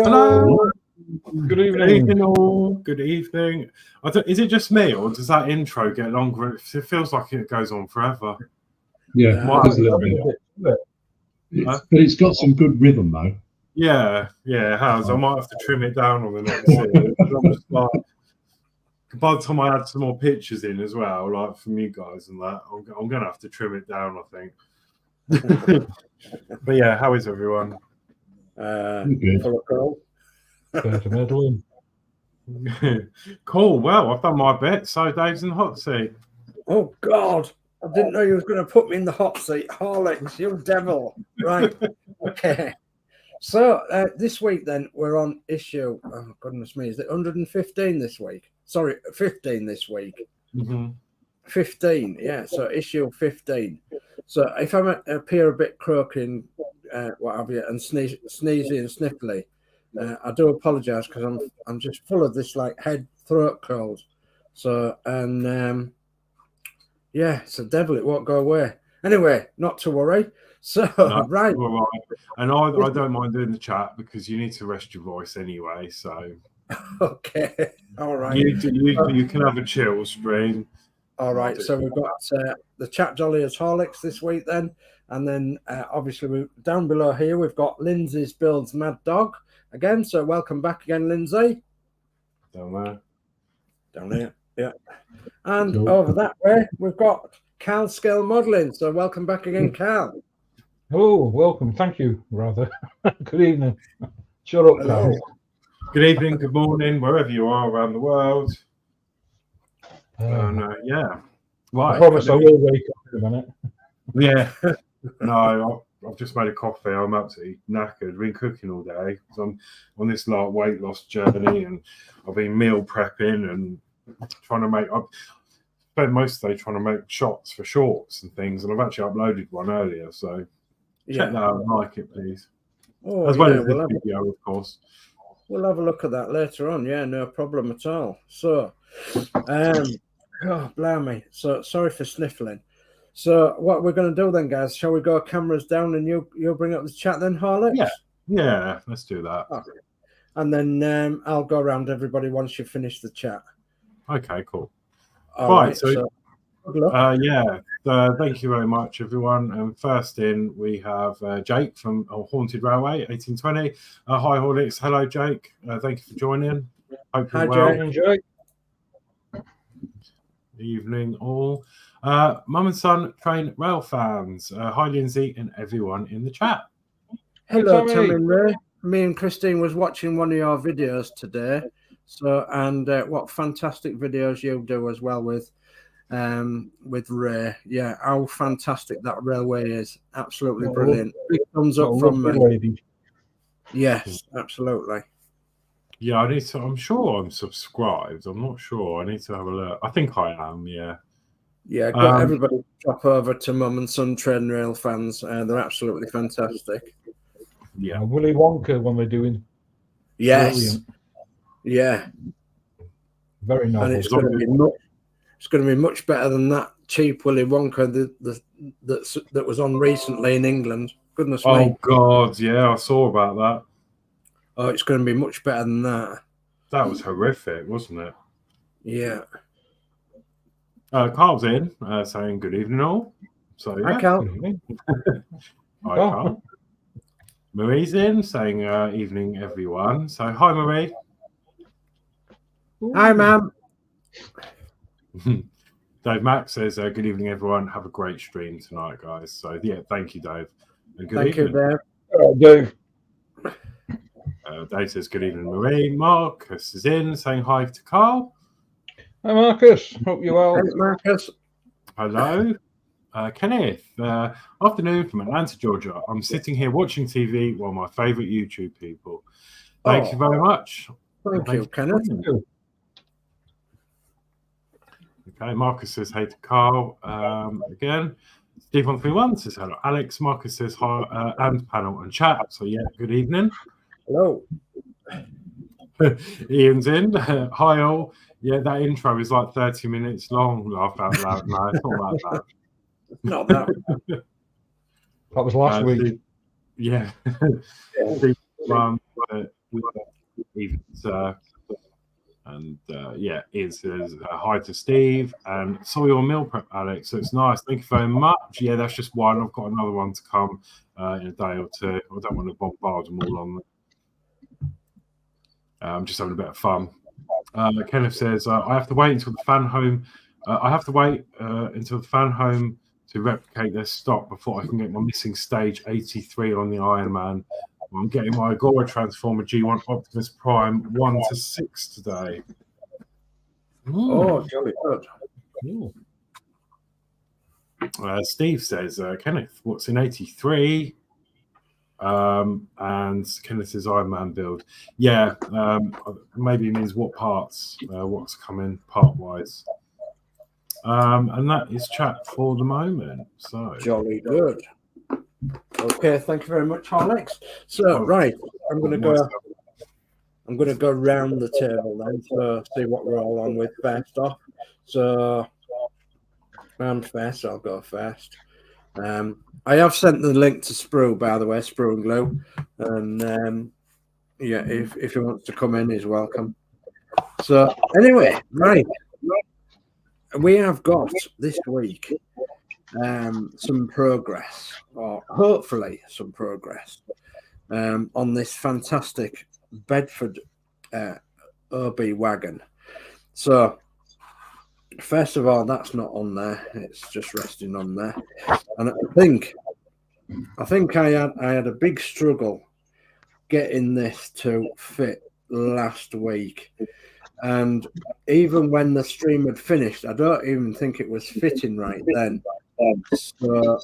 Hello. Good evening. Good evening, all. Good evening. Is it just me, or does that intro get longer? It feels like it goes on forever. Yeah, there's a little bit. But it's got some good rhythm, though. Yeah, it has. I might have to trim it down on the next series. I'm just like, by the time I add some more pictures in as well, like from you guys and that, I'm going to have to trim it down, I think. But yeah, how is everyone? Good. Cool. Well, I've done my bit, so Dave's in the hot seat. Oh, God. I didn't know you was going to put me in the hot seat. Horlixs, you devil. Right. Okay. So this week, then, we're on issue, oh, goodness me, is it 115 this week? Sorry, 15 this week. 15, yeah, so issue 15. So if I appear a bit croaking, what have you, and sneezy and sniffly, I do apologise because I'm just full of this like head throat cold. So yeah, it's a devil. It won't go away. Anyway, not to worry. So right, and I don't mind doing the chat because you need to rest your voice anyway. So okay, all right. You can have a chill stream. All right. So we've got the chat dolly as Horlicks this week then, and then obviously down below here we've got Lindsey's Builds Mad Dog again. So welcome back again, Lindsey. Down there, yeah. And over that way we've got Cal Scale Modelling. So welcome back again, Cal. Oh, welcome. Thank you, rather. Good evening. Shut up, Cal. Good evening, good morning, wherever you are around the world. Yeah. Right. I promise I will wake up in a minute. Yeah. No, I've just made a coffee. I'm absolutely knackered. I've been cooking all day. So I'm on this like weight loss journey, and I've been meal prepping and trying to make. I've spent most of the day trying to make shots for shorts and things, and I've actually uploaded one earlier. So check that out and like it, please. Oh, as well as this video, of course. We'll have a look at that later on. Yeah, no problem at all. So, oh, blimey. So, sorry for sniffling. So, what we're going to do then, guys, shall we go cameras down and you'll bring up the chat then, Horlicks? Yeah, let's do that. Okay. And then I'll go around everybody once you finish the chat. Okay, cool. All right. So thank you very much, everyone. And first in, we have Jake from Haunted Railway, 1820. Hi, Horlixs. Hello, Jake. Thank you for joining. Hope you're well. Jake. Evening, all. Mum and son train rail fans. Hi, Lindsey, and everyone in the chat. Hello, Tommy and Ray. Me and Christine was watching one of your videos today. So, and what fantastic videos you do as well with Ray. Yeah, how fantastic that railway is. Absolutely brilliant. Big thumbs up from me. Yes, absolutely. Yeah, I'm sure I'm subscribed. I'm not sure. I need to have a look. I think I am, yeah. Yeah, got everybody drop over to Mum and Son Train Rail fans. They're absolutely fantastic. Yeah. Willy Wonka when they're doing. Yes. Brilliant. Yeah. Very novel. And it's going to be much better than that cheap Willy Wonka that was on recently in England. Goodness me. Oh, God, yeah, I saw about that. Oh, it's going to be much better than that. That was horrific, wasn't it? Yeah. Carl's in, saying good evening all. So, yeah. Hi, Carl. Hi, Carl. Marie's in, saying evening, everyone. So, hi, Marie. Hi, ma'am. Dave Mack says, good evening, everyone. Have a great stream tonight, guys. So, yeah, thank you, Dave. And good thank evening. you, Dave. Dave. Dave says, good evening, Marie. Marcus is in, saying hi to Carl. Hi, Marcus. Hope you're well. Thanks, Marcus. Hello. Kenneth, afternoon from Atlanta, Georgia. I'm sitting here watching TV while my favourite YouTube people. Thank you very much. Thank you, Kenneth. Okay, Marcus says hey to Carl again. Steve131 says hello. Alex, Marcus says hi, and panel and chat. So, yeah, good evening. Hello. Ian's in. Hi, all. Yeah, that intro is like 30 minutes long. Laugh out loud. No, it's not like that. Not that. That was last week. Yeah. even and Ian says hi to Steve and saw your meal prep, Alex. So it's nice. Thank you very much. Yeah, that's just one. I've got another one to come in a day or two. I don't want to bombard them all on. I'm just having a bit of fun. Kenneth says I have to wait until the fan home. Until the fan home to replicate their stock before I can get my missing stage 83 on the Iron Man. I'm getting my Agora Transformer G1 Optimus Prime 1 to 6 today. Oh, jolly good. Steve says, Kenneth, what's in 83? And Kenneth says Iron Man build. Yeah, maybe it means what parts, what's coming part-wise. And that is chat for the moment. So jolly good. Okay, thank you very much, Horlixs. So, right, I'm going to go round the table then to see what we're all on with first off. So, I'm first. I'll go first. I have sent the link to Sprue, by the way, Sprue Glue, and if he wants to come in, he's welcome. So, anyway, right, we have got this week. Some progress, or hopefully some progress, on this fantastic Bedford OB wagon. So, first of all, that's not on there; it's just resting on there. And I think I had a big struggle getting this to fit last week. And even when the stream had finished, I don't even think it was fitting right then. So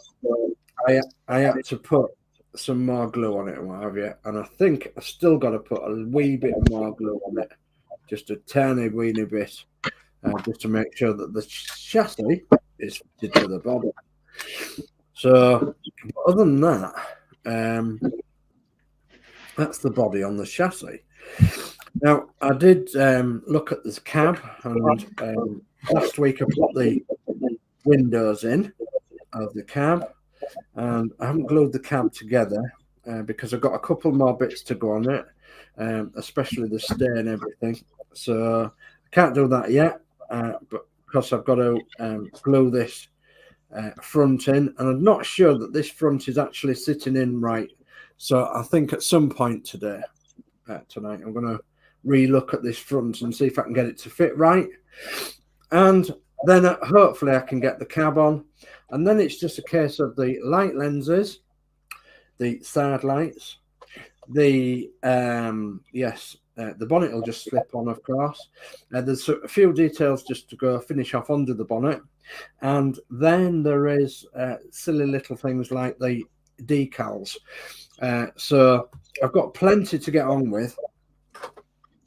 I had to put some more glue on it and what have you. And I think I still got to put a wee bit more glue on it, just a tiny weeny bit, just to make sure that the chassis is fitted to the body. So other than that, that's the body on the chassis. Now, I did look at this cab, and last week I put the windows in of the cab, and I haven't glued the cab together because I've got a couple more bits to go on it, especially the stay and everything. So I can't do that yet, but because I've got to glue this front in, and I'm not sure that this front is actually sitting in right. So I think at some point tonight, I'm going to re-look at this front and see if I can get it to fit right, and then hopefully I can get the cab on, and then it's just a case of the light lenses, the side lights, the bonnet will just slip on, of course. There's a few details just to go finish off under the bonnet, and then there is silly little things like the decals. So I've got plenty to get on with.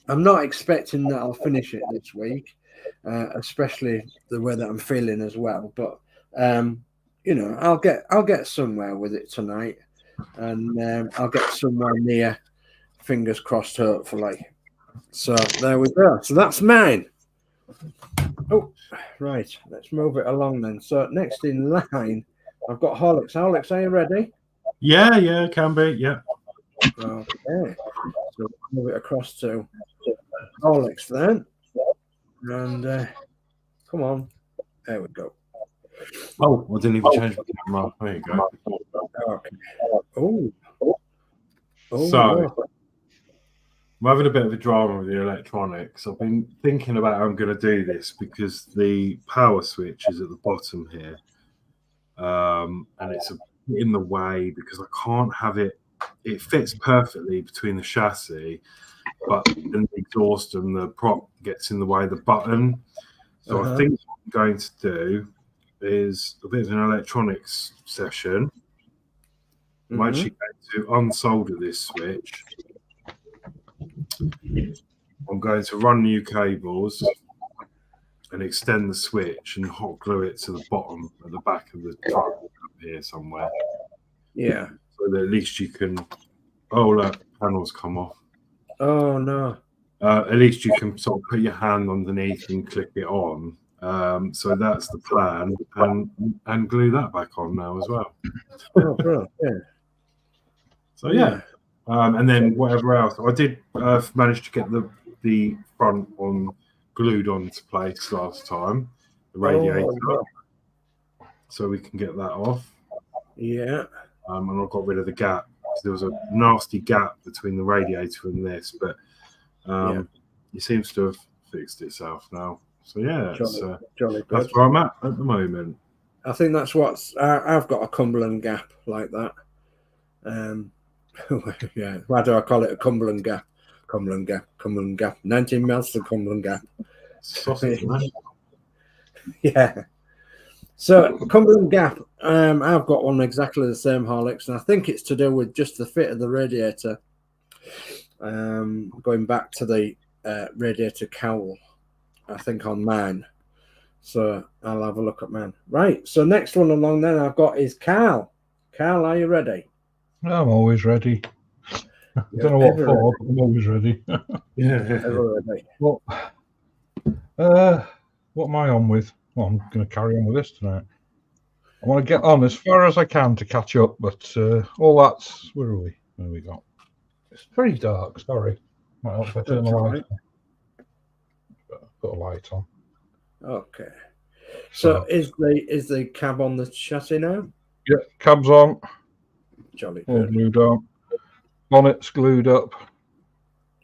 I'm not expecting that I'll finish it this week, especially the way that I'm feeling as well. But I'll get somewhere with it tonight, and I'll get somewhere near. Fingers crossed, hopefully. So there we go. So that's mine. Oh, right. Let's move it along then. So next in line, I've got Horlixs. Horlixs, are you ready? Yeah, can be. Yeah. Okay. So move it across to Horlixs then, and come on, there we go. Oh, I didn't even change my camera. There you go. Okay. Oh. So I'm having a bit of a drama with the electronics. I've been thinking about how I'm going to do this because the power switch is at the bottom here, and it's in the way because I can't have it. It fits perfectly between the chassis, but then the exhaust and the prop gets in the way of the button. So I think what I'm going to do is a bit of an electronics session. I'm actually going to unsolder this switch. I'm going to run new cables and extend the switch and hot glue it to the bottom at the back of the truck up here somewhere. Yeah. So that at least you can. Oh, look, panels come off. Oh no. At least you can sort of put your hand underneath and click it on. So that's the plan, and glue that back on now as well. Oh, bro. Yeah. So yeah, And then whatever else. I did manage to get the front on glued onto place last time, the radiator, so we can get that off. Yeah. And I got rid of the gap. There was a nasty gap between the radiator and this, but it seems to have fixed itself now. So yeah, jolly that's where I'm at the moment. I think that's what's. I've got a Cumberland gap like that. Yeah. Why do I call it a Cumberland gap? Cumberland gap. 19 mils to Cumberland gap. Sausage, yeah. So Cumberland gap. I've got one exactly the same Horlicks, and I think it's to do with just the fit of the radiator. Going back to the radiator cowl, I think on mine. So I'll have a look at mine. Right. So next one along then I've got is Carl. Carl, are you ready? I'm always ready. I don't know what for, but I'm always ready. Yeah. Ever ready. Well, what am I on with? Well, I'm going to carry on with this tonight. I want to get on as far as I can to catch up, but all that's... Where are we? Where we got? It's very dark, sorry. Might help if I turn the light on. Put a light on. Okay. So is the cab on the chassis now? Yeah, cab's on. Jolly All good. glued on. Bonnet's glued up.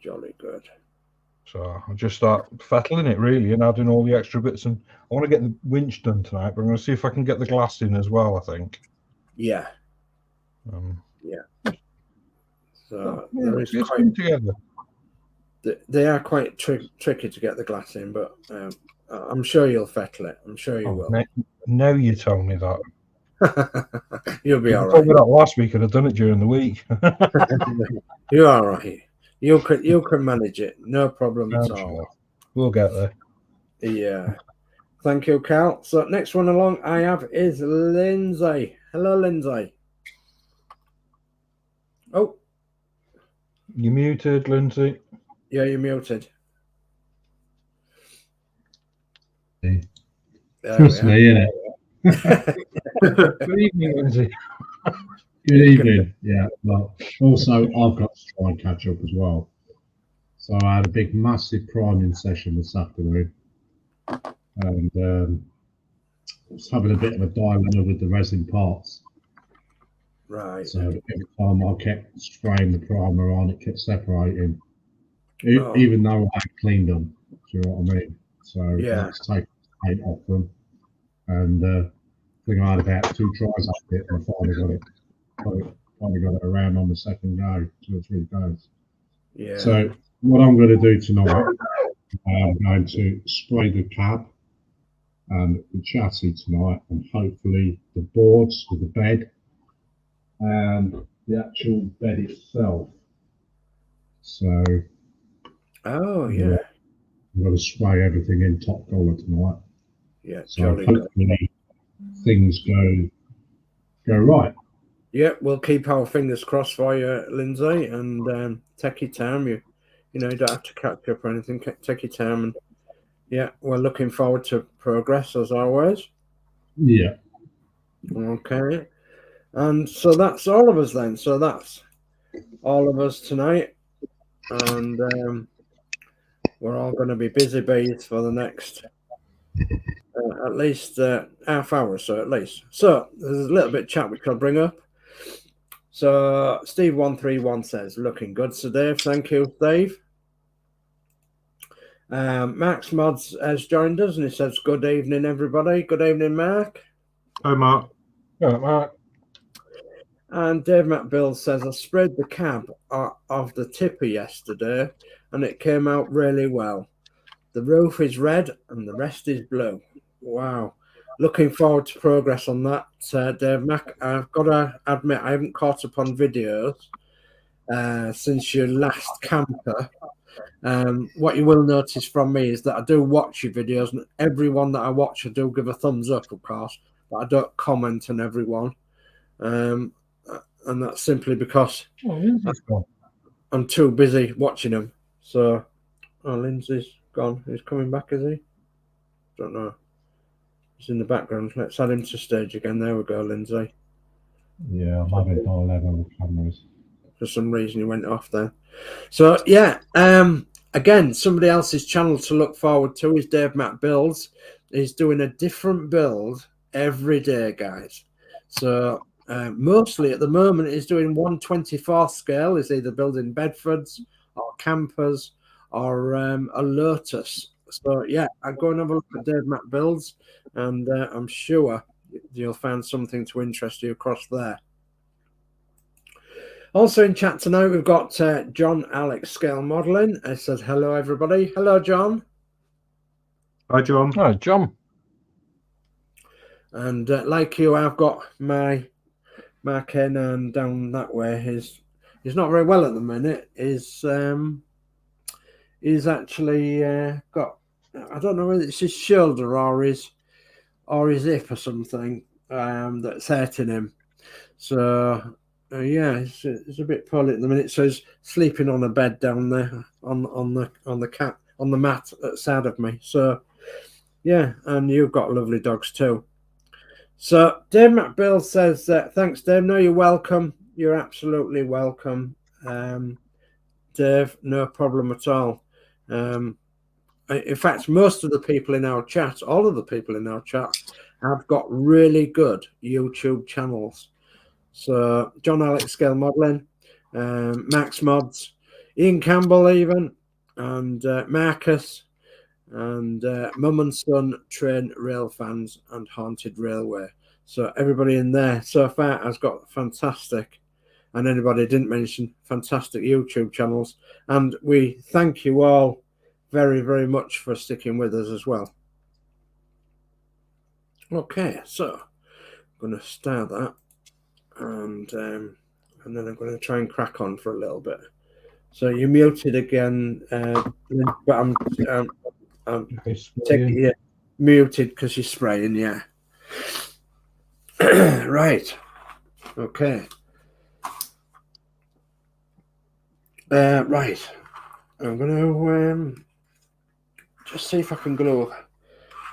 Jolly good. So I'll just start fettling it really and adding all the extra bits. And I want to get the winch done tonight, but I'm going to see if I can get the glass in as well, I think. Yeah. Yeah. So there is it's quite together. They are quite tricky to get the glass in, but I'm sure you'll fettle it. I'm sure you will. Now you tell me that. You'll be all right. Told me that last week, and I've done it during the week. You're all right. You can manage it. No problem at all. Sure. We'll get there. Yeah. Thank you, Cal. So next one along I have is Lindsey. Hello, Lindsey. Oh. You muted, Lindsey. Yeah, you're muted. Trust me, innit? Good evening, Lindsey. Good evening. Yeah, well, also I've got to try and catch up as well. So I had a big, massive priming session this afternoon, and I was having a bit of a dilemma with the resin parts. Right. So every time I kept spraying the primer on, it kept separating, even though I had cleaned them. Do you know what I mean? So I had to take the paint off them, and I think I had about 2 tries at it, and I finally got it around on the second go, 2 or 3 days. Yeah. So what I'm going to do tonight, I'm going to spray the cab and the chassis tonight, and hopefully the boards for the bed and the actual bed itself. So, I'm going to spray everything in top color tonight. Yeah. So hopefully things go right. Yeah, we'll keep our fingers crossed for you, Lindsey, and take your time. You don't have to catch up or anything. Take your time, and yeah, we're looking forward to progress as always. Yeah. Okay. And so that's all of us then. So that's all of us tonight, and we're all going to be busy bees for the next at least half hour or so, at least. So there's a little bit of chat which I'll bring up. So Steve131 says, looking good. So Dave, thank you, Dave. Max Modz has joined us and he says, good evening, everybody. Good evening, Mark. Hi, Mark. Hello, Mark. And Dave McBill says, I sprayed the cab of the tipper yesterday and it came out really well. The roof is red and the rest is blue. Wow. Looking forward to progress on that, Dave Mac. I've got to admit, I haven't caught up on videos since your last camper. What you will notice from me is that I do watch your videos, and every one that I watch, I do give a thumbs up, of course, but I don't comment on every one. And that's simply because I'm too busy watching them. So, Lindsay's gone. He's coming back, is he? Don't know. He's in the background. Let's add him to stage again. There we go, Lindsay. Yeah, I'm having dilemma with cameras. For some reason, he went off there. So yeah, again, somebody else's channel to look forward to is Dave Builds. He's doing a different build every day, guys. So mostly at the moment, he's doing 1/24 scale. He's either building Bedfords or campers or a Lotus. So yeah, I'll go and have a look at Dave Builds, and I'm sure you'll find something to interest you across there. Also in chat tonight, we've got John Alex Scale Modelling. It says hello, everybody. Hello, John. Hi, John. Hi, John. And like you, I've got my Ken, and down that way. He's not very well at the minute. He's actually got, I don't know whether it's his shoulder or his hip or something that's hurting him. So yeah, it's a bit poorly at the minute. So he's sleeping on a bed down there on the mat outside of me. So yeah, and you've got lovely dogs too. So Dave McBill says, thanks, Dave. No, you're welcome. You're absolutely welcome, Dave. No problem at all. In fact, most of the people in our chat, all of the people in our chat, have got really good YouTube channels. So John Alex Scale Modelling, Max Modz, Ian Campbell even, and Marcus, and Mum and Son Train Rail Fans and Haunted Railway. So everybody in there so far has got fantastic, and anybody didn't mention, fantastic YouTube channels. And we thank you all very, very much for sticking with us as well. Okay, so I'm going to start that, and then I'm going to try and crack on for a little bit. So you're muted again, but I'm taking you muted because you're spraying, yeah. Right. Okay. Right. I'm going to just see if I can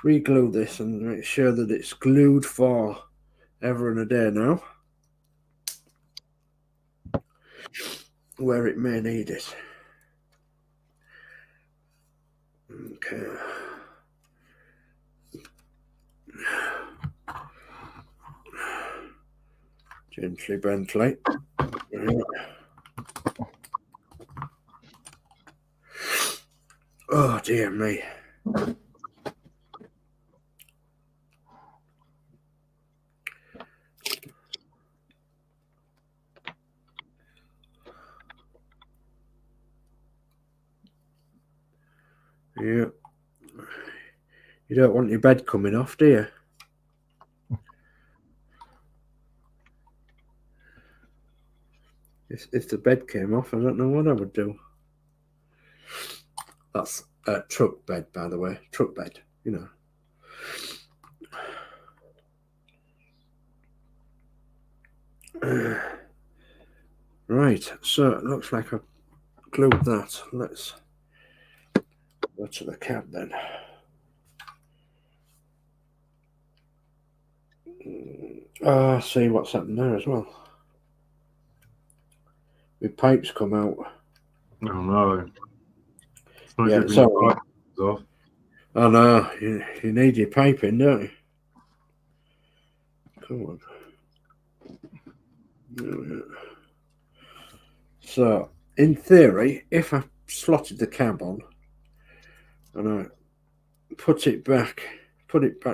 re-glue this and make sure that it's glued for ever and a day now, where it may need it. Okay. Gently, Bentley. Oh, dear me. Yeah. You don't want your bed coming off, do you? If the bed came off, I don't know what I would do. That's a truck bed, by the way. Truck bed, you know. Right, so it looks like I've glued that. Let's go to the cab then. See what's happened there as well. My pipes come out. Oh no. Yeah, it's all right. Oh no, you need your piping, don't you? Come on. So, in theory, if I slotted the cab on and I put it back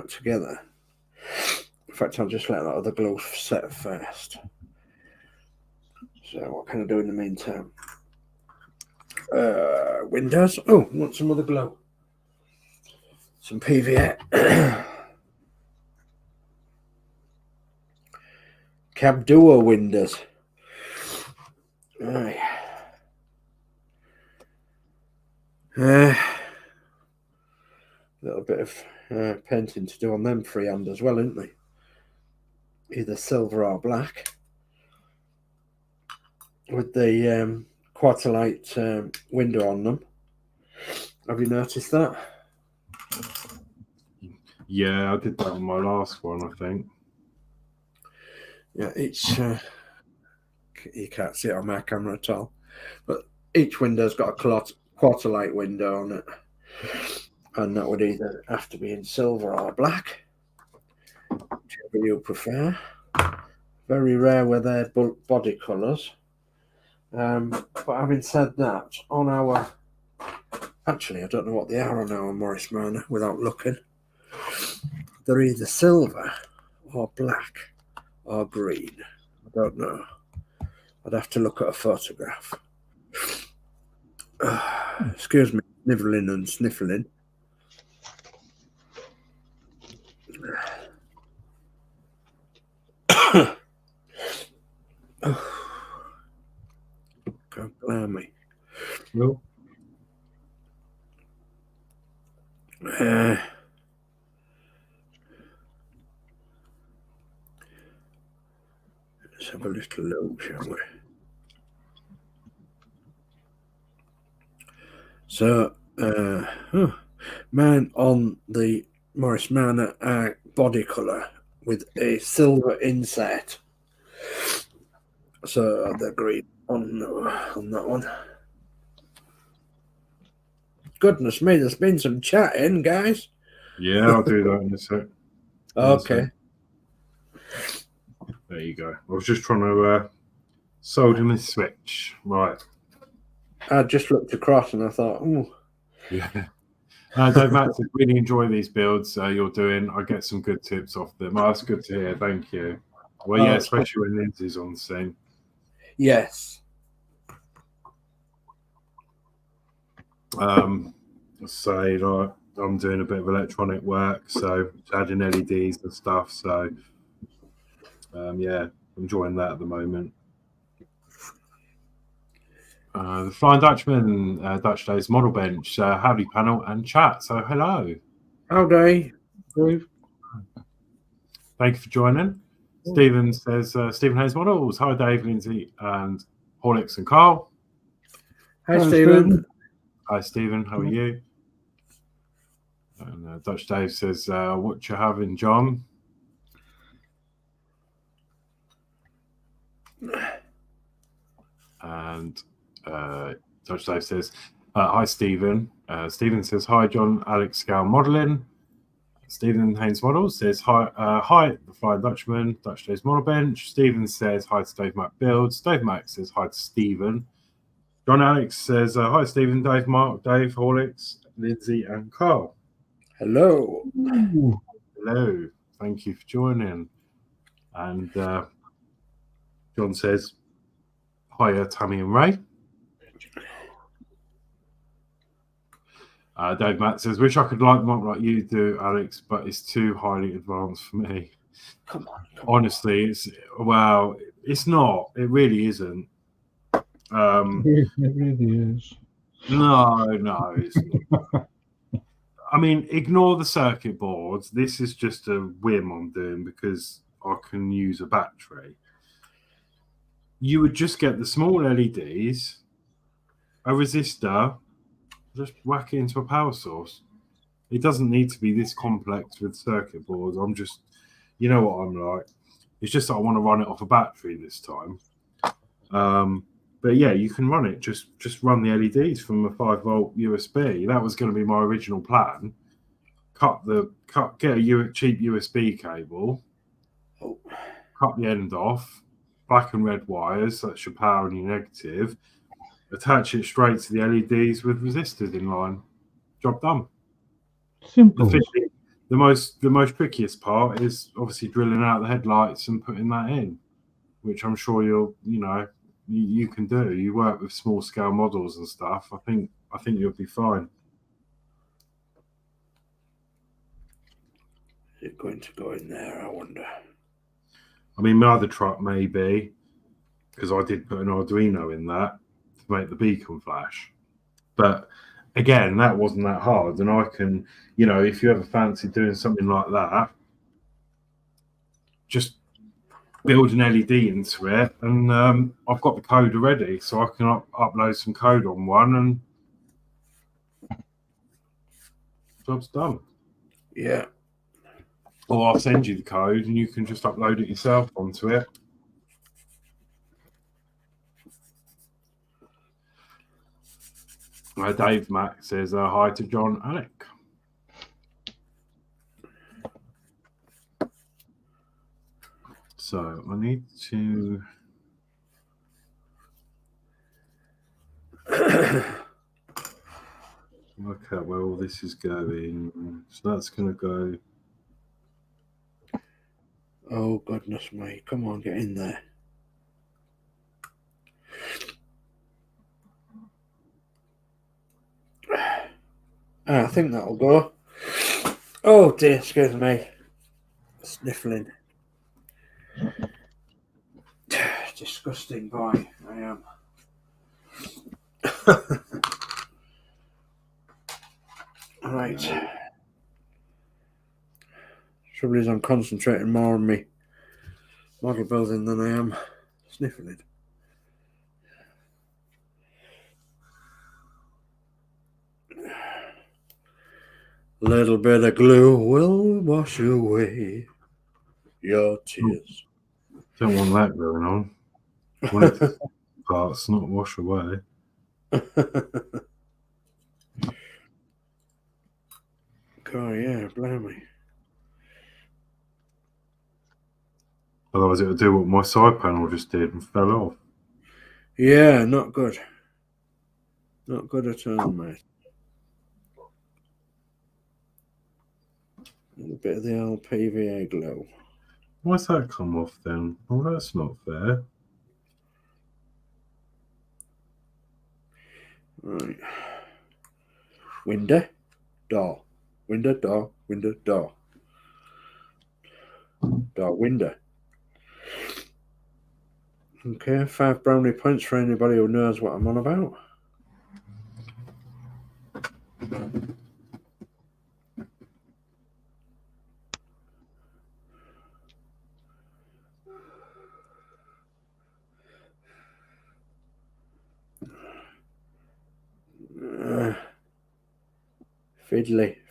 together. In fact, I'll just let that other glue set first. So, what can I do in the meantime? Windows. Oh, want some other glue? Some PVA. Cab Duo windows. Right. Little bit of painting to do on them freehand as well, isn't they? Either silver or black. With the quarter light window on them. Have you noticed that? Yeah, I did that on my last one, I think. Yeah, it's You can't see it on my camera at all. But each window's got a quarter light window on it. And that would either have to be in silver or black, whichever you prefer. Very rare where they're body colours. But having said that, on our... Actually, I don't know what they are on our Morris Manor without looking. They're either silver or black or green. I don't know. I'd have to look at a photograph. Excuse me, snivelling and sniffling. God blimey. No. Let's have a little look, shall we? So, mine on the Morris Manor body colour with a silver inset. So they're green on that one. Goodness me, there's been some chatting, guys. Yeah, I'll do that in a sec. Okay. There you go. I was just trying to solder my switch. Right. I just looked across and I thought, oh. Yeah. Dave Max, I really enjoy these builds you're doing. I get some good tips off them. Oh, that's good to hear. Thank you. Well, yeah, especially when Lindsey's on the scene. Yes. Say like I'm doing a bit of electronic work, so adding LEDs and stuff. So yeah, enjoying that at the moment. The Flying Dutchman, Dutch Dave's model bench, howdy panel and chat. So hello. Howdy. Thank you for joining. Stephen says, Stephen Hayes Models. Hi Dave, Lindsey and Horlixs and Carl. Hi Stephen. Hi Stephen, how are you? And Dutch Dave says, what you having, John? And Dutch Dave says, hi Stephen. Stephen says, hi John, Alex Scale Modelling. Stephen Haynes Models says, hi, the Flying Dutchman, Dutch Dave's Model Bench. Stephen says, hi to Dave Mac Builds. Dave Mac says, hi to Stephen. John Alex says, hi Stephen, Dave, Mark, Dave, Horlixs, Lindsey and Carl. Hello. Hello. Thank you for joining. And John says, hiya, Tammy and Ray. Dave Matt says, wish I could like you do, Alex, but it's too highly advanced for me. Come on. Honestly, it's not. It really isn't. It really is. No, it's not. I mean, ignore the circuit boards. This is just a whim I'm doing because I can use a battery. You would just get the small LEDs, a resistor, just whack it into a power source. It doesn't need to be this complex with circuit boards. I'm just, you know what I'm like. It's just that I want to run it off a battery this time. But yeah, you can run it. Just run the LEDs from a 5-volt USB. That was going to be my original plan. Get a cheap USB cable. Cut the end off. Black and red wires. That's your power and your negative. Attach it straight to the LEDs with resistors in line. Job done. Simple. The most trickiest part is obviously drilling out the headlights and putting that in, which I'm sure you can do. You work with small scale models and stuff. I think you'll be fine. Is it going to go in there, I wonder? I mean, my other truck maybe, because I did put an Arduino in that to make the beacon flash. But again, that wasn't that hard. And I can, if you ever fancy doing something like that, just build an LED into it, and I've got the code already, so I can upload some code on one, and job's done. Yeah. Or I'll send you the code, and you can just upload it yourself onto it. Dave Mack says hi to John Alec. So I need to work out where all this is going. So that's going to go. Oh, goodness me. Come on, get in there. I think that'll go. Oh, dear, excuse me. Sniffling. Disgusting boy, I am. Right. Trouble is, I'm concentrating more on me model building than I am sniffling. A little bit of glue will wash away your tears. Don't want that going on. I want it to parts, not wash away. Oh, yeah, blimey. Otherwise, it'll do what my side panel just did and fell off. Yeah, not good. Not good at all, mate. A little bit of the old PVA glue. Why's that come off then? Oh, that's not fair. Right. Window, door. Window, door, window, door. Door, window. Okay, 5 brownie points for anybody who knows what I'm on about.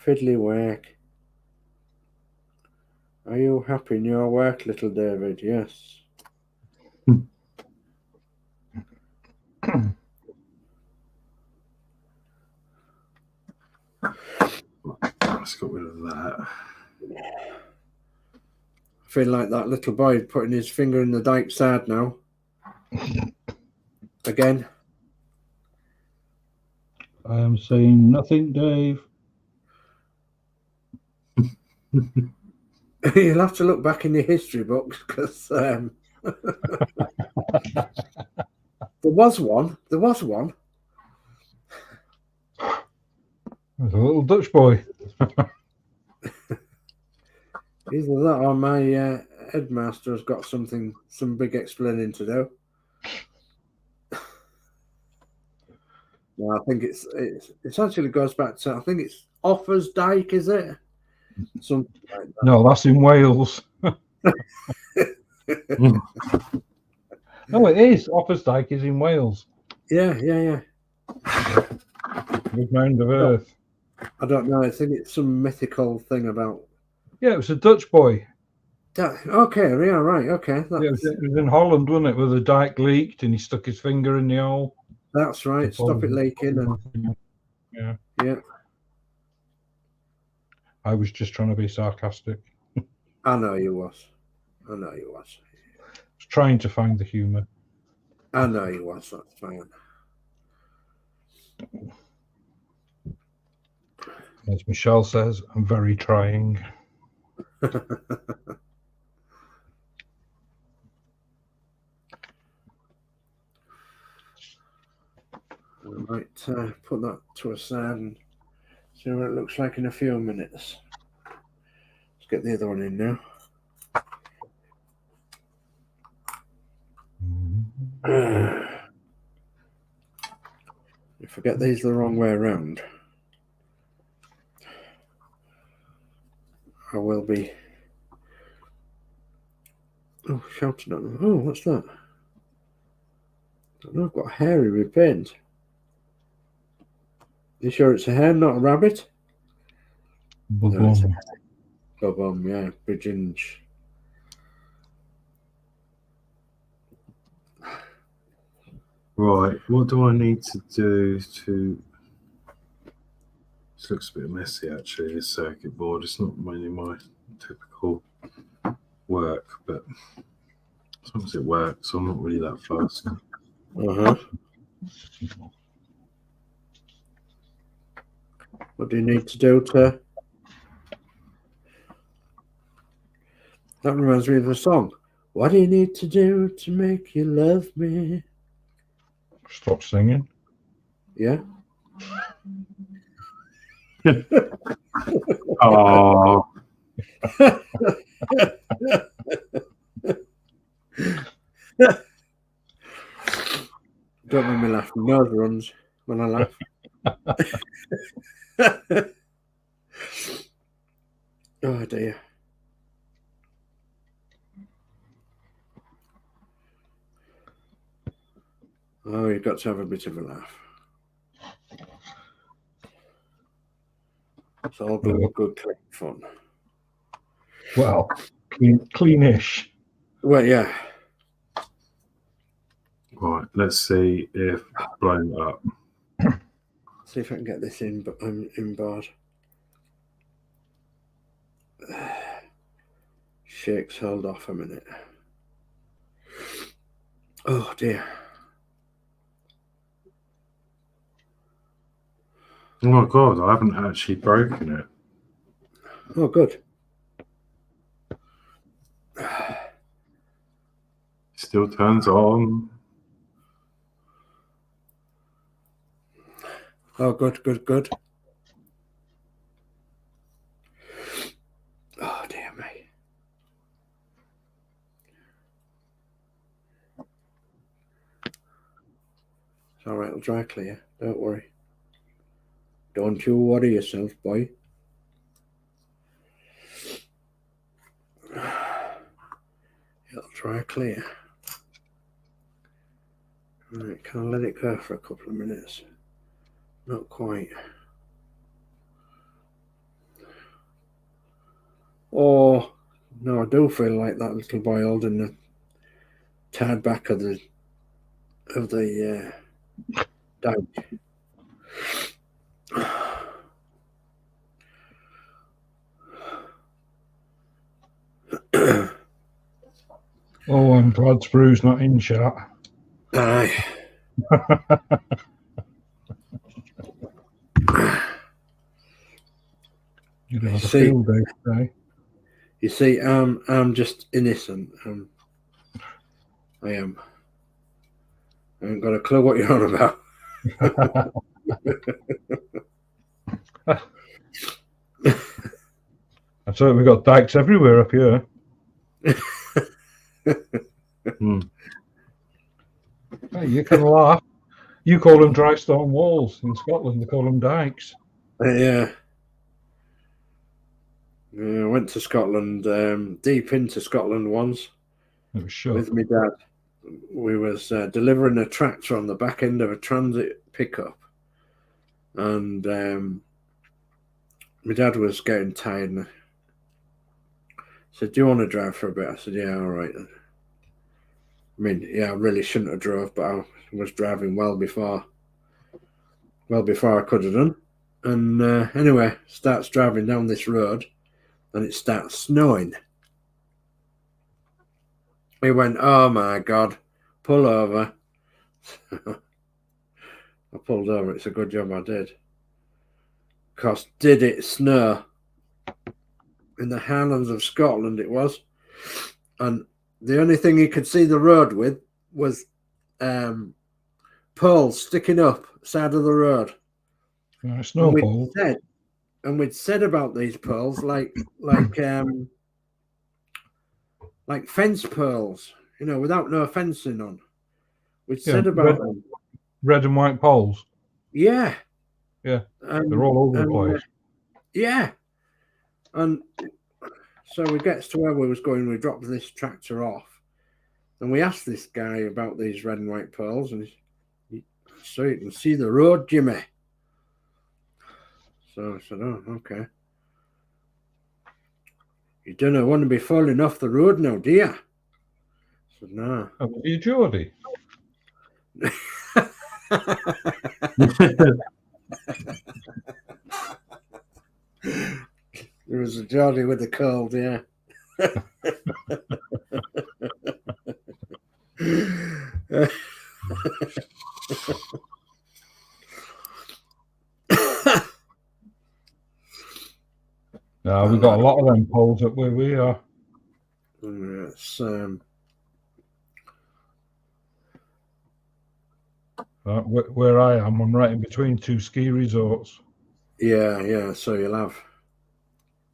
Fiddly work. Are you happy in your work, little David? Yes. Let's get rid of that. I feel like that little boy putting his finger in the dyke side now. Again. I am saying nothing, Dave. You'll have to look back in your history books because there was one. There was one. There's a little Dutch boy. Either that or my headmaster has got some big explaining to do. Well, I think it actually goes back to, I think it's Offers Dyke, is it? Something like that. No, that's in Wales. No, it is. Offansdyke is in Wales. Yeah. Big mound of earth. I don't know. I think it's some mythical thing about. Yeah, it was a Dutch boy. Okay, yeah, right. Okay. Yeah, it was in Holland, wasn't it? Where the dike leaked and he stuck his finger in the hole. That's right. Stop it leaking. And yeah. I was just trying to be sarcastic. I know you was. I was trying to find the humour. I know you was. That's fine. As Michelle says, I'm very trying. I might put that to a side and see what it looks like in a few minutes. Let's get the other one in now. If I get these the wrong way around, I will be shouting at them. Oh, what's that? I don't know, I've got a hairy repaint. You sure it's a hare, not a rabbit? No, it's a hare. Bob-omb, yeah, Bridginge. Right, what do I need to do to... This looks a bit messy actually, this circuit board. It's not really my typical work, but as long as it works, I'm not really that fast. What do you need to do to... That reminds me of a song. What do you need to do to make you love me? Stop singing. Yeah. Oh, Don't make me laugh. My nose runs when I laugh. Oh dear. Oh, you've got to have a bit of a laugh. It's all good, clean fun. Well, cleanish. Well, yeah. right. Let's see if blown up. See if I can get this in board. Shakes held off a minute. Oh dear. Oh my god, I haven't actually broken it. Oh, good. Still turns on. Oh, good, good, good. Oh, dear me. It's all right, it'll dry clear. Don't worry. Don't you worry yourself, boy. It'll dry clear. Right, can I let it go for a couple of minutes? Not quite. Oh, no, I do feel like that little boy holding the tied back of the dike. Oh, I'm glad Sprue's not in chat. Aye. You know, the field day today. You see, I'm just innocent. I am. I haven't got a clue what you're on about. I thought we got dikes everywhere up here. Hey, you can laugh. You call them dry stone walls. In Scotland, they call them dikes. Yeah. I went to Scotland, deep into Scotland once. It was shut. With my dad. We was delivering a tractor on the back end of a transit pickup, and my dad was getting tired and said, "Do you want to drive for a bit?" I said, "Yeah, all right." I mean, yeah, I really shouldn't have drove, but I was driving well before I could have done. And anyway, starts driving down this road, and it starts snowing. He went, "Oh my God, pull over." I pulled over. It's a good job I did. Because did it snow? In the Highlands of Scotland it was. And the only thing you could see the road with was poles sticking up side of the road. Snow pole. And we'd said about these poles like fence pearls, you know, without no fencing on. We'd said about them. Red and white poles. Yeah. Yeah. They're all over the place. Yeah. And so we get to where we was going, we dropped this tractor off, and we asked this guy about these red and white pearls, and so you can see the road, Jimmy. So I said, "Oh, okay. You don't want to be falling off the road now, do you?" I said, "No." Oh, are you Geordie? There was a Geordie with a cold, yeah. No, we got a lot of them poles up where we are. It's, Where I am, I'm right in between two ski resorts. yeah. So you'll have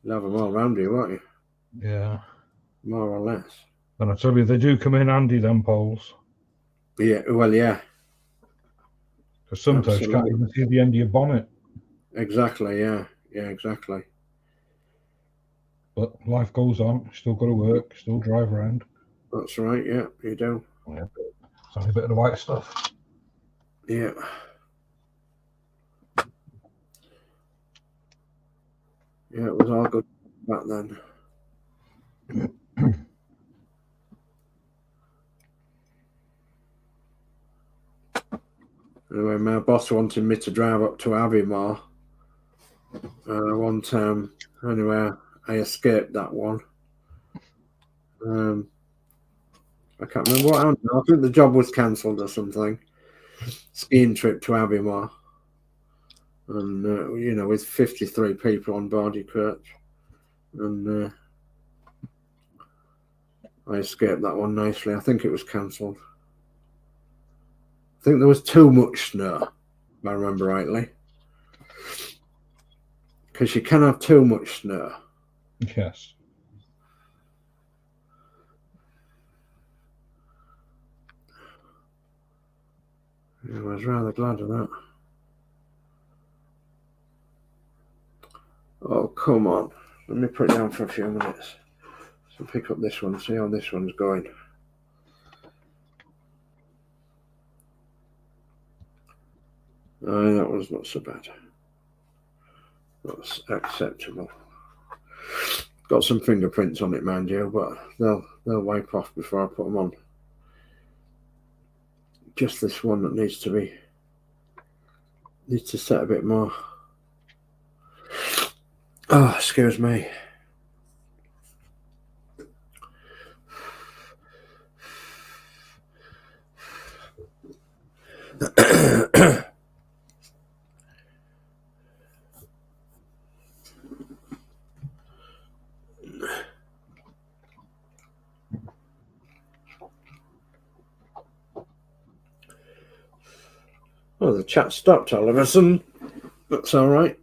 them all around you, won't you? Yeah. More or less. And I tell you, they do come in handy, them poles. Yeah, well, yeah. Because sometimes you can't even see the end of your bonnet. Exactly, yeah. Yeah, exactly. But life goes on. Still got to work, still drive around. That's right, yeah, you do. Yeah, it's only a bit of the white stuff. Yeah. Yeah, it was all good back then. Anyway, my boss wanted me to drive up to Emhar one time. Anyway, I escaped that one. I can't remember what happened. I think the job was cancelled or something. Skiing trip to Emhar. And, you know, with 53 people on board your coach. And I escaped that one nicely. I think it was cancelled. I think there was too much snow, if I remember rightly. Because you can have too much snow. Yes. I was rather glad of that. Oh, come on. Let me put it down for a few minutes. So pick up this one, see how this one's going. Oh, that was not so bad. That's acceptable. Got some fingerprints on it, mind you, but they'll wipe off before I put them on. Just this one that needs to set a bit more. Oh, excuse me. Oh, the chat stopped all of a sudden. That's all right.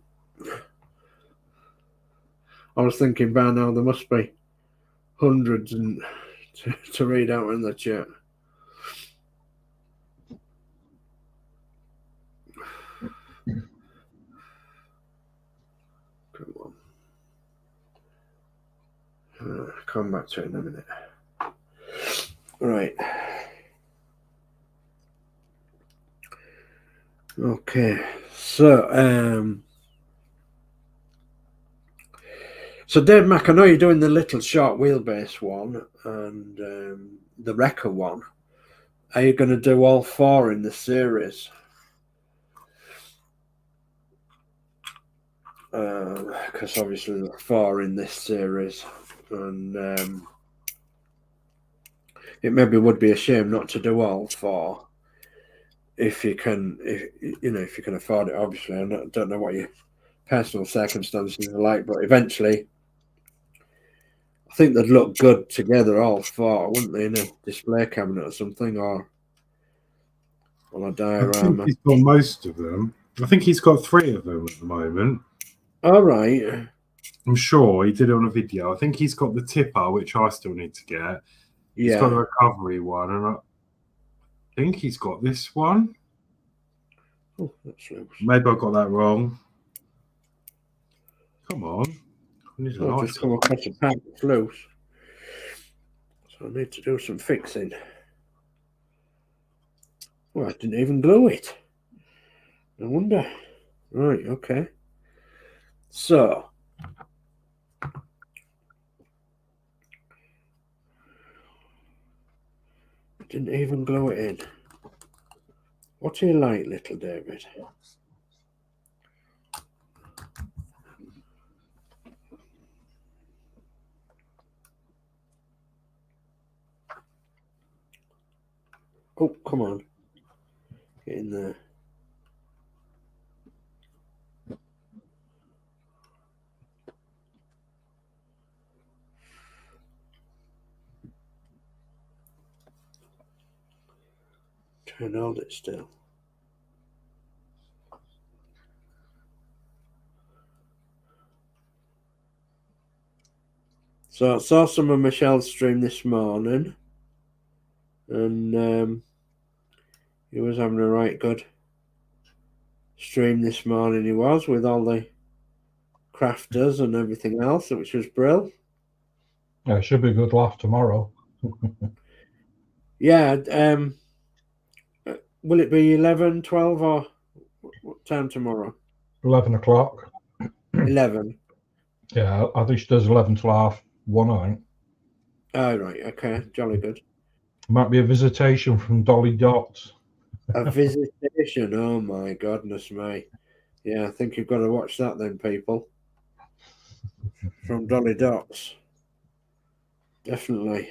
I was thinking by now there must be hundreds and to read out in the chat. Come on. I'll come back to it in a minute. Right. Okay. So Dave Mack, I know you're doing the little short wheelbase one and the wrecker one. Are you going to do all four in the series? Because obviously there are four in this series, and it maybe would be a shame not to do all four if you can, if you can afford it. Obviously, I don't know what your personal circumstances are like, but eventually, I think they'd look good together, all four, wouldn't they, in a display cabinet or something, or on a diorama. I think he's got most of them. I think he's got 3 of them at the moment. All right. I'm sure he did it on a video. I think he's got the tipper, which I still need to get. He's got the recovery one, and I think he's got this one. Oh, that's loose. Maybe I got that wrong. Come on. I've just come across a pack that's loose. So I need to do some fixing. Well, I didn't even glue it. No wonder. Right, okay. So, I didn't even glue it in. What are you like, little David? Oh, come on. Get in there. Try and hold it still. So I saw some of Michelle's stream this morning, and he was having a right good stream this morning. He was, with all the crafters and everything else, which was brilliant. Yeah, it should be a good laugh tomorrow. Yeah. Will it be 11, 12, or what time tomorrow? 11 o'clock. 11. Yeah, I think she does 11 till 1:30, I think. Oh, right. Okay. Jolly good. Might be a visitation from Dolly Dotz. A visitation. Oh, my goodness me. Yeah, I think you've got to watch that then, people. From Dolly Dotz. Definitely.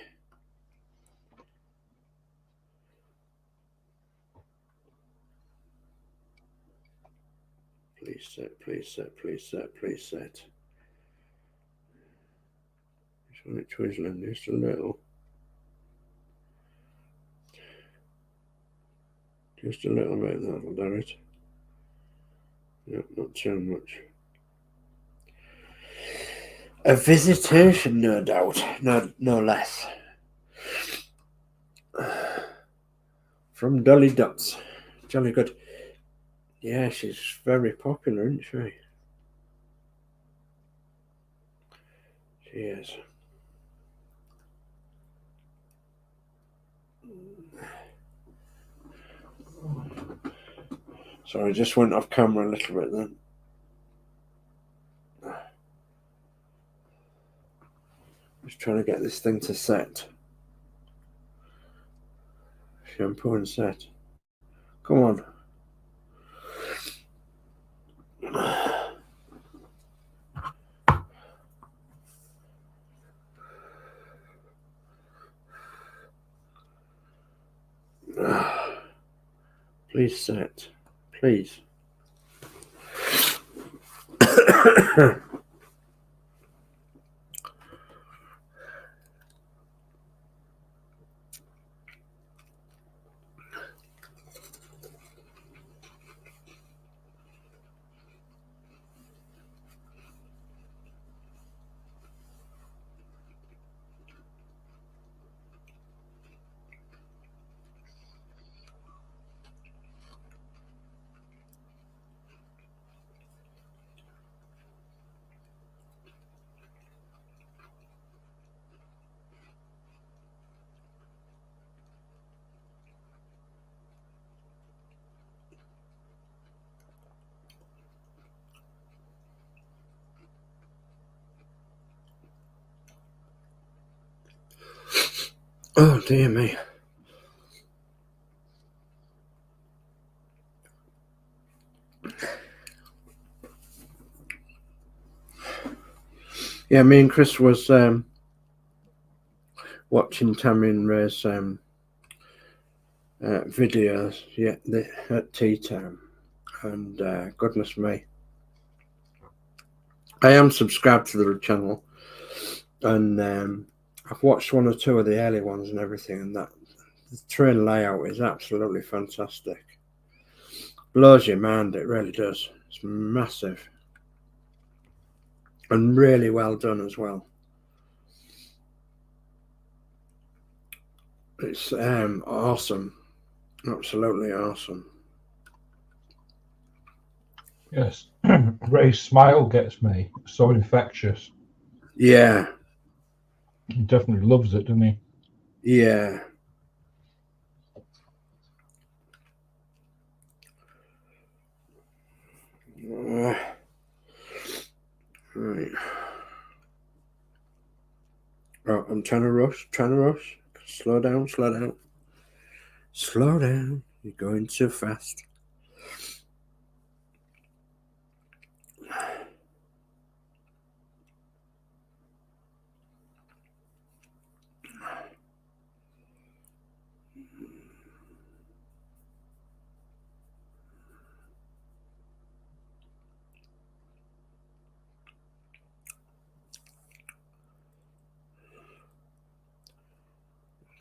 Please set, please set, please set, please set. Just want it twizzling just a little. Just a little bit, that'll do it. Yep, not too much. A visitation, no doubt. No less. From Dolly Dotz. Jolly good. Yeah, she's very popular, isn't she? She is. Sorry, I just went off camera a little bit then. Just trying to get this thing to set. Shampoo and set. Come on. Please set. Please. Oh, dear me. Yeah, me and Chris was watching Tammy and Ray's videos at tea time, and goodness me, I am subscribed to the channel, and I've watched one or two of the early ones and everything, and that the train layout is absolutely fantastic. Blows your mind, it really does. It's massive and really well done as well. It's awesome, absolutely awesome. Yes, Ray's smile gets me. So infectious. Yeah, He definitely loves it, doesn't he? yeah. Right. Oh, I'm trying to rush. Slow down. Slow down. You're going too fast.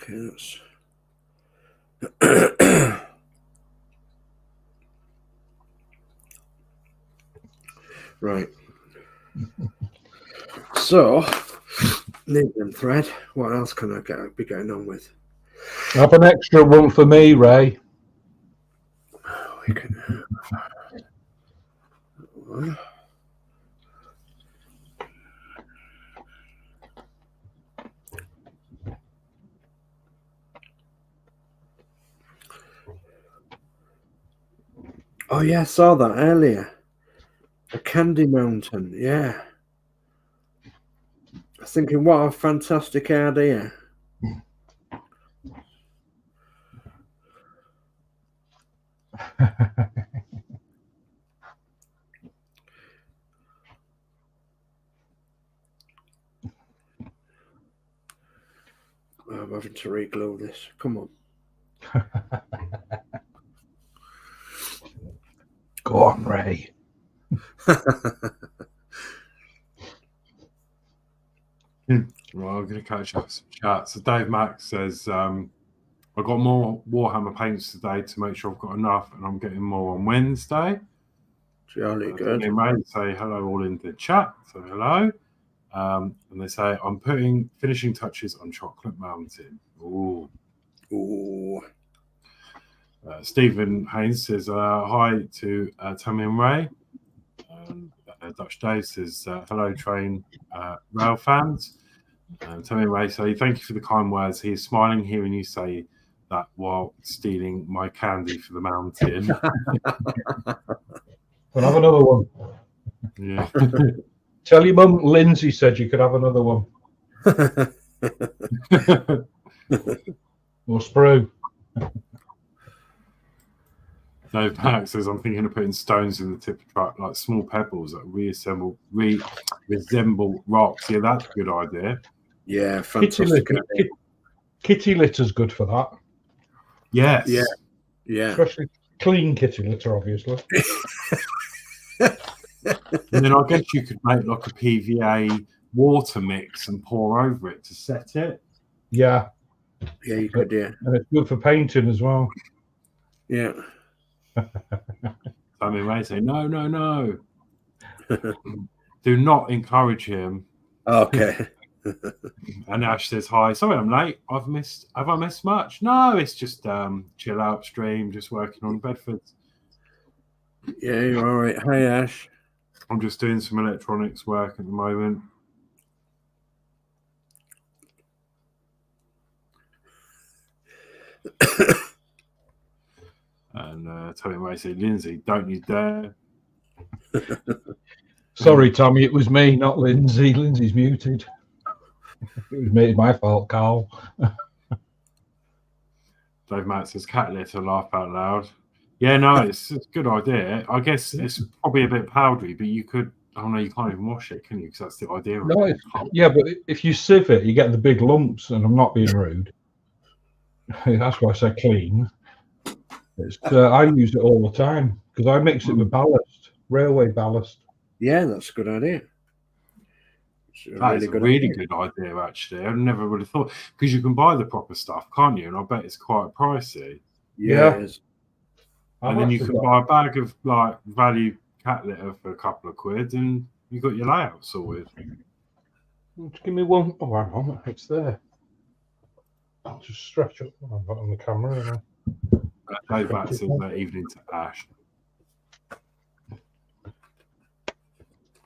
Okay, that's right. So, needle thread. What else can I be going on with? Have an extra one for me, Ray. We can. Oh yeah, I saw that earlier. A candy mountain, yeah. I was thinking, what a fantastic idea. I'm having to re-glue this. Come on. Go on, Ray. Well, I'm going to catch up some chat. So Dave Max says, I got more Warhammer paints today to make sure I've got enough, and I'm getting more on Wednesday. Jolly good. They may say hello all in the chat. So hello. And they say, I'm putting finishing touches on Chocolate Mountain. Ooh. Ooh. Stephen Haynes says, hi to Tammy and Ray. Dutch Dave says, hello, train rail fans. Tammy and Ray say, thank you for the kind words. He is smiling hearing you say that while stealing my candy for the mountain. We'll have another one. Yeah. Tell your mum Lindsey said you could have another one. Or Sprue. Dave Max says, I'm thinking of putting stones in the tip of the truck, like small pebbles that resemble rocks. Yeah, that's a good idea. Yeah, fantastic. Kitty litter's good for that. Yes. Yeah. Yeah. Especially clean kitty litter, obviously. And then I guess you could make like a PVA water mix and pour over it to set it. Yeah. Yeah, you could, yeah. And it's good for painting as well. Yeah. I mean, they say, no. Do not encourage him. Okay. And Ash says, hi, sorry I'm late. Have I missed much? No, it's just chill out stream, just working on Bedford. Yeah, you're all right. Hi, Ash. I'm just doing some electronics work at the moment. And Tommy Ray said, Lindsey, don't you dare. Sorry, Tommy, it was me, not Lindsey. Lindsey's muted. It was me, my fault, Carl. Dave Matt says, cat litter, laugh out loud. Yeah, no, it's a good idea. I guess it's probably a bit powdery, but you could, oh no, you can't even wash it, can you? Because that's the idea. No, yeah, but if you sieve it, you get the big lumps, and I'm not being rude. That's why I say clean. I use it all the time because I mix it with ballast, railway ballast. Yeah, that's a good idea. That is a really good idea, actually. I never would have thought, because you can buy the proper stuff, can't you? And I bet it's quite pricey. Yeah. It is. And then you can buy a bag of like value cat litter for a couple of quid, and you got your layout sorted. Just give me one. Oh, hang on, it's there. I'll just stretch it. Oh, I've got it on the camera. Dave Matt says that evening to Ash.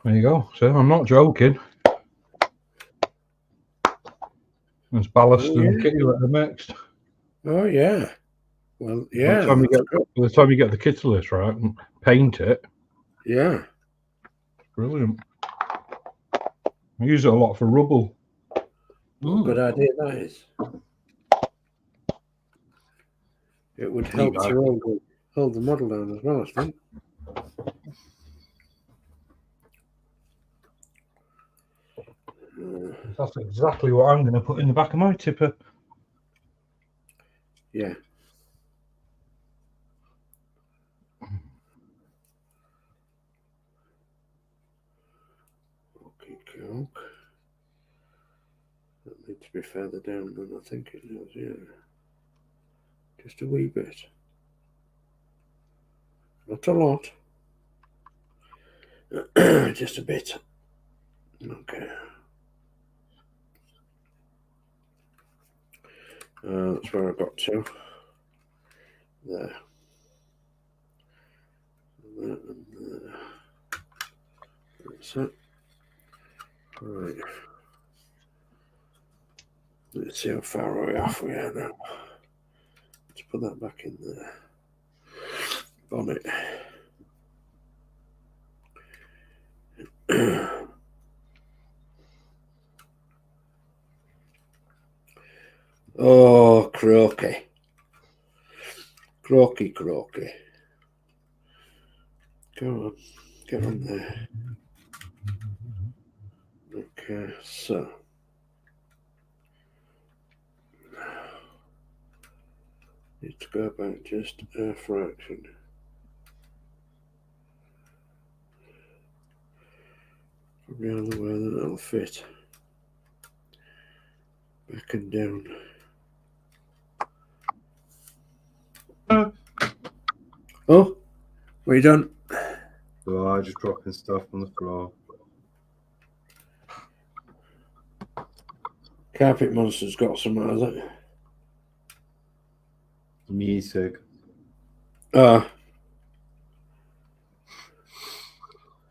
There you go. So I'm not joking. There's ballast and kitty litter mixed. Oh yeah. Well, yeah. By the time you get the kitty litter right and paint it. Yeah. Brilliant. I use it a lot for rubble. Good idea that is. It would help to hold the model down as well, I think. That's exactly what I'm going to put in the back of my tipper. Yeah. Okay, cool. Let me to be further down than I think it is, yeah. Just a wee bit. Not a lot. Just a bit. Okay. That's where I got to. There. And there and there. That's it. Right. Let's see how far away off we are now. Let's put that back in there. Bonnet. Oh, croaky. Croaky. Go on. Get on there. Okay, so. Need to go back just a fraction. Probably on the way that it'll fit. Back and down. Oh, what you done? So I just dropping stuff on the floor. Carpet Monster's got some, has it? Music. Oh,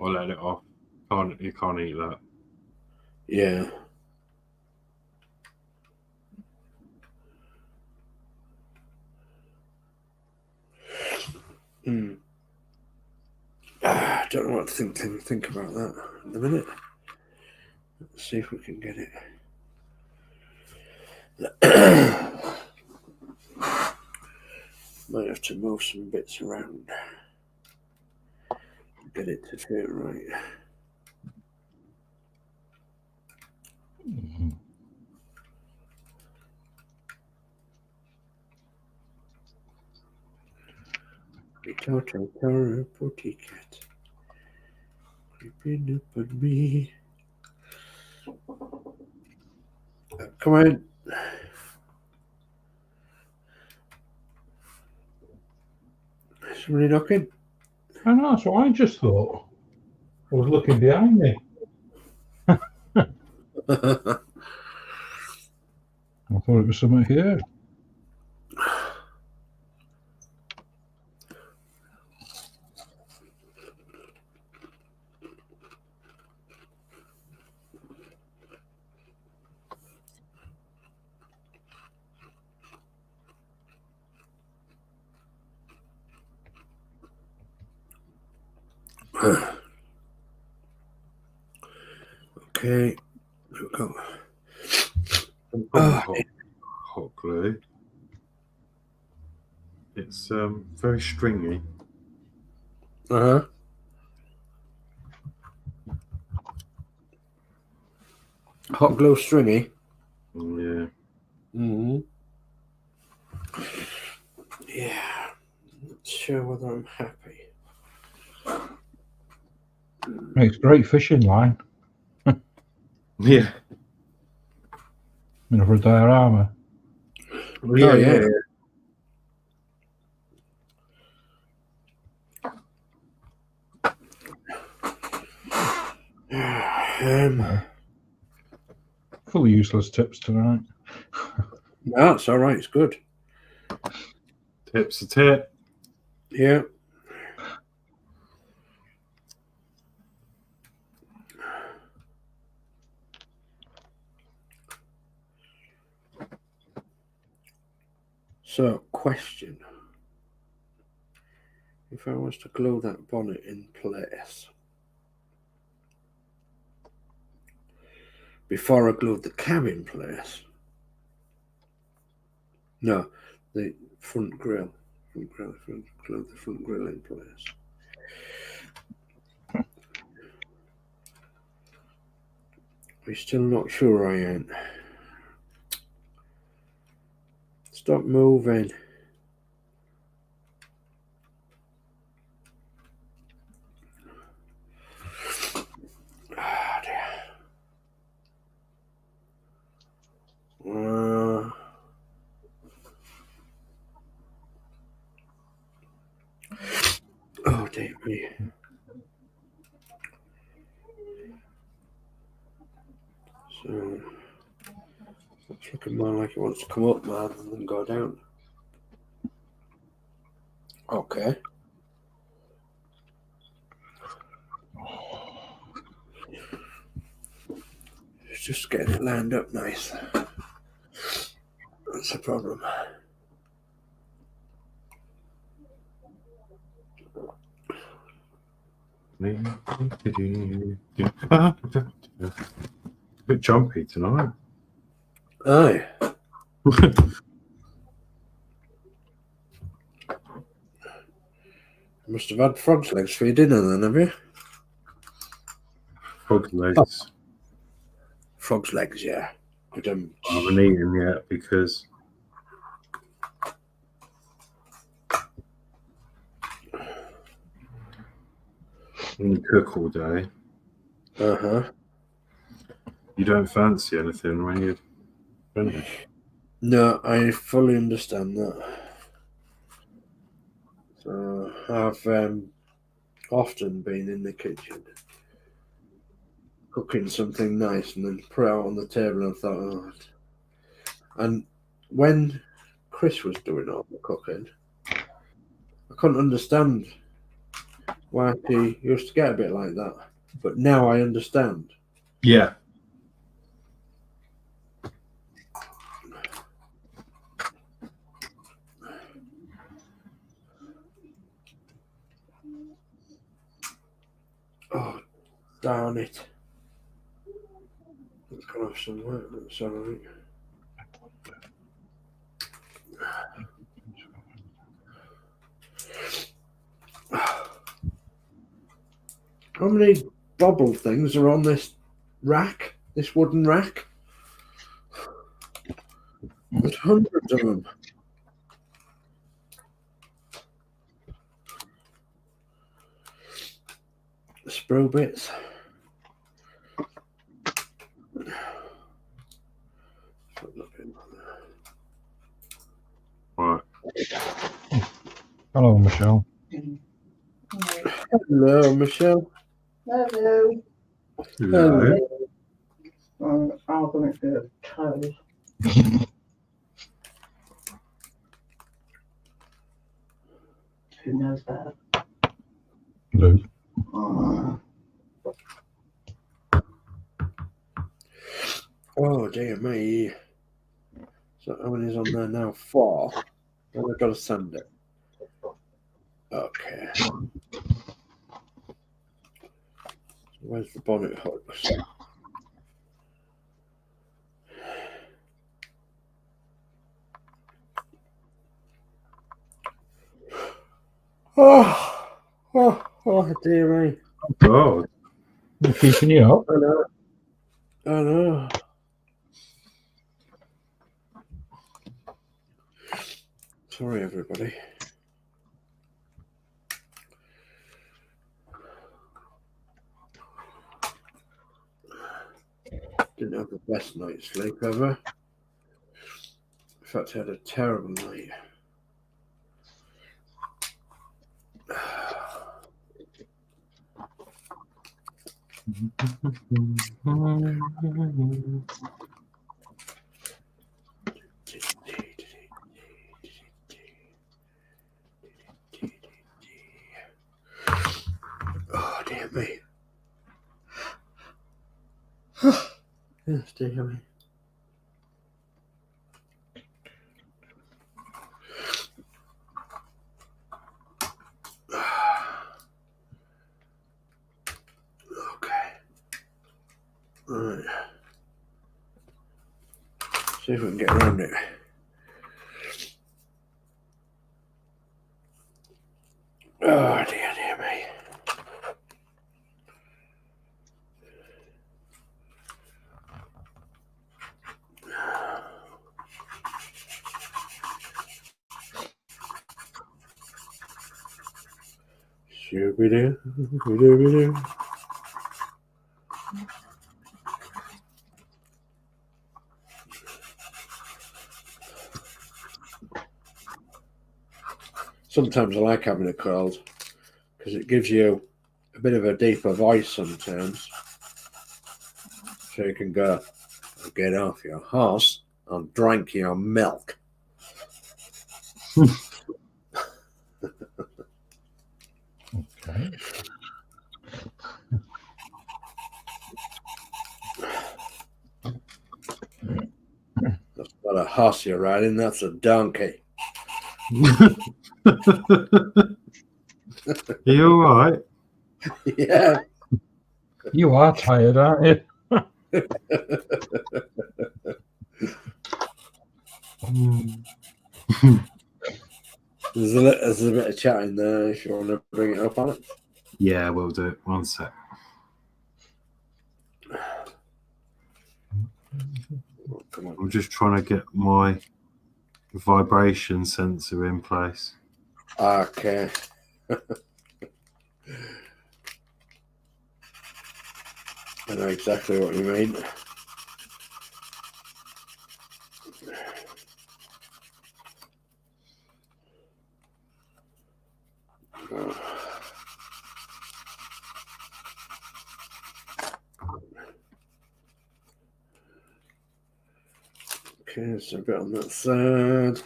I'll let it off. You can't eat that. yeah. I don't know what to think about that at the minute. Let's see if we can get it. Might have to move some bits around. Get it to fit right. Toto, potty cat. Creeping up on me. Come on. Somebody knocking? I know, that's what I just thought. I was looking behind me. I thought it was something here. Okay. We've got hot glue. It's very stringy. Uh-huh. Hot glue stringy. Yeah. Mm-hmm. Yeah. Not sure whether I'm happy. Makes great fishing line. Yeah. For a diorama. Yeah. Full of useless tips tonight. No, it's all right. It's good. Tip's a tip. Yeah. So, question. If I was to glue that bonnet in place before I glued the cab in place, no, the front grille, glue the front grille in place. We're still not sure I ain't. Stop moving. me. So it's looking more like it wants to come up rather than go down. Okay. It's just getting it lined up nice. That's the problem. Bit jumpy tonight. Aye. Must have had frog's legs for your dinner then, have you? Frog legs. Frog's legs, yeah. I haven't eaten yet because when you cook all day, you don't fancy anything when you're finished. No, I fully understand that. So I've often been in the kitchen cooking something nice and then put it out on the table and thought, oh. And when Chris was doing all the cooking, I couldn't understand why he used to get a bit like that. But now I understand. Yeah. Oh, darn it. It's gone off somewhere. That's all right. How many bobble things are on this rack? This wooden rack? There's hundreds of them. Sprue bits. Right. Hello, Michelle. Hello, Michelle. Hello. Hello. I'll go make the toes. Who knows better? Luke. Oh dear me. So how many is on there now? 4. Then I've got to sand it. Okay. Where's the bonnet hooks? Oh dear me. God. They're keeping you up. I know. Sorry, everybody. Didn't have the best night's sleep ever. In fact, I had a terrible night. Oh, dear me. Yes, dear me. Okay. Right. See if we can get around it. Oh, dear me. Shoo-be-doo. Sometimes I like having it curled. because it gives you a bit of a deeper voice sometimes. So you can go, get off your horse and drink your milk. Okay. That's not a horse you're riding, that's a donkey. Are you all right? Yeah. You are tired, aren't you? There's a bit of chat in there if you want to bring it up on it. Yeah, we'll do it. One sec. Oh, come on. I'm just trying to get my vibration sensor in place. Okay. I know exactly what you mean. Okay, so a bit on that side.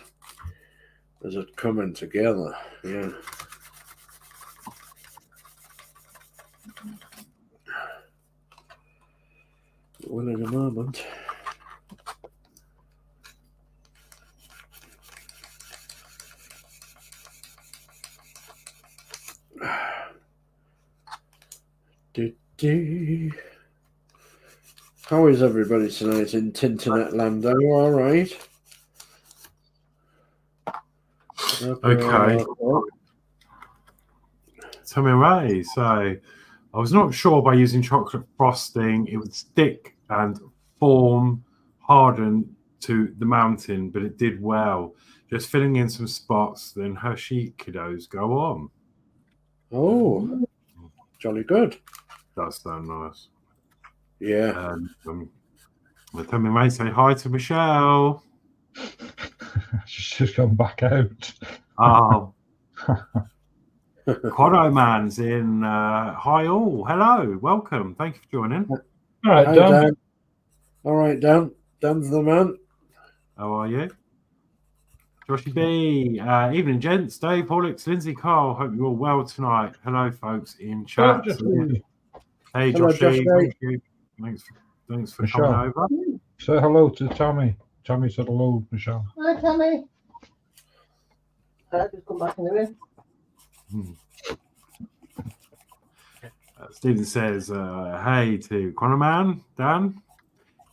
Is it coming together? Yeah. Well, in a moment. How is everybody tonight in Tinternet land? Are you all right? Okay. Tell me right. So I was not sure by using chocolate frosting it would stick and form, harden to the mountain, but it did well. Just filling in some spots, then Hershey kiddos go on. Oh, jolly good. That sounds nice. Yeah. Tell me right. Say hi to Michelle. She's just gone back out. Oh. Quado Man's in. Hi all. Hello. Welcome. Thank you for joining. All right, Hi, Dan. Dan. All right, Dan. Dan's the man. How are you? Joshy B. Evening, gents. Dave, Horlixs, Lindsey, Carl. Hope you're all well tonight. Hello, folks in chat. Hey, Hello, Joshy. Josh. Thank you. Thanks for Michelle. coming over. Say hello to Tommy. Tommy said hello, Michelle. Hi, Tommy. Just come back in the room. Stephen says, hey to Quanaman, Dan.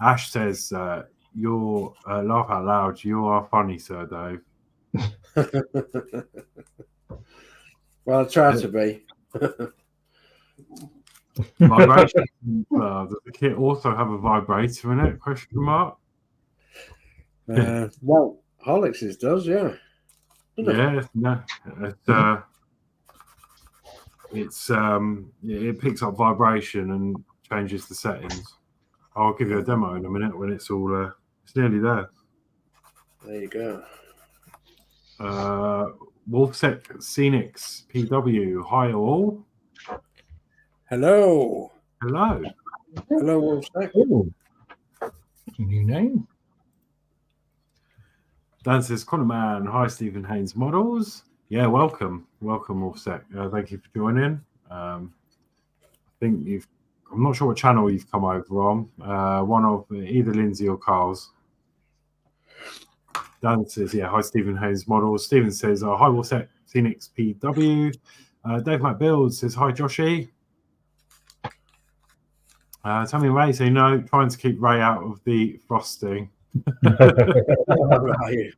Ash says, you're laugh out loud. You are funny, Sir Dave. Well, I try to be. Vibration. Does the kit also have a vibrator in it? Question mark. Well, Horlixs does, yeah. Yeah, no. It picks up vibration and changes the settings. I'll give you a demo in a minute when it's all it's nearly there. There you go. Wolfsec Scenics PW. Hi all. Hello. Hello. Hello, Wolfsec. Oh, that's a new name. Dan says, Quanaman. Hi, Stephen Haynes Models. Yeah, welcome. Welcome, Wolfsec. Thank you for joining. I think I'm not sure what channel you've come over on. One of either Lindsey or Carl's. Dan says, yeah, hi, Stephen Haynes Models. Stephen says, hi, Wolfsec Phoenix PW. Dave Builds says, hi, Joshy. Tell me Ray say no, trying to keep Ray out of the frosting. Right.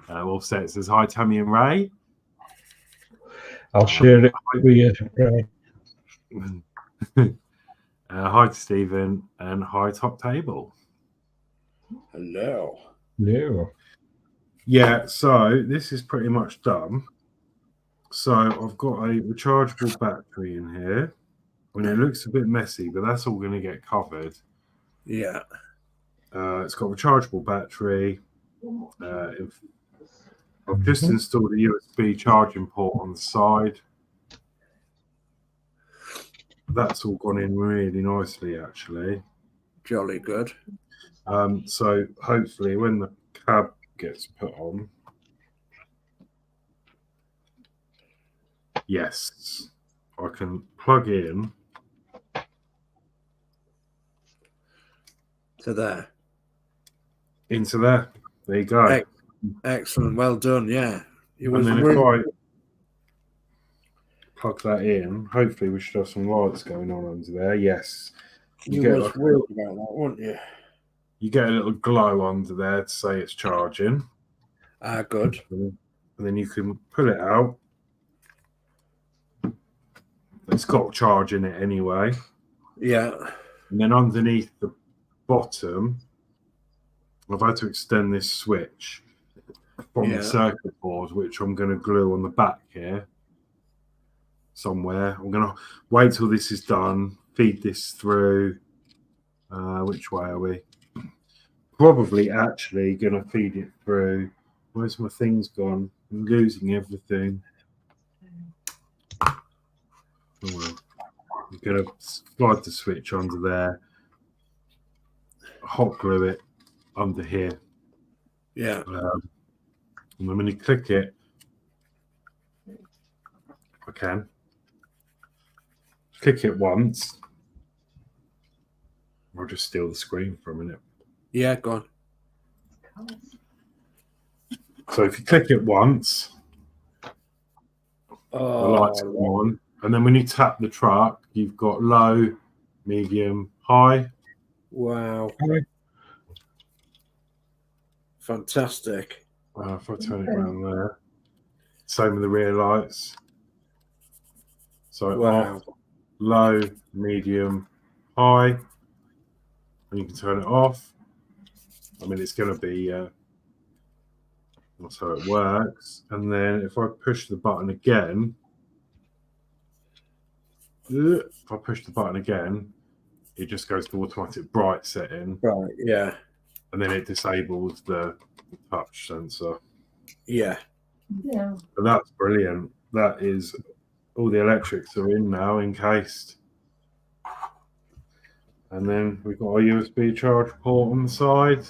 Wolfsec says, hi, Tammy and Ray. I'll share it with you. Right. Hi to Stephen and hi Top Table. Hello. Yeah. Yeah, so this is pretty much done. So I've got a rechargeable battery in here. And it looks a bit messy, but that's all going to get covered. Yeah. It's got a rechargeable battery. I've just installed a USB charging port on the side. That's all gone in really nicely, actually. Jolly good. So hopefully when the cab gets put on, yes, I can plug in to there. Into there. There you go. Excellent. Well done. Yeah. And then if I plug that in, hopefully we should have some lights going on under there. Yes. You get was worried about that, weren't you? You get a little glow under there to say it's charging. Ah, good. And then you can pull it out. It's got charge in it anyway. Yeah. And then underneath the bottom, I've had to extend this switch from the circuit board, which I'm going to glue on the back here somewhere. I'm going to wait till this is done, feed this through. Which way are we? Probably actually going to feed it through. Where's my things gone? I'm losing everything. Oh well. I'm going to slide the switch under there, hot glue it under here. Yeah. And then when you click it, I can click it once. I'll just steal the screen for a minute. Yeah, go on. So if you click it once, the lights come on. And then when you tap the truck, you've got low, medium, high. Wow. Fantastic. If I turn it around there. Same with the rear lights. So off, low, medium, high. And you can turn it off. I mean, it's going to be, that's how it works. And then if I push the button again, if I push the button again, it just goes to automatic bright setting. Right, yeah. And then it disables the touch sensor. Yeah. Yeah. And that's brilliant. That is, all the electrics are in now, encased. And then we've got our USB charge port on the side.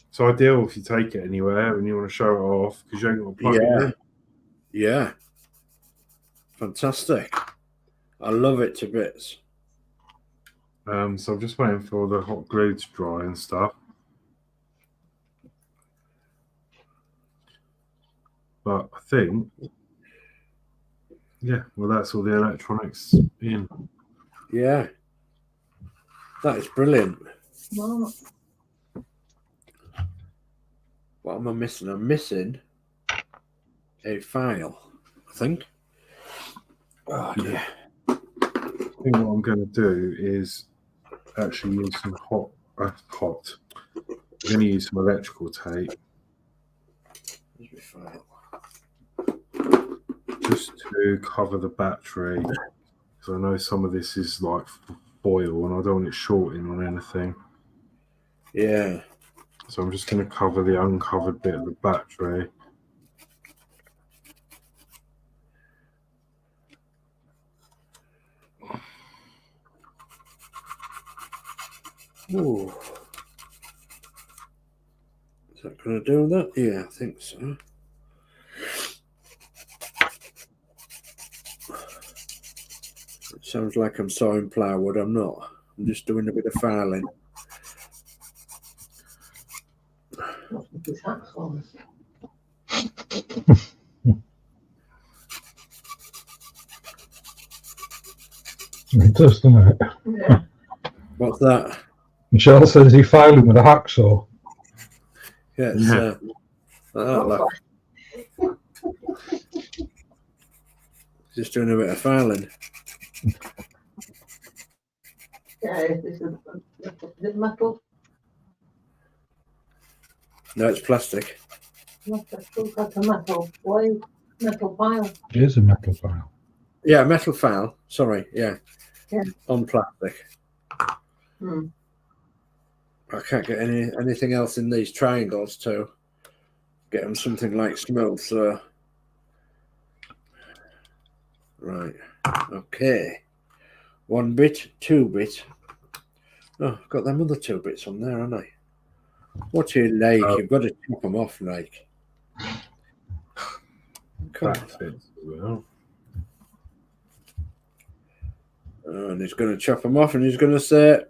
It's ideal if you take it anywhere and you want to show it off because you ain't got to plug it in. Yeah. Fantastic. I love it to bits. So I'm just waiting for the hot glue to dry and stuff. But I think, yeah, well, that's all the electronics in. Yeah. That is brilliant. Wow. What am I missing? I'm missing a file, I think. Oh, dear. I think what I'm going to do is actually use some I'm going to use some electrical tape. Here's my file. Just to cover the battery. Because I know some of this is like foil and I don't want it shorting on anything. Yeah. So I'm just going to cover the uncovered bit of the battery. Ooh. Is that going to do that? Yeah, I think so. It sounds like I'm sawing plywood. I'm not. I'm just doing a bit of filing. His hat's on. It does, doesn't it? Yeah. What's that? Michelle says he filing with a hacksaw. Yeah, it's, just doing a bit of filing. Yeah, this is metal. No, it's plastic. That's a metal blade, metal file. It is a metal file. Yeah, metal file. Sorry, yeah. Yeah. On plastic. Hmm. I can't get anything else in these triangles too. get them something like smooth. So, right, okay, 1 bit, 2 bit. Oh, I've got them other 2 bits on there, haven't I? What do you like? You've got to chop them off, like. Come That on. fits as well. And he's going to chop them off, and he's going to say,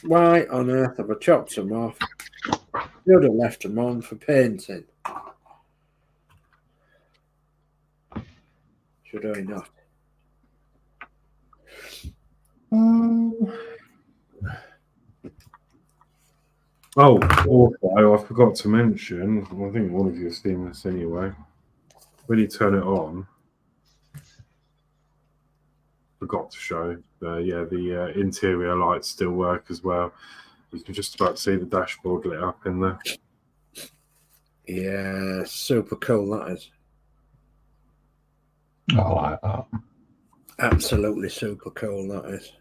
"Why on earth have I chopped them off? You'd have left them on for painting. Should I not?" Oh, also, I forgot to mention, I think one of you has seen this anyway. When you turn it on, forgot to show, the interior lights still work as well. You can just about see the dashboard lit up in there. Yeah, super cool, that is. I like that. Absolutely super cool, that is.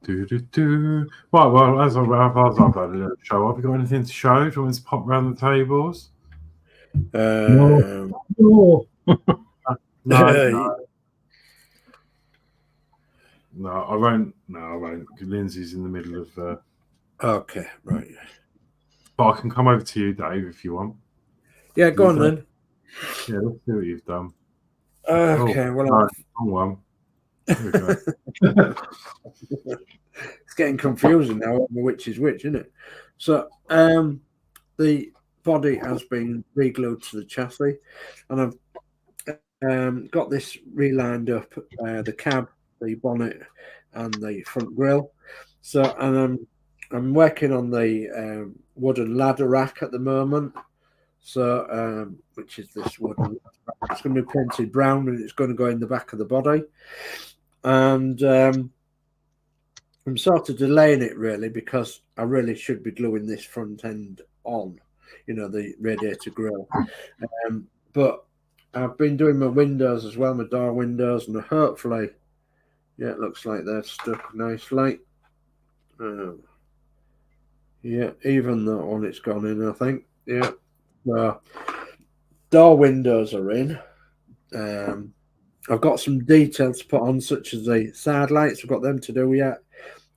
Right, well, as I've had a little show, have you got anything to show? Do you want me to pop around the tables? No. No, I won't. No, I won't. Lindsay's in the middle of. Okay, right. But I can come over to you, Dave, if you want. Yeah, go on then. Yeah, let's see what you've done. Okay, well, no, wrong one. There we go. It's getting confusing now which is which, isn't it? So, the body has been re-glued to the chassis, and I've got this relined up, the cab, the bonnet, and the front grille. So, and I'm working on the wooden ladder rack at the moment. So, which is this wooden. It's going to be painted brown, and it's going to go in the back of the body. And I'm sort of delaying it really because I really should be gluing this front end on, you know, the radiator grille. But I've been doing my windows as well, my door windows, and hopefully, yeah, it looks like they're stuck nicely. Yeah, even that one, it's gone in, I think. Yeah. Door windows are in. I've got some details to put on, such as the side lights. I've got them to do yet.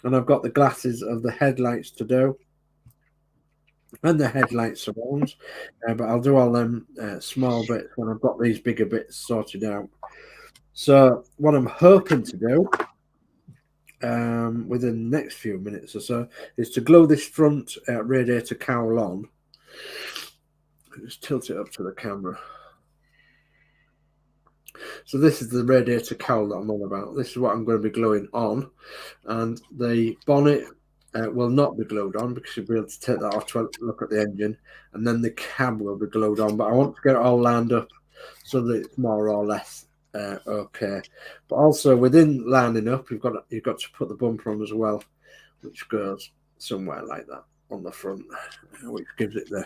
And I've got the glasses of the headlights to do. And the headlight surrounds. But I'll do all them small bits when I've got these bigger bits sorted out. So what I'm hoping to do within the next few minutes or so is to glue this front radiator cowl on. Just tilt it up to the camera. So this is the radiator cowl that I'm on about. This is what I'm going to be gluing on, and the bonnet will not be glued on because you'll be able to take that off to look at the engine, and then the cab will be glued on. But I want to get it all lined up so that it's more or less okay. But also within lining up, you've got to put the bumper on as well, which goes somewhere like that on the front, which gives it the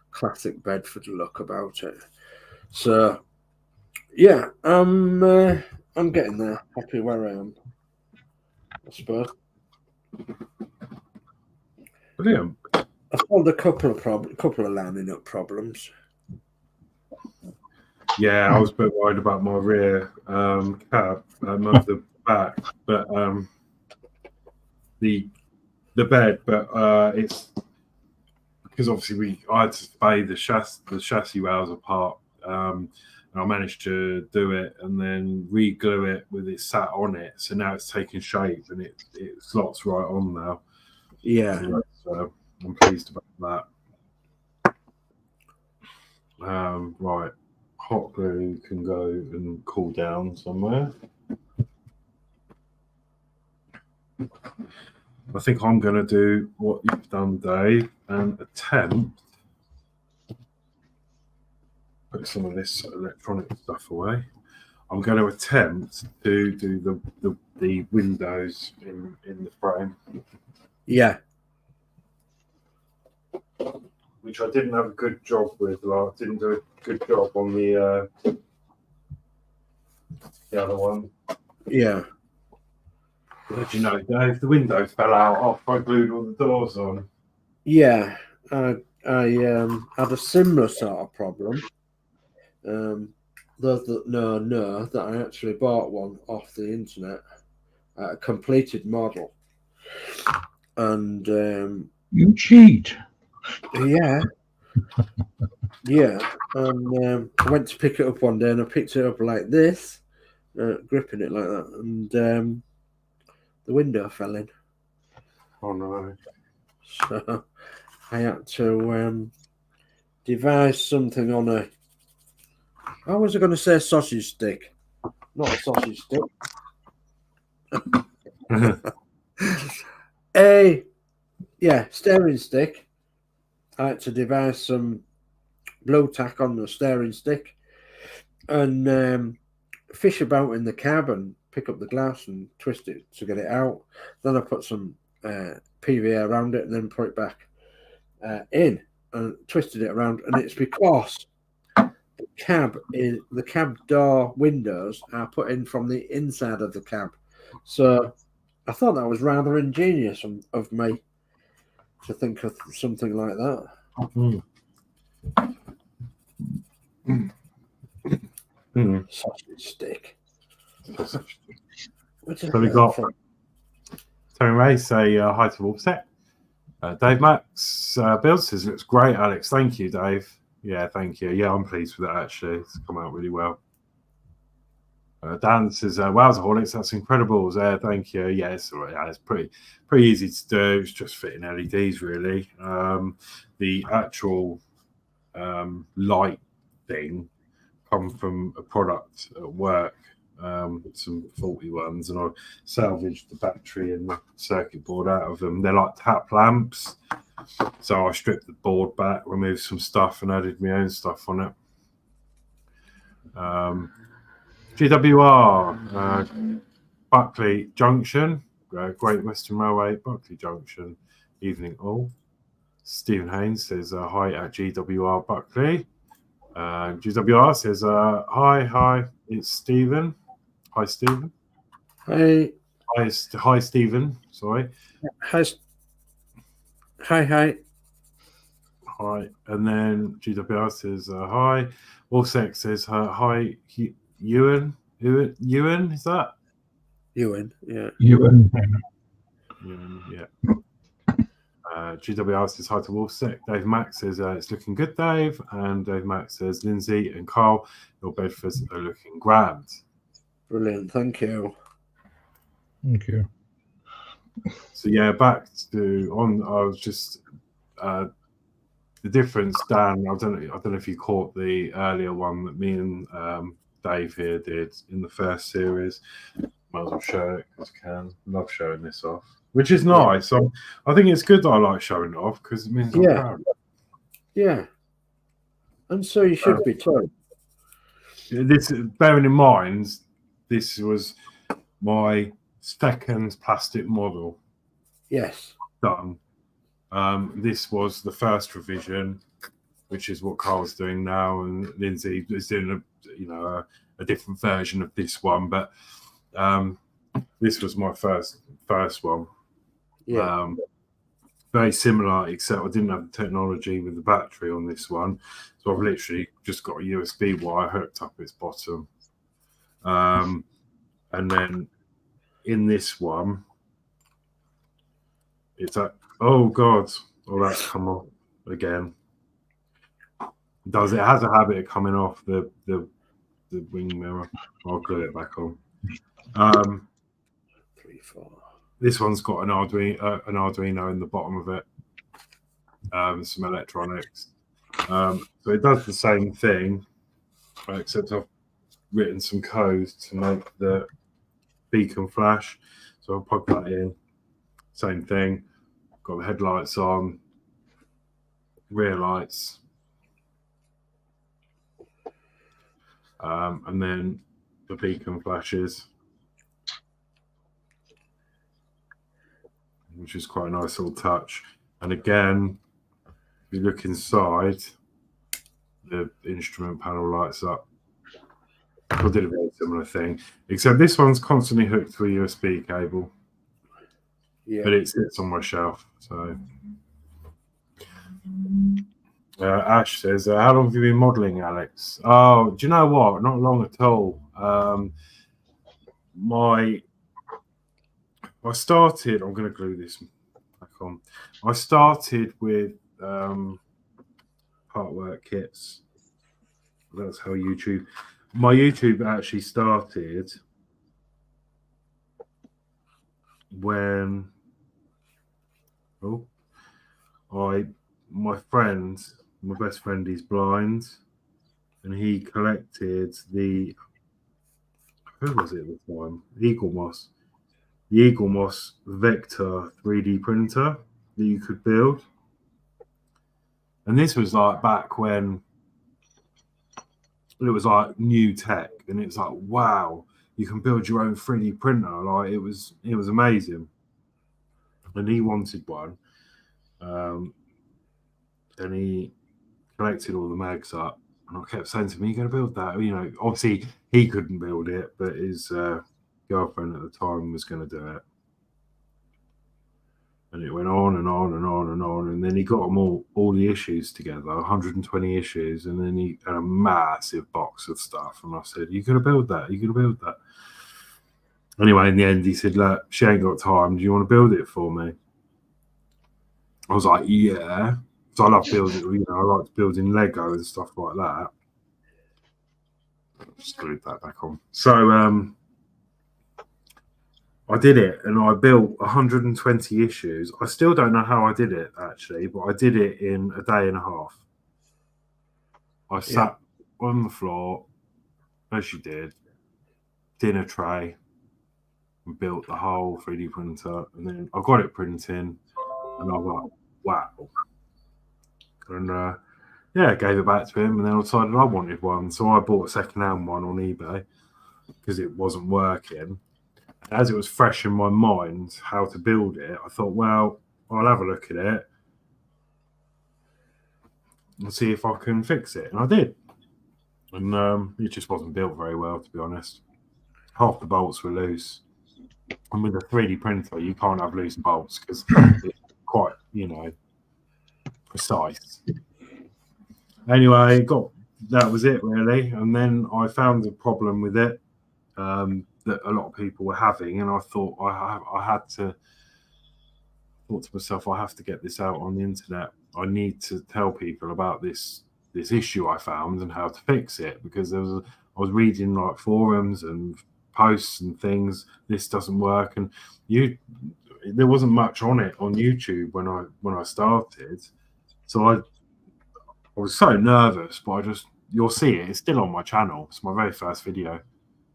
classic Bedford look about it. So. Yeah, I'm getting there. Happy where I am, I suppose. Brilliant. I've solved a couple of lining up problems. Yeah, I was a bit worried about my rear cab, the back, but the bed, but it's because obviously I had to spay the chassis rails apart. And I managed to do it and then re-glue it with it sat on it. So now it's taking shape and it slots right on now. Yeah. So I'm pleased about that. Right. Hot glue can go and cool down somewhere. I think I'm going to do what you've done, Dave, and attempt put some of this electronic stuff away. I'm going to attempt to do the windows in the frame. Yeah. which I didn't have a good job with. Like, didn't do a good job on the other one. Yeah. Did you know, Dave? The window fell out after I glued all the doors on. Yeah. I had a similar sort of problem. Those that know that I actually bought one off the internet, a completed model, and You cheat. yeah, and I went to pick it up one day, and I picked it up like this, gripping it like that, and the window fell in. Oh no! So I had to devise something on a. How was I going to say sausage stick? Not a sausage stick. Steering stick. I had to devise some blow tack on the steering stick and fish about in the cab and pick up the glass and twist it to get it out. Then I put some PVA around it and then put it back in and twisted it around. And it's because the cab door windows are put in from the inside of the cab. So I thought that was rather ingenious of me to think of something like that. Sausage stick. So we got Tony Ray say hi to Wolfset. Dave Max Builds says looks great, Alex. Thank you, Dave. Yeah, thank you. Yeah, I'm pleased with it actually. It's come out really well. Dan says, "Wowza, Horlixs, that's incredible." Thank you. Yeah, it's pretty easy to do. It's just fitting LEDs really. The actual light thing come from a product at work, some faulty ones, and I salvaged the battery and the circuit board out of them. They're like tap lamps, so I stripped the board back, removed some stuff, and added my own stuff on it. GWR, Buckley Junction, Great Western Railway, Buckley Junction, evening all. Stephen Haynes says hi at GWR Buckley. GWR says hi, it's Stephen. Hi, Stephen. Hi, Stephen. Sorry. Hi. Hi, and then GWR says hi. Wolfsec says hi. Ewan, is that? Ewan, yeah. Ewan, yeah. GWR says hi to Wolfsec. Dave Max says it's looking good, Dave. And Dave Max says Lindsey and Carl, your Bedfords are looking grand. Brilliant, thank you. Thank you. So yeah, back to I was just the difference, Dan. I don't know if you caught the earlier one that me and Dave here did in the first series. Might as well show it because I can. Love showing this off, which is nice. So I think it's good that I like showing it off because it means I'm proud. Yeah, and so you should be too. This, bearing in mind, this was my second plastic model. Yes. Done. This was the first revision, which is what Carl's doing now, and Lindsey is doing a different version of this one. But this was my first one. Yeah. Very similar, except I didn't have the technology with the battery on this one, so I've literally just got a USB wire hooked up its bottom, and then in this one, it's a that's come off again. It has a habit of coming off the wing mirror. I'll glue it back on. 3, 4. This one's got an Arduino in the bottom of it, some electronics. So it does the same thing, except I've written some code to make the beacon flash. So I'll plug that in. Same thing. Got the headlights on, rear lights, and then the beacon flashes, which is quite a nice little touch. And again, you look inside, the instrument panel lights up. I did a very similar thing, except this one's constantly hooked to a USB cable. Yeah. But it sits on my shelf. So Ash says, how long have you been modelling, Alex? Oh, do you know what? Not long at all. I started, I'm going to glue this back on. I started with part work kits. That's how my YouTube actually started when my best friend, he's blind, and he collected who was it at the time? The Eagle Moss Vector 3D printer that you could build. And this was like back when it was like new tech, and it's like, wow, you can build your own 3D printer. Like it was amazing. And he wanted one. And he collected all the mags up, and I kept saying to him, "Are you going to build that?" You know, obviously he couldn't build it, but his girlfriend at the time was going to do it. And it went on and on and on and on, and then he got them all the issues together, 120 issues, and then he had a massive box of stuff. And I said, "You going to build that? You going to build that?" Anyway, in the end, he said, "Look, she ain't got time. Do you want to build it for me?" I was like, "Yeah." So I love building, you know, I like building Lego and stuff like that. Just glued that back on. So I did it, and I built 120 issues. I still don't know how I did it, actually, but I did it in a day and a half. I sat on the floor, as you did, dinner tray, and built the whole 3D printer, and then I got it printing, and I was like, wow. And gave it back to him, and then I decided I wanted one, so I bought a second-hand one on eBay because it wasn't working. As it was fresh in my mind how to build it, I thought, well, I'll have a look at it and see if I can fix it, and I did. And it just wasn't built very well, to be honest. Half the bolts were loose, and with a 3D printer, you can't have loose bolts because it's quite, you know, precise. Anyway, that was it really, and then I found a problem with it that a lot of people were having, and I thought I had to thought to myself, I have to get this out on the internet. I need to tell people about this issue I found and how to fix it, because I was reading like forums and posts and things. This doesn't work, and there wasn't much on it on YouTube when I started. So I was so nervous, but you'll see it. It's still on my channel. It's my very first video.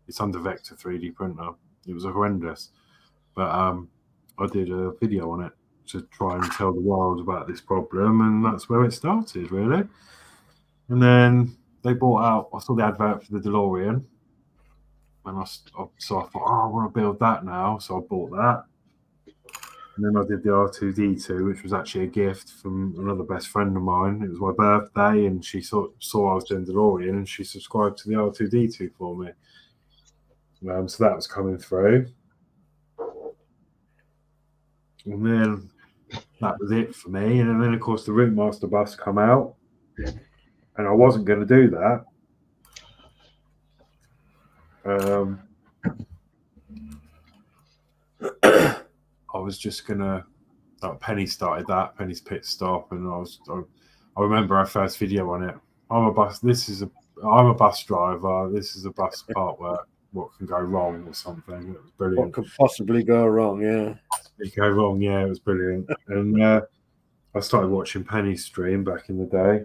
It's under Vector 3D printer. It was horrendous, but I did a video on it to try and tell the world about this problem, and that's where it started, really. And then they bought out. I saw the advert for the DeLorean, and so I thought, oh, I want to build that now. So I bought that. And then I did the R2-D2, which was actually a gift from another best friend of mine. It was my birthday, and she saw I was doing DeLorean, and she subscribed to the R2-D2 for me. So that was coming through. And then that was it for me. And then, of course, the Rountemaster bus come out, and I wasn't going to do that. I was just gonna. Penny started that. Penny's pit stop, and I remember our first video on it. I'm a bus driver. This is a bus part work. What can go wrong or something? It was brilliant. What could possibly go wrong? Yeah. It go wrong. Yeah, it was brilliant. And I started watching Penny's stream back in the day,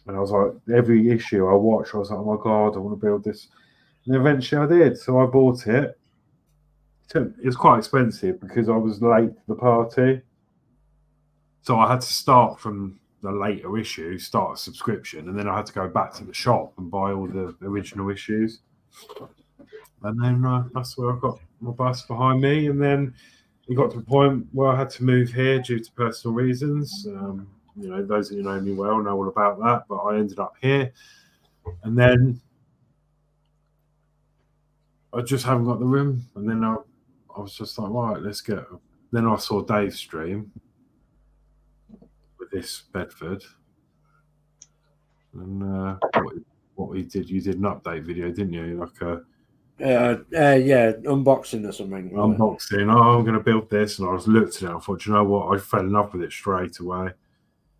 and I was like, every issue I watched, I was like, oh my god, I want to build this. And eventually I did. So I bought it. It was quite expensive because I was late to the party. So I had to start from the later issue, start a subscription, and then I had to go back to the shop and buy all the original issues. And then that's where I got my bus behind me. And then it got to the point where I had to move here due to personal reasons. you know, those that know me well know all about that. But I ended up here, and then I just haven't got the room. And then I was just like, right, let's go. Then I saw Dave's stream with this Bedford, and what he did, you did an update video, didn't you? Like a yeah, unboxing or something. Unboxing. Oh, I'm going to build this, and I was looked at it. I thought, you know what? I fell in love with it straight away. I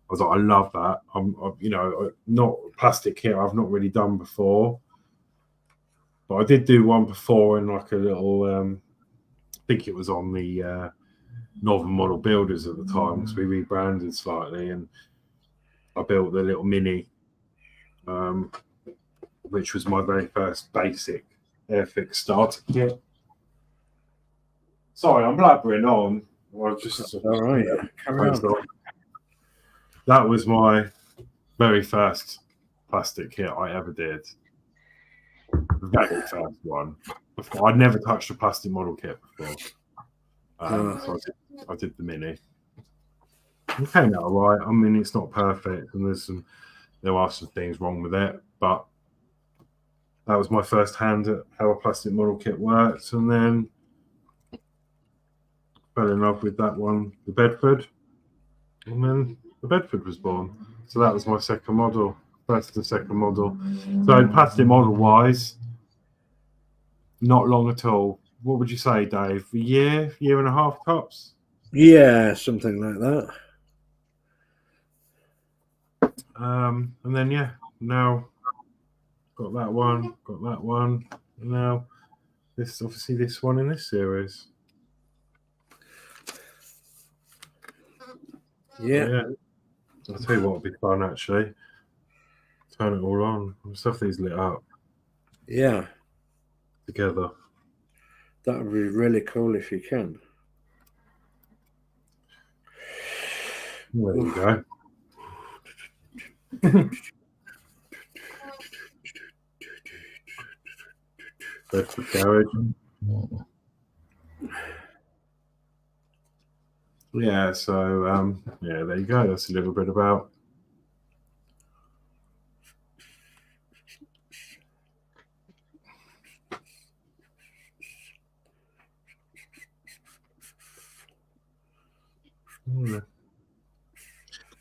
was like, I love that. I'm you know, not plastic kit. I've not really done before, but I did do one before in like a little. I think it was on the Northern Model Builders at the time, because we rebranded slightly, and I built the little mini, which was my very first basic Airfix starter kit. Sorry, I'm blabbering on. I just all right. Carry on. That was my very first plastic kit I ever did. The very first one. I'd never touched a plastic model kit before. So I did the mini. It came out all right. I mean, it's not perfect, and there are some things wrong with it, but that was my first hand at how a plastic model kit works, and then fell in love with that one, the Bedford, and then the Bedford was born. So that was my second model, first and second model. So plastic model wise, not long at all. What would you say, Dave? A year and a half tops? Yeah, something like that. And then yeah, now got that one, and now this, obviously this one in this series. Yeah. I'll tell you what would be fun actually. Turn it all on. Stuff these lit up. Yeah. Together. That would be really cool if you can. There you go. Bedford garage. Yeah, so yeah, there you go. That's a little bit about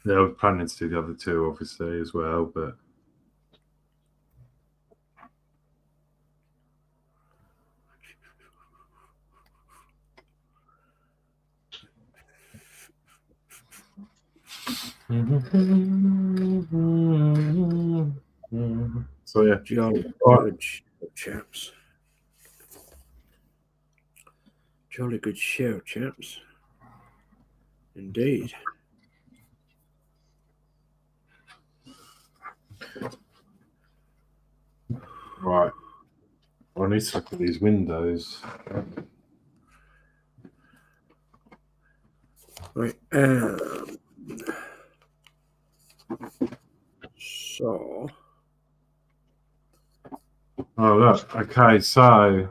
Yeah, I was planning to do the other two, obviously, as well, but so yeah, Jolly good chaps. Jolly good show, chaps. Indeed. right. I need to look at these windows. Right. So. Oh, look. Okay, so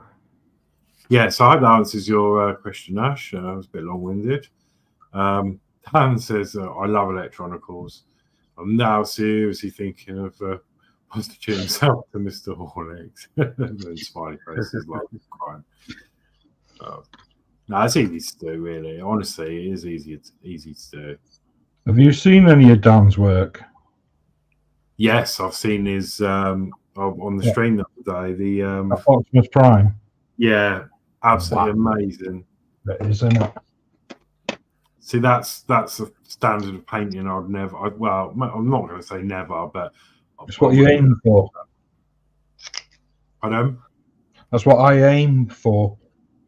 yeah, so I hope that answers your question, Ash. It was a bit long-winded. Dan says, I love electronicals. I'm now seriously thinking of prostituting himself to Mr. Horlixs. And smiley faces like crying. No, it's easy to do, really. Honestly, it is easy to do. Have you seen any of Dan's work? Yes, I've seen his on the stream the other day. The Optimus Prime. Yeah, absolutely amazing. That is, isn't it? See, that's a standard of painting I'd never. Well, I'm not going to say never, but it's what you aim for. I know. That's what I aim for.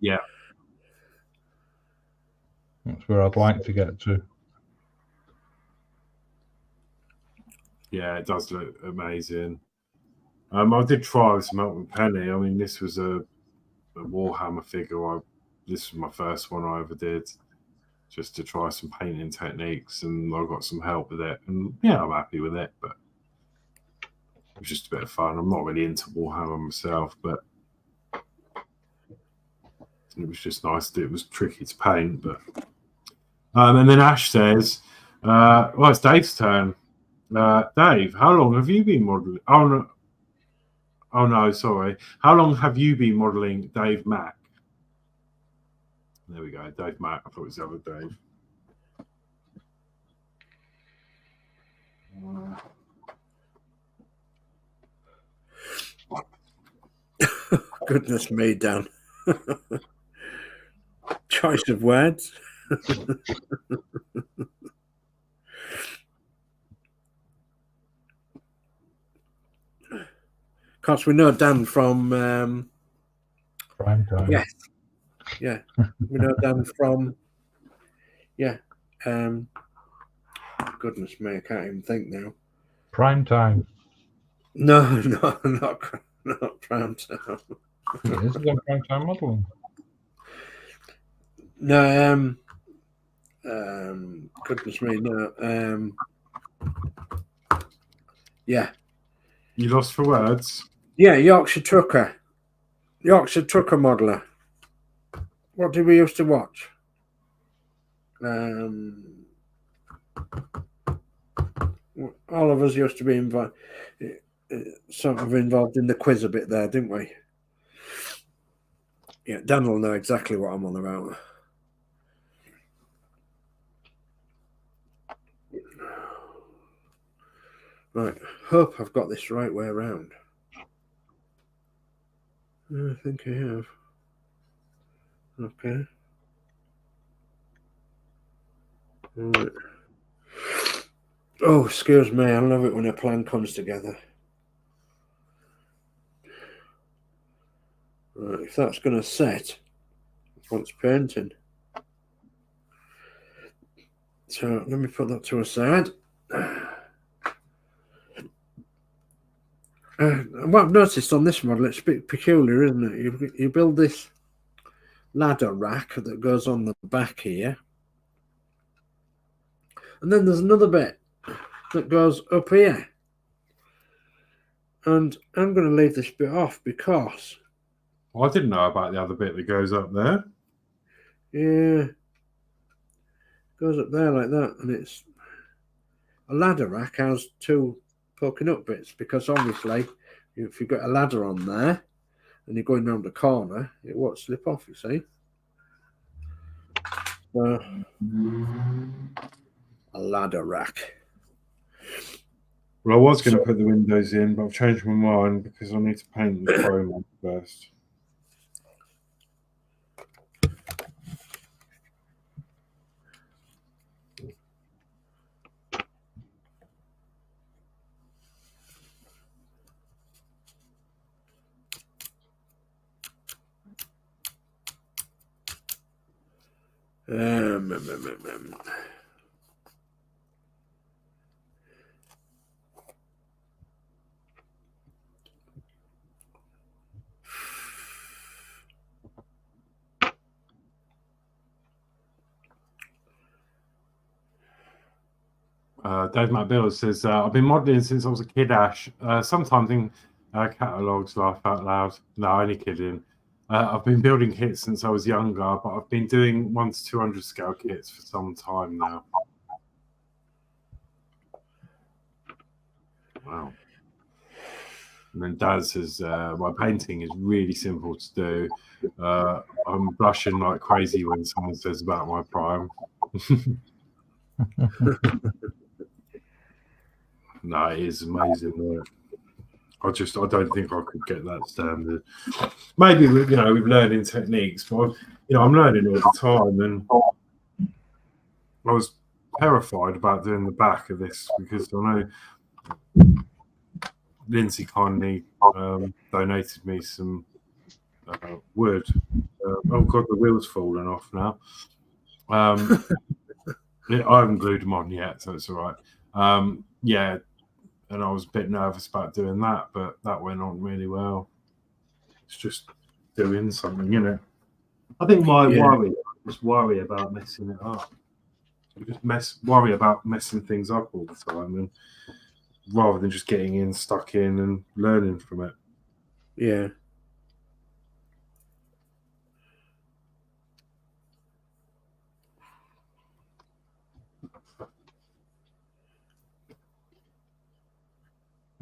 Yeah. That's where I'd like to get to. Yeah, it does look amazing. I did try with some help with Penny. I mean, this was a Warhammer figure. This was my first one I ever did, just to try some painting techniques, and I got some help with it. And yeah, I'm happy with it, but it was just a bit of fun. I'm not really into Warhammer myself, but it was just nice. It was tricky to paint, but and then Ash says, Well, it's Dave's turn. Dave, how long have you been modelling? Oh no, sorry. How long have you been modelling Dave Mack? There we go, Dave Mack. I thought it was the other Dave. Goodness me, Dan. Choice of words. Because we know Dan from Prime time. yes, yeah, we know Dan from goodness me, I can't even think now. Prime time. No, not prime time. It is on prime time modelling. No, goodness me, no, yeah. You lost for words? Yeah, Yorkshire Trucker modeler. What did we used to watch? All of us used to be sort of involved in the quiz a bit there, didn't we? Yeah, Dan will know exactly what I'm on about. Right, hope I've got this right way around. I think I have. Okay. Right. Oh, excuse me, I love it when a plan comes together. Right, if that's going to set, what's painting? So let me put that to a side. What I've noticed on this model, it's a bit peculiar, isn't it? You build this ladder rack that goes on the back here. And then there's another bit that goes up here. And I'm going to leave this bit off because... Well, I didn't know about the other bit that goes up there. Yeah. Goes up there like that. And it's... A ladder rack has two poking up bits because obviously if you've got a ladder on there and you're going round the corner, it won't slip off, you see. So, a ladder rack. Well, I was going to put the windows in, but I've changed my mind because I need to paint the chrome on first. Dave Matt Bill says, I've been modelling since I was a kid, Ash. Sometimes in catalogues, laugh out loud. No, only kidding. I've been building kits since I was younger, but I've been doing 1 to 200 scale kits for some time now. Wow. And then Dad says, my painting is really simple to do. I'm blushing like crazy when someone says about my prime. No, it is amazing work. I don't think I could get that standard. Maybe with learning techniques, but I'm learning all the time, and I was terrified about doing the back of this because I know Lindsey kindly donated me some wood. Oh god, the wheel's fallen off now. I haven't glued them on yet, so it's all right. Yeah. And I was a bit nervous about doing that, but that went on really well. It's just doing something, isn't it? I think my worry about messing it up. Worry about messing things up all the time, and rather than just getting stuck in and learning from it. Yeah.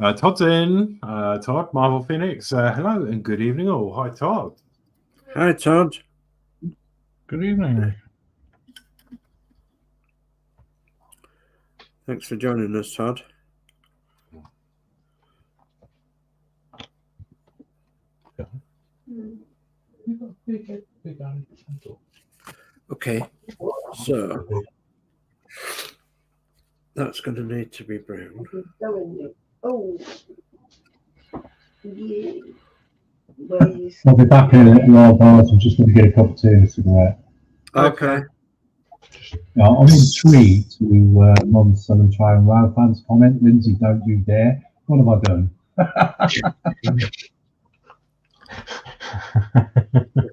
Todd's in. Todd, Marvel Phoenix. Hello and good evening all. Hi, Todd. Hi, Todd. Good evening. Thanks for joining us, Todd. Okay, so that's going to need to be brown. Oh, yeah. I'll be back in a little while, guys. I'm just going to get a cup of tea and a cigarette. Okay. I'm intrigued to Modz, Sun and Try and Wow fans comment. Lindsey, don't you dare. What have I done?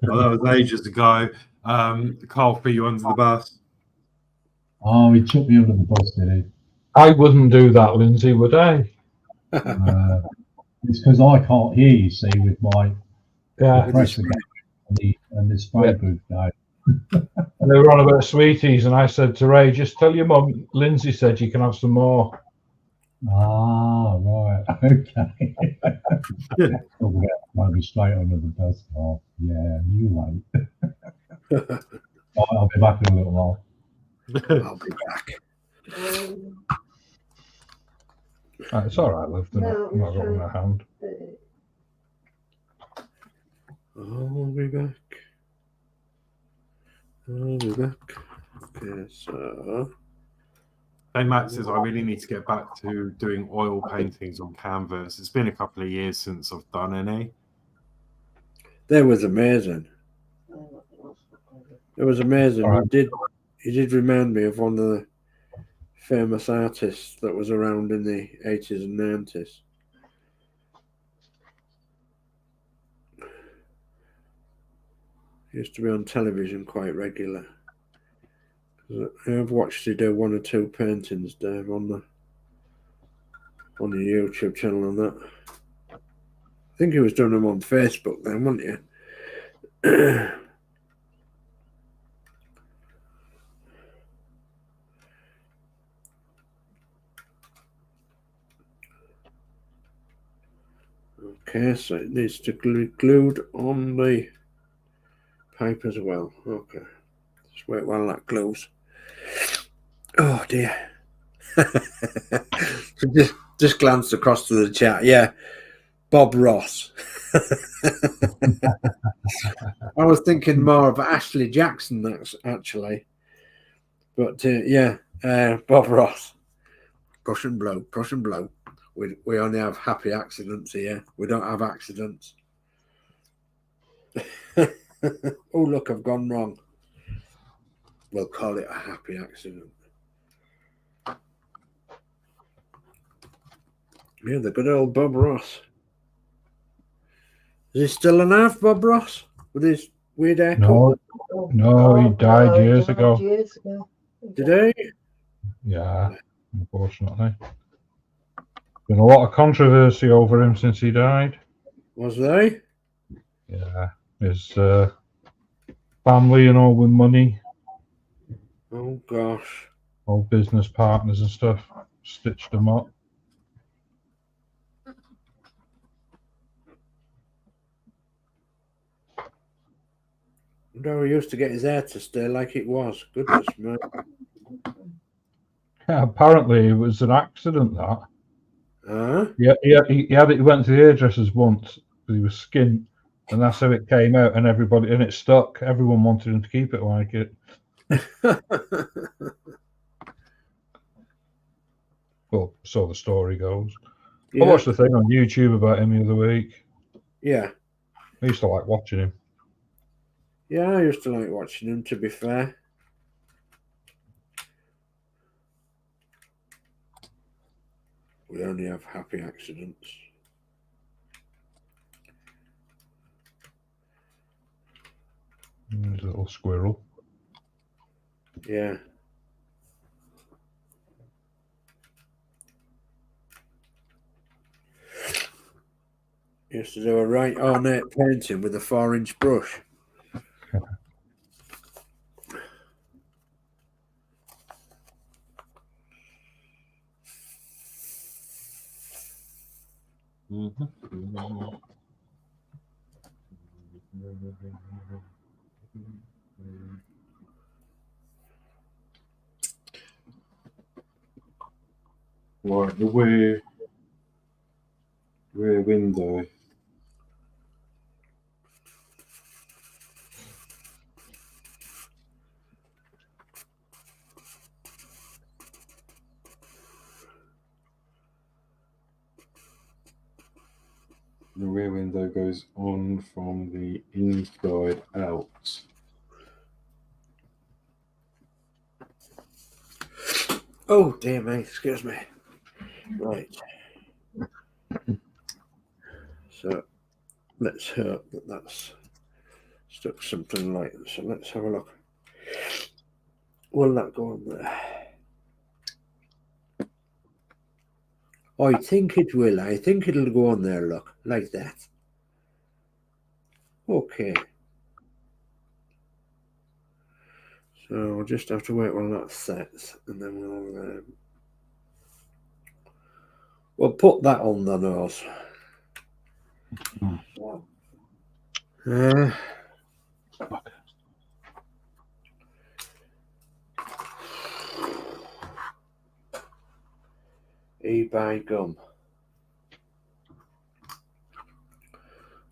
Well, that was ages ago. Carl threw you under the bus. Oh, he took me under the bus, did he? I wouldn't do that, Lindsay, would I? It's because I can't hear you, see, with my Yeah. compressor and this phone booth guy. And they were on about sweeties, and I said to Ray, just tell your mum, Lindsay said you can have some more. Ah, right. Okay. Might be straight under the bus. Oh, yeah, you wait. I'll be back in a little while. I'll be back. It's all right, love. I've got one in my hand. I'll be back. I'll be back. Okay, so Hey, Matt says I really need to get back to doing oil paintings on canvas. It's been a couple of years since I've done any. that was amazing. It was amazing. Right. He did remind me of one of the famous artists that was around in the 80s and 90s. He used to be on television quite regular. I've watched you do one or two paintings, Dave, on the YouTube channel and that. I think he was doing them on Facebook then, wasn't you? Okay, so it needs to be glued on the pipe as well. Okay. Just wait while that glues. Oh dear. just glanced across to the chat. Yeah. Bob Ross. I was thinking more of Ashley Jackson, that's actually. But yeah, Bob Ross. Push and blow, push and blow. We only have happy accidents here. We don't have accidents. Oh, look, I've gone wrong. We'll call it a happy accident. Yeah, the good old Bob Ross. Is he still alive, Bob Ross? With his weird haircut? No, he died years ago. Did he? Yeah, unfortunately. Been a lot of controversy over him since he died. Was they? Yeah, his family and all with money, Oh, gosh. all business partners and stuff, stitched him up. No, he used to get his hair to stay like it was. Goodness me. Yeah, apparently it was an accident, that. Huh? Yeah, he went to the hairdressers once, but he was skint, and that's how it came out, and it stuck. Everyone wanted him to keep it like it. Well, so the story goes. Yeah. I watched the thing on YouTube about him the other week. Yeah. I used to like watching him. Yeah, I used to like watching him, to be fair. We only have happy accidents. There's a little squirrel. Yeah. Used to do a right ornate painting with a 4-inch brush. Right, the rear window. The rear window goes on from the inside out. Oh dear me, excuse me. Right. So let's hope that that's stuck something like that. So let's have a look. Will that go on there? I think it will. I think it'll go on there, look, like that. Okay. So we'll just have to wait while that sets, and then we'll put that on the nose. By gum.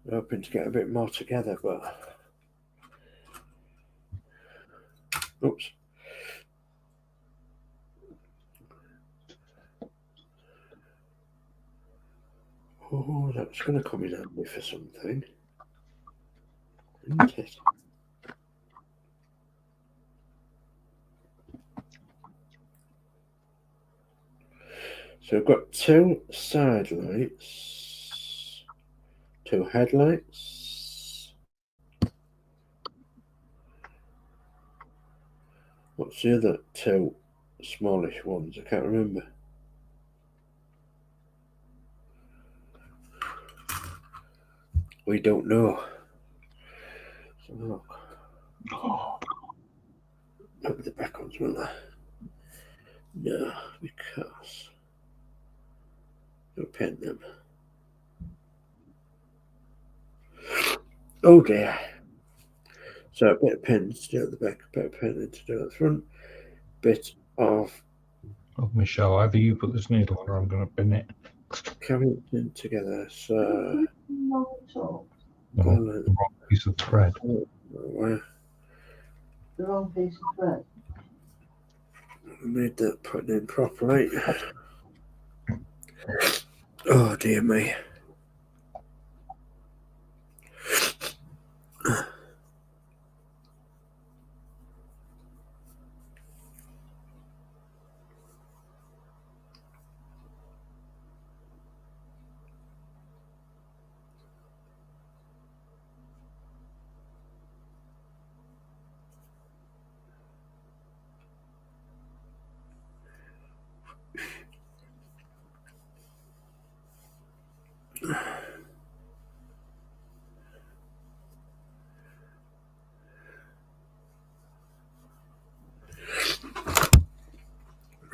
I'm hoping to get a bit more together, but oops. Oh, that's going to come in handy for something, isn't it? So I've got 2 side lights, 2 headlights. What's the other 2 smallish ones? I can't remember. We don't know. So look. Put the back ones, will I? No, because I'll paint them. Oh dear. So a bit of painting to do at the back, a bit of painting to do at the front, bit of Michelle, either you put this needle on or I'm going to bin it. carrying it together. So No, the wrong piece of thread. Where The wrong piece of thread. I made that put in properly. Oh dear me.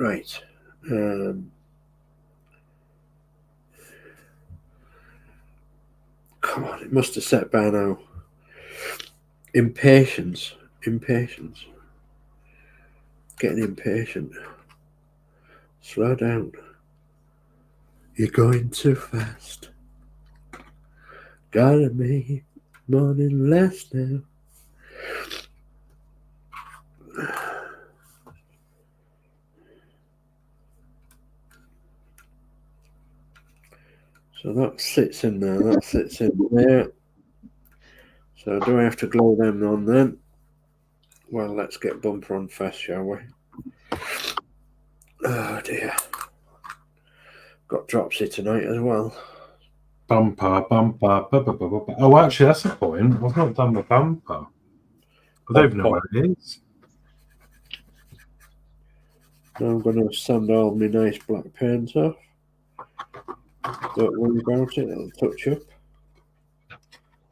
Right. Come on, it must have set by now. Impatience. Getting impatient. Slow down. You're going too fast. Gotta make morning last now. So that sits in there, that sits in there. So do I have to glue them on then? Well, let's get bumper on first, shall we? Oh dear. Got Dropside tonight as well. Bumper. Oh, actually, that's the point. I've not done the bumper. I don't even know where it is. Now I'm going to sand all my nice black paint off. Don't worry about it, it'll touch up.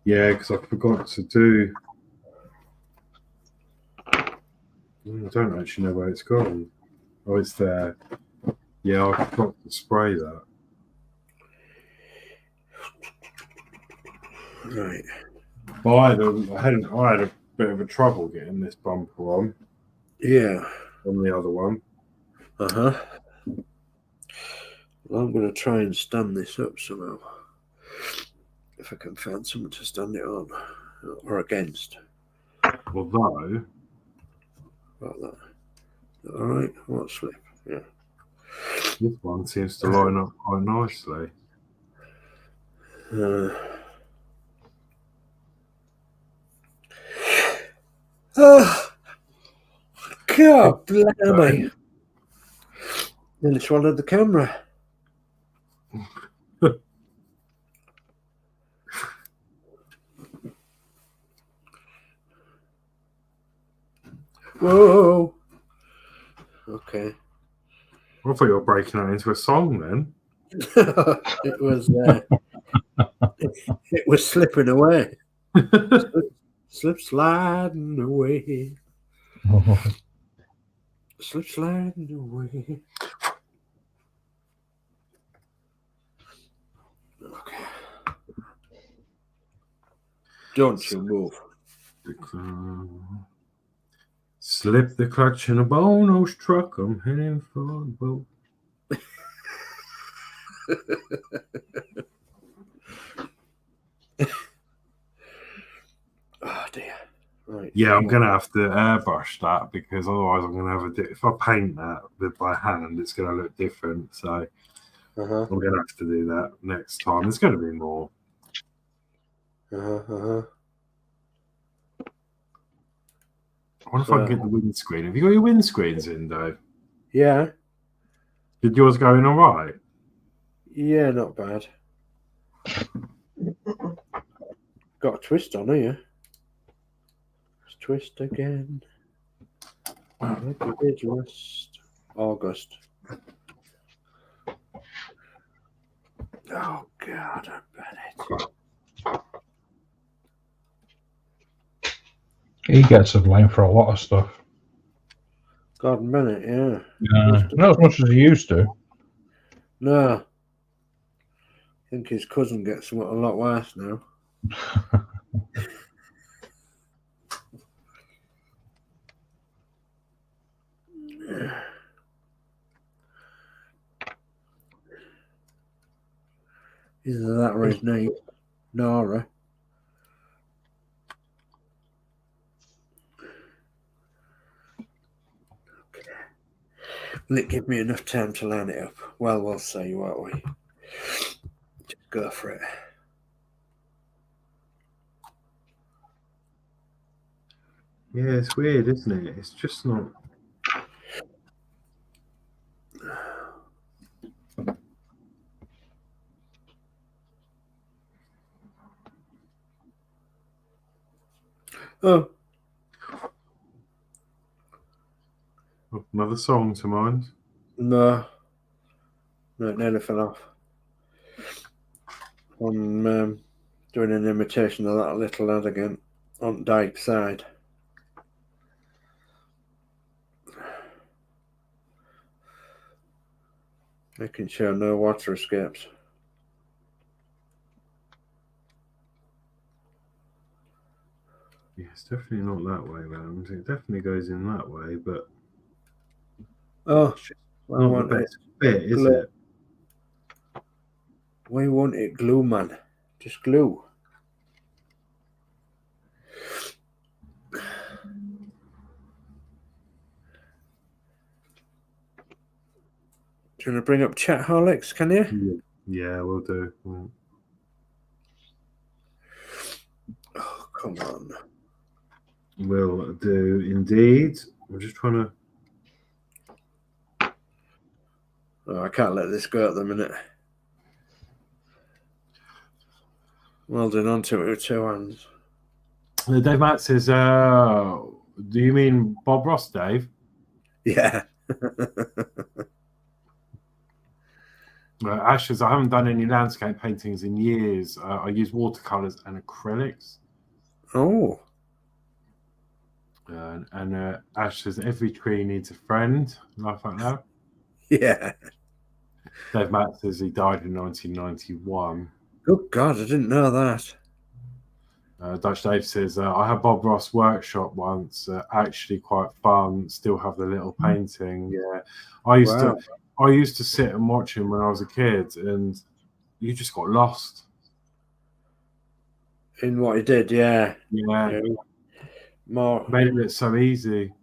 Yeah, because I forgot to do. I don't actually know where it's gone. Oh, it's there. Yeah, I forgot to spray that. Right. But I had a bit of a trouble getting this bumper on Yeah. the other one. Uh-huh. Well, I'm going to try and stand this up somehow. If I can find something to stand it on or against. Although, Like that. All right. What slip? Yeah. this one seems to line up quite nicely. Oh, God, blimey. Nearly swallowed the camera. Whoa. Okay. I thought you were breaking out into a song then. It was slipping away. Slip sliding away. Slip sliding away. Okay. Don't you move. Slip the clutch in a Bono's truck. I'm heading for the boat. Oh dear. Right. Yeah, I'm gonna have to airbrush that because otherwise I'm gonna have if I paint that with my hand, it's gonna look different. So I'm gonna have to do that next time. There's gonna be more. I wonder if I can get the windscreen. Have you got your windscreens in, Dave? Yeah. Did yours go in all right? Yeah, not bad. Got a twist on here. Let's twist again. Like we did last August. Oh God, I bet it. He gets the blame for a lot of stuff. God, a minute, yeah. Not as much as he used to. No. I think his cousin gets somewhat a lot worse now. Either that or his name, Nora. Okay. Will it give me enough time to line it up? Well, we'll see, won't we? Just go for it. Yeah, it's weird, isn't it? It's just not. Oh. Another song to mind. No. No, it nearly fell off. I'm doing an imitation of that little lad again on Dyke side. Making sure no water escapes. Yeah, it's definitely not that way round. It definitely goes in that way, but Oh, I not want the it. best bit, is Glue. it? We want it glue, man. Just glue. Do you want to bring up chat, Horlixs? Can you? Yeah, we'll do. Oh, come on. Will do indeed. I'm just trying to. Oh, I can't let this go at the minute. Welding onto it with two hands. Dave Matt says, do you mean Bob Ross, Dave? Yeah. Ash says, I haven't done any landscape paintings in years. I use watercolors and acrylics. Oh. And Ash says, every tree needs a friend. Laugh out loud. Yeah. Dave Matt says he died in 1991. Oh, God, I didn't know that. Dutch Dave says, I had Bob Ross workshop once, actually quite fun, still have the little painting. Yeah, I used to sit and watch him when I was a kid, and you just got lost in what he did. Yeah. More made it so easy.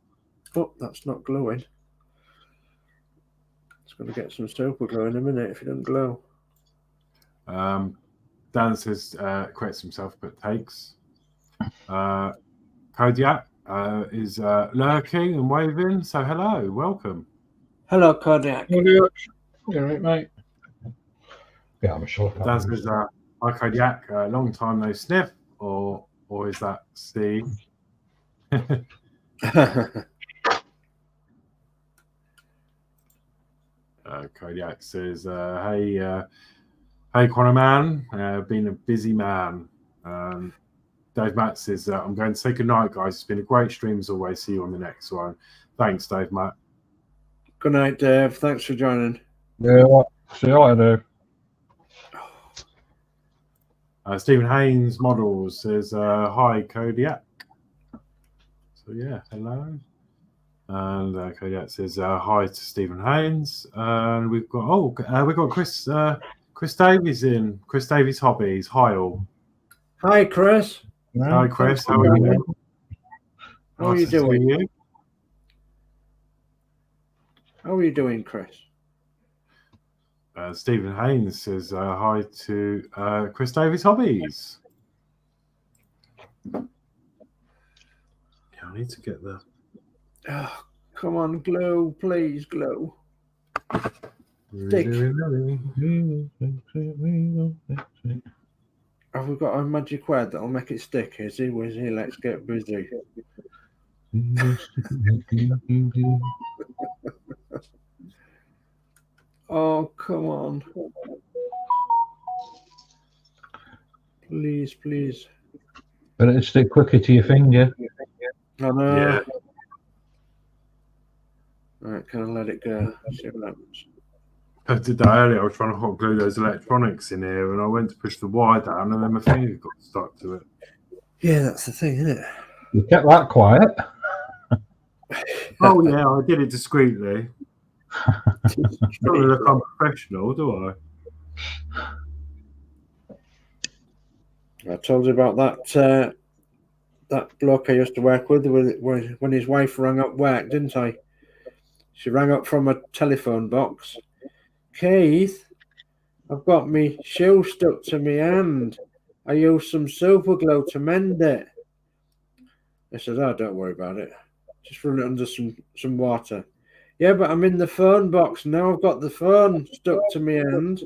Oh, that's not gluing. It's going to get some super glue in a minute if it doesn't glow. Dan says, corrects himself, but takes. Kodiak is lurking and waving. So hello, welcome. Hello, Kodiak. You all right, mate? Yeah, I'm sure. Dan says, hi Kodiak, long time no sniff, or is that Steve? Kodiak says, hey, Connor man, been a busy man. Dave Matt says, I'm going to say goodnight, guys. It's been a great stream as always. See you on the next one. Thanks, Dave Matt. Good night, Dave. Thanks for joining. Yeah, see you later, Dave. Stephen Haynes Models says, hi, Kodiak. So, yeah, hello. And Kodiak says, hi to Stephen Haynes. And we've got, Chris Davies in. Chris Davies Hobbies. Hi, all. Hi, Chris. Hi, Chris. How are you? How are you doing? How are you doing, Chris? Stephen Haynes says hi to Chris Davies Hobbies. Yeah, I need to get the. Oh, come on, glow, please, glow. Stick. Have we got a magic word that'll make it stick? Is he? Let's get busy. Oh, come on. Please, please. But it'll stick quicker to your finger. I know. Yeah. Right, can I let it go? See what happens. I did that earlier. I was trying to hot glue those electronics in here, and I went to push the wire down, and then my finger got stuck to it. Yeah, that's the thing, isn't it? You kept that quiet. Oh yeah, I did it discreetly. Don't look unprofessional, do I told you about that that bloke I used to work with when his wife rang up work, didn't I? She rang up from a telephone box. Keith, I've got me shoe stuck to me hand. I used some super glue to mend it. I said, oh, don't worry about it. Just run it under some water. Yeah, but I'm in the phone box. Now I've got the phone stuck to my hand.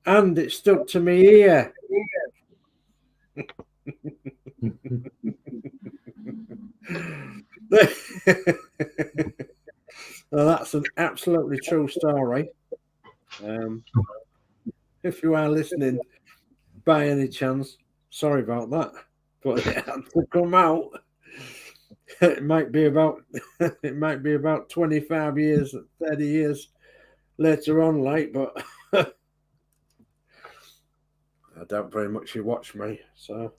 And it's stuck to me ear. Well, that's an absolutely true story. If you are listening by any chance, sorry about that, but it had to come out. It might be about 25 years, 30 years later on, like, but I doubt very much you watch me, so.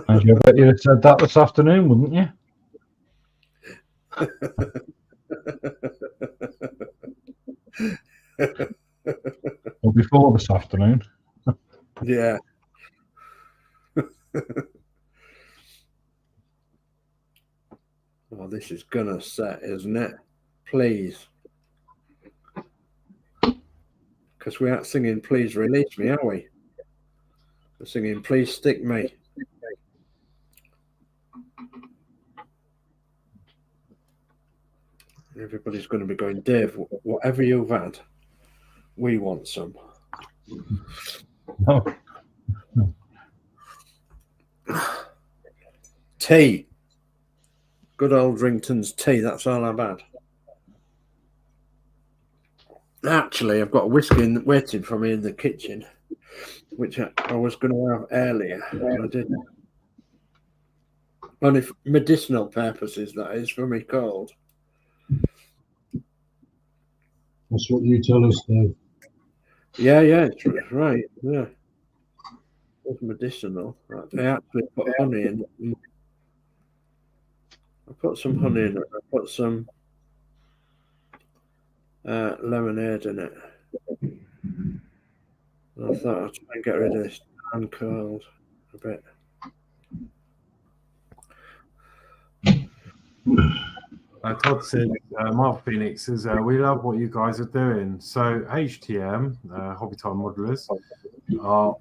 I bet you'd have said that this afternoon, wouldn't you? Or before this afternoon. Yeah. Oh, this is gonna set, isn't it? Please. Because we aren't singing Please Release Me, are we? We're singing Please Stick Me. Everybody's going to be going, Dave, whatever you've had, we want some. Oh. Tea. Good old Rington's tea, that's all I've had. Actually, I've got a whiskey waiting for me in the kitchen, which I was going to have earlier, but I didn't. Only for medicinal purposes, that is, for me cold. That's what you tell us, Dave. Yeah, it's right. Yeah. It's medicinal. Right. They actually put honey in it. I put some honey in it. I put some lemonade in it. And I thought I'd try and get rid of this hand cold a bit. Todd says, Mark Phoenix says, we love what you guys are doing. So HTM, Hobby Time Modelers, are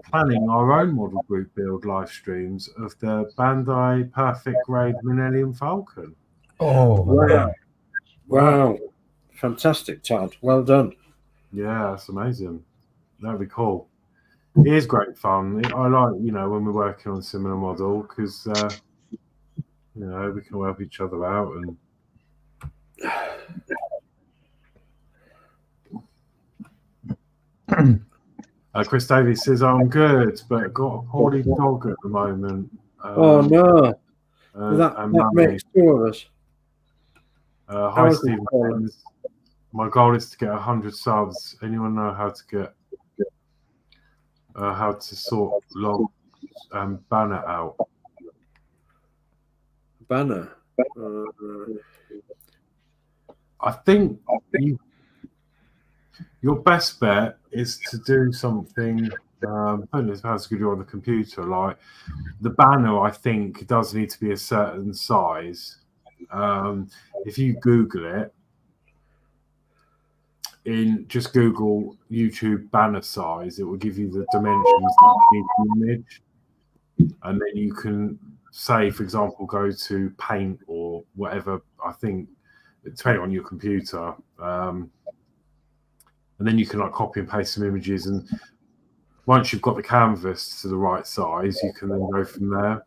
planning our own model group build live streams of the Bandai Perfect Grade Millennium Falcon. Oh, Wow. Wow. Fantastic, Todd. Well done. Yeah, that's amazing. That'd be cool. It is great fun. I like, when we're working on a similar model because, we can all help each other out. And Chris Davies says, I'm good, but got a poorly dog at the moment. Oh, no. That makes two of us. Hi, Stephen. My goal is to get 100 subs. Anyone know how to get how to sort log banner out? Banner. I think your best bet is to do something. I don't know how good you're on the computer. Like the banner, I think does need to be a certain size. If you Google it, just Google YouTube banner size, it will give you the dimensions that you need the image, and then you can say, for example, go to Paint or whatever. I think depending on your computer, and then you can like copy and paste some images. And once you've got the canvas to the right size, you can then go from there.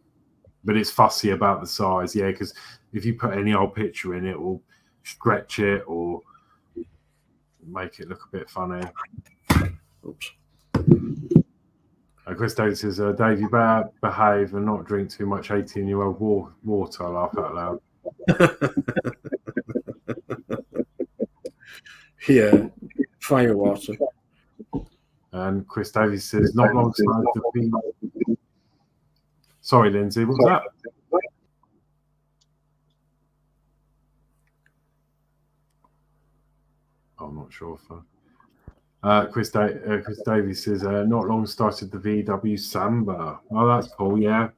But it's fussy about the size, yeah, because if you put any old picture in, it will stretch it or make it look a bit funny. Oops. Chris Davis says, Dave, you better behave and not drink too much 18-year-old water. I laugh out loud. Yeah, fire water. And Chris Davis says, not long since the Sorry, Lindsay, what was that? I'm not sure if Chris Davies says not long started the VW Samba. Oh, that's cool. Yeah,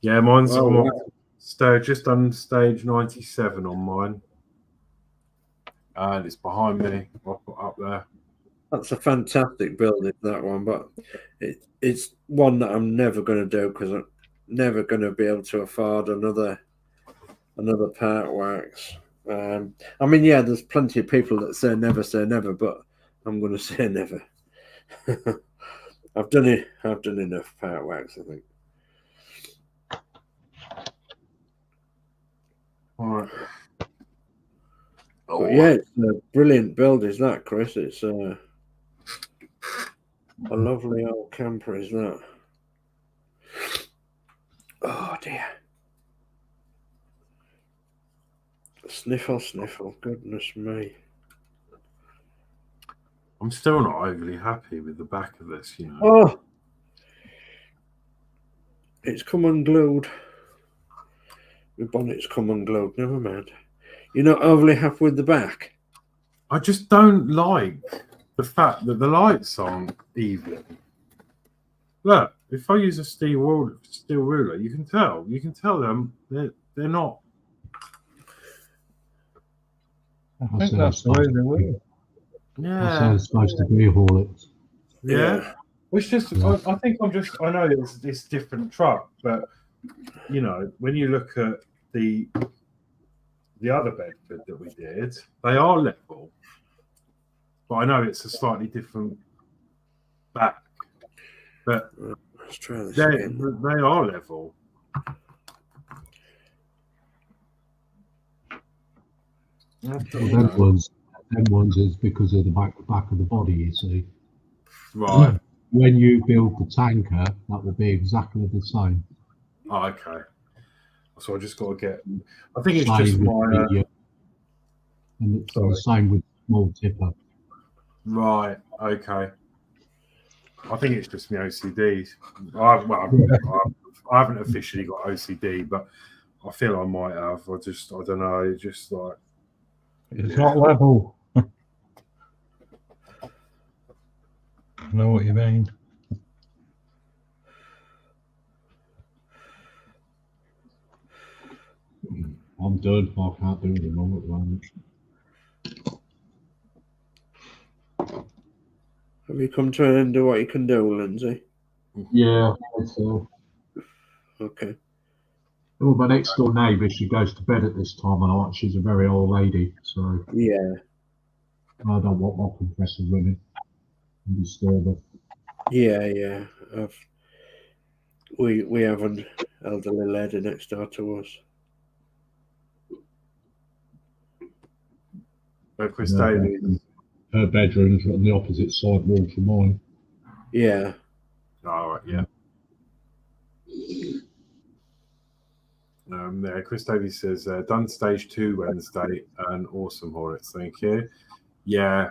mine's just on stage 97 on mine, and it's behind me. I'll put up there. That's a fantastic building, that one, but it's one that I'm never going to do because I'm never going to be able to afford another part wax. I mean, yeah, there's plenty of people that say never, but I'm going to say never. I've done enough part wax, I think. All right. But yeah, it's a brilliant build, is that, Chris? It's a lovely old camper, is that? Oh dear. Sniffle, goodness me. I'm still not overly happy with the back of this, Oh, it's come unglued. The bonnet's come unglued, never mind. You're not overly happy with the back? I just don't like the fact that the lights aren't even. Look, if I use a steel ruler, you can tell them they're not. I think that's the way they were. Yeah, That's supposed to be Horlixs. Yeah. Which just, I think I know it's different truck, but when you look at the other Bedford that we did, they are level, but I know it's a slightly different back, but let's try this they are level. Them ones is because of the back of the body, you see. Right. When you build the tanker, that will be exactly the same. Oh, okay. So I just got to get. I think it's just my. And it's the same with small tipper. Right. Okay. I think it's just my OCD. I haven't officially got OCD, but I feel I might have. I don't know. It's just like It's not level. I know what you mean. I'm done. I can't do any more at the moment. Have you come to an end of what you can do, Lindsay? Yeah, so. Okay. Oh, my next door neighbour, she goes to bed at this time of night. She's a very old lady, so Yeah. I don't want my compressor running and disturb her. Yeah. We have an elderly lady next door to us. Chris Davies. Her bedroom's on the opposite side wall from mine. Yeah. All right, yeah. Chris Davies says, done stage 2 Wednesday and awesome Horlixs, thank you. Yeah,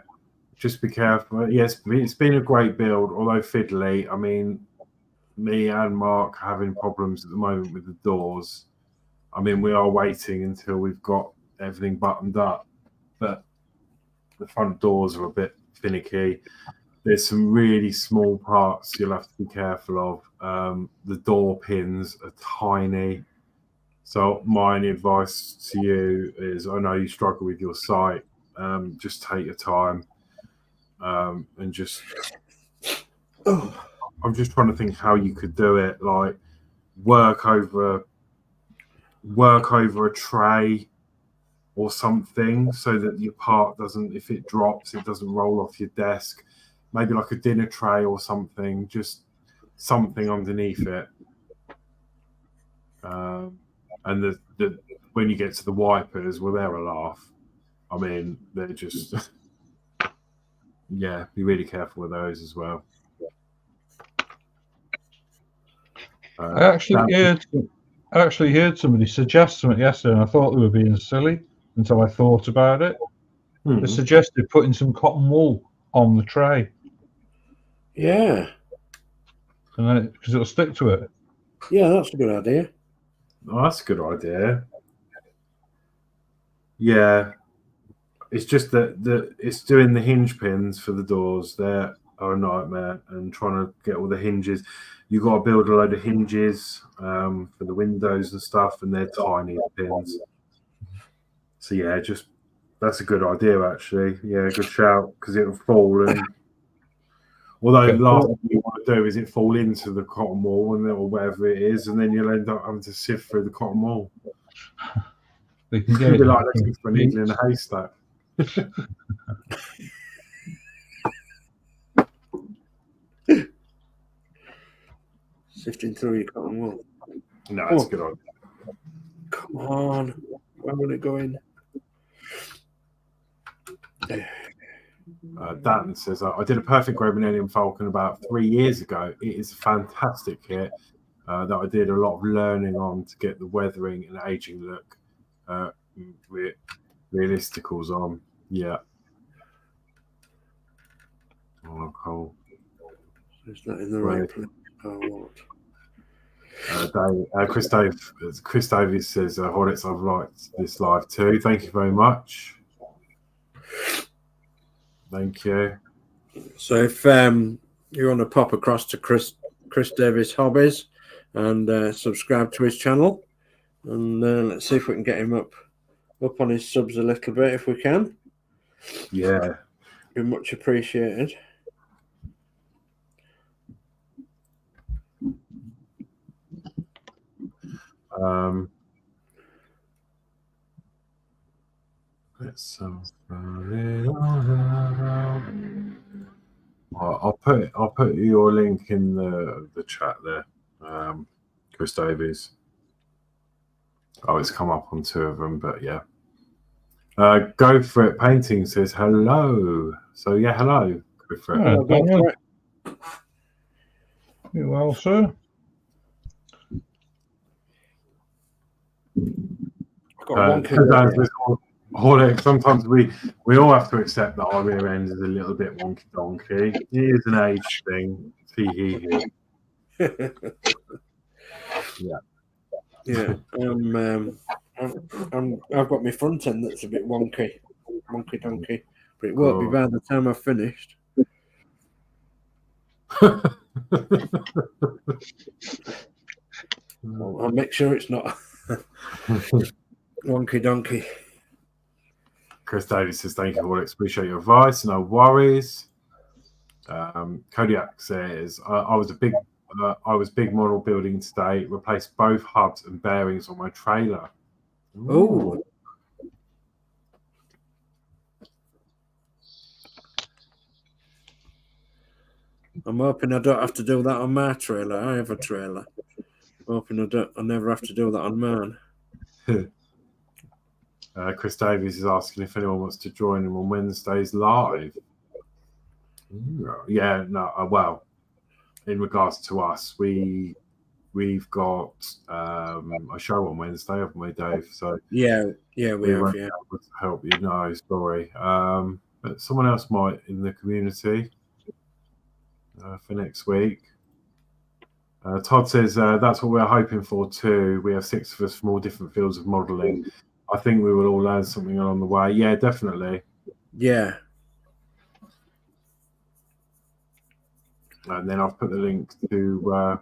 just be careful. Yes, it's been a great build, although fiddly. I mean, me and Mark are having problems at the moment with the doors. I mean, we are waiting until we've got everything buttoned up, but the front doors are a bit finicky. There's some really small parts you'll have to be careful of. The door pins are tiny. So my only advice to you is, I know you struggle with your site, just take your time and just... I'm just trying to think how you could do it, like work over a tray or something so that your part doesn't, if it drops, it doesn't roll off your desk. Maybe like a dinner tray or something, just something underneath it. And the when you get to the wipers, well, they're a laugh. I mean, they're just yeah. Be really careful with those as well. I actually heard somebody suggest something yesterday, and I thought they were being silly until I thought about it. They suggested putting some cotton wool on the tray. Yeah. And then because it'll stick to it. Yeah, that's a good idea. Oh, that's a good idea. Yeah, it's just that it's doing the hinge pins for the doors. They're a nightmare, and trying to get all the hinges. You've got to build a load of hinges for the windows and stuff, and they're tiny pins. So yeah, just that's a good idea actually. Yeah, good shout, because it'll fall. And although the last thing you want to do is it fall into the cotton wool or whatever it is, and then you'll end up having to sift through the cotton wool. They can It'll be like looking for a needle in a haystack. Sifting through your cotton wool. No, it's a good idea. Come on. Where will it go in? Dan says, I did a perfect grey Millennium Falcon about 3 years ago. It is a fantastic kit that I did a lot of learning on to get the weathering and aging look with realisticals on. Yeah. Oh, cool. Is that in the right place? Oh, what? Chris Davies says, Horlixs, I've liked this live too. Thank you very much. Thank you. So if you want to pop across to Chris Davis Hobbies and subscribe to his channel, and let's see if we can get him up on his subs a little bit if we can. Yeah. Be much appreciated. Let's I'll put your link in the chat there, Chris Davies. Oh, it's come up on 2 of them, but yeah. Go for it. Painting says hello. So yeah, hello. Go for it. Oh, go for it. You well, sir? Horlixs, sometimes we all have to accept that our rear end is a little bit wonky donkey. It is an age thing. Yeah. I've got my front end that's a bit wonky donkey, but it won't be by the time I've finished. I'll make sure it's not wonky donkey. Chris Davis says, thank you, Horlixs. Appreciate your advice. No worries. Kodiak says, I was big model building today. Replaced both hubs and bearings on my trailer. Oh. I'm hoping I don't have to do that on my trailer. I have a trailer. I'm hoping I never have to do that on mine. Chris Davies is asking if anyone wants to join him on Wednesdays live. Yeah, no, well, in regards to us, we've got a show on Wednesday, haven't we, Dave? So we have. Able to help you. No, sorry. But someone else might in the community for next week. Todd says that's what we're hoping for too. We have 6 of us from all different fields of modelling. I think we will all learn something along the way. Yeah, definitely. Yeah. And then I've put the link to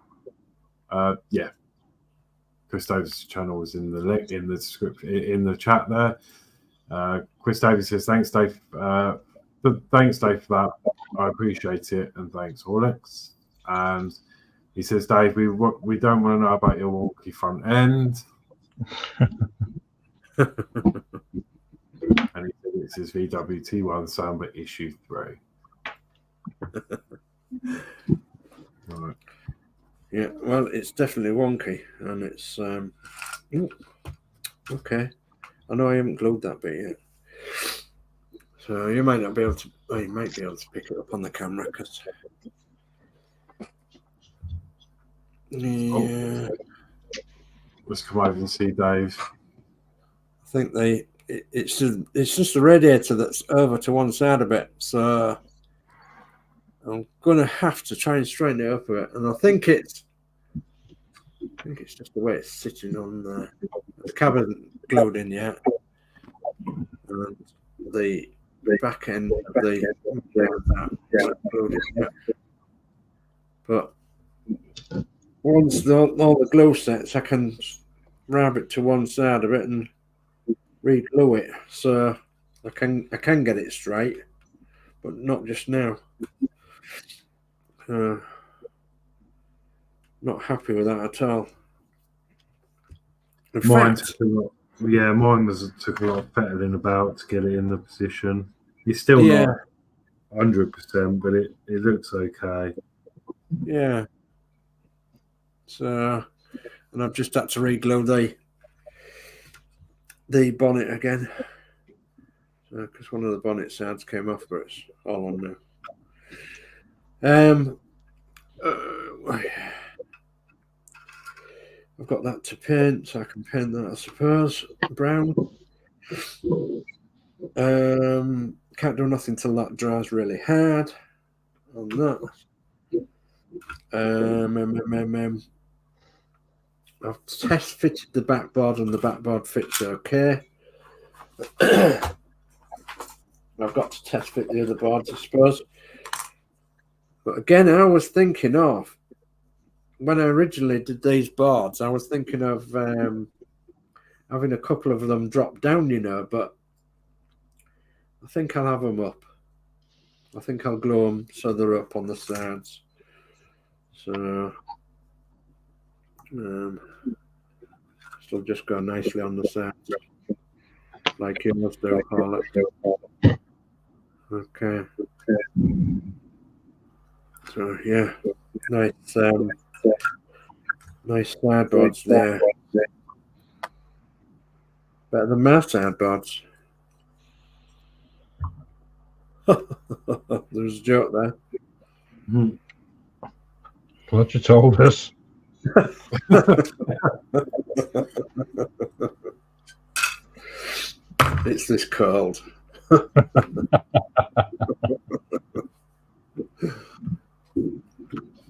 Chris Davis' channel is in the link in the description in the chat there. Chris Davis says, thanks Dave. Thanks Dave for that. I appreciate it, and thanks Horlixs. And he says, Dave, we don't want to know about your wonky front end. And he said it's his VWT1 Samba issue 3. Right. Yeah, well, it's definitely wonky, and it's okay. I know I haven't glued that bit yet, so you might not be able to. Well, you might be able to pick it up on the camera because. Yeah. Let's come over and see Dave. I think it's just the radiator that's over to one side a bit, so I'm gonna have to try and straighten it up a bit. And I think it's just the way it's sitting on the cab isn't glued in yet, and the back end of the glued in yet. But once all the glue sets, I can wrap it to one side of it and re-glue it, so I can get it straight, but not just now. Not happy with that at all. In fact, mine took a lot of fettling about to get it in the position. It's still not 100%, but it looks okay. Yeah. So, and I've just had to re-glue the bonnet again, because one of the bonnet sides came off, but it's all on now. I've got that to paint, so I can paint that, I suppose, brown. Can't do nothing till that dries really hard on that. I've test fitted the backboard, and the backboard fits okay. I've got to test fit the other boards, I suppose. But again, I was thinking of, when I originally did these boards, I was thinking of having a couple of them drop down, but I think I'll have them up. I think I'll glue them so they're up on the sides. So it'll just go nicely on the sides, like you must do. Okay. So yeah, nice sideboards there. Better than my sideboards. There's a joke there. Glad you told us. It's this cold.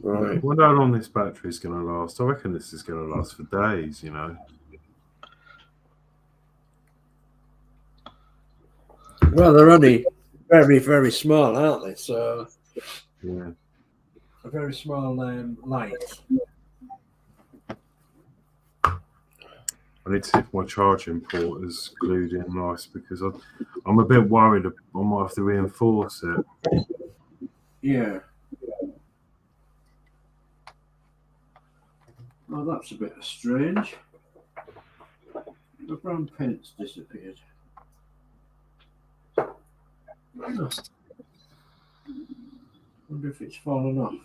Right. I wonder how long this battery is going to last. I reckon this is going to last for days, you know. Well, they're only very, very small, aren't they? So, Yeah. a very small light. I need to see if my charging port is glued in nice because I'm a bit worried I might have to reinforce it. Yeah. Oh, that's a bit strange. The brown paint's disappeared. Oh. Wonder if it's fallen off.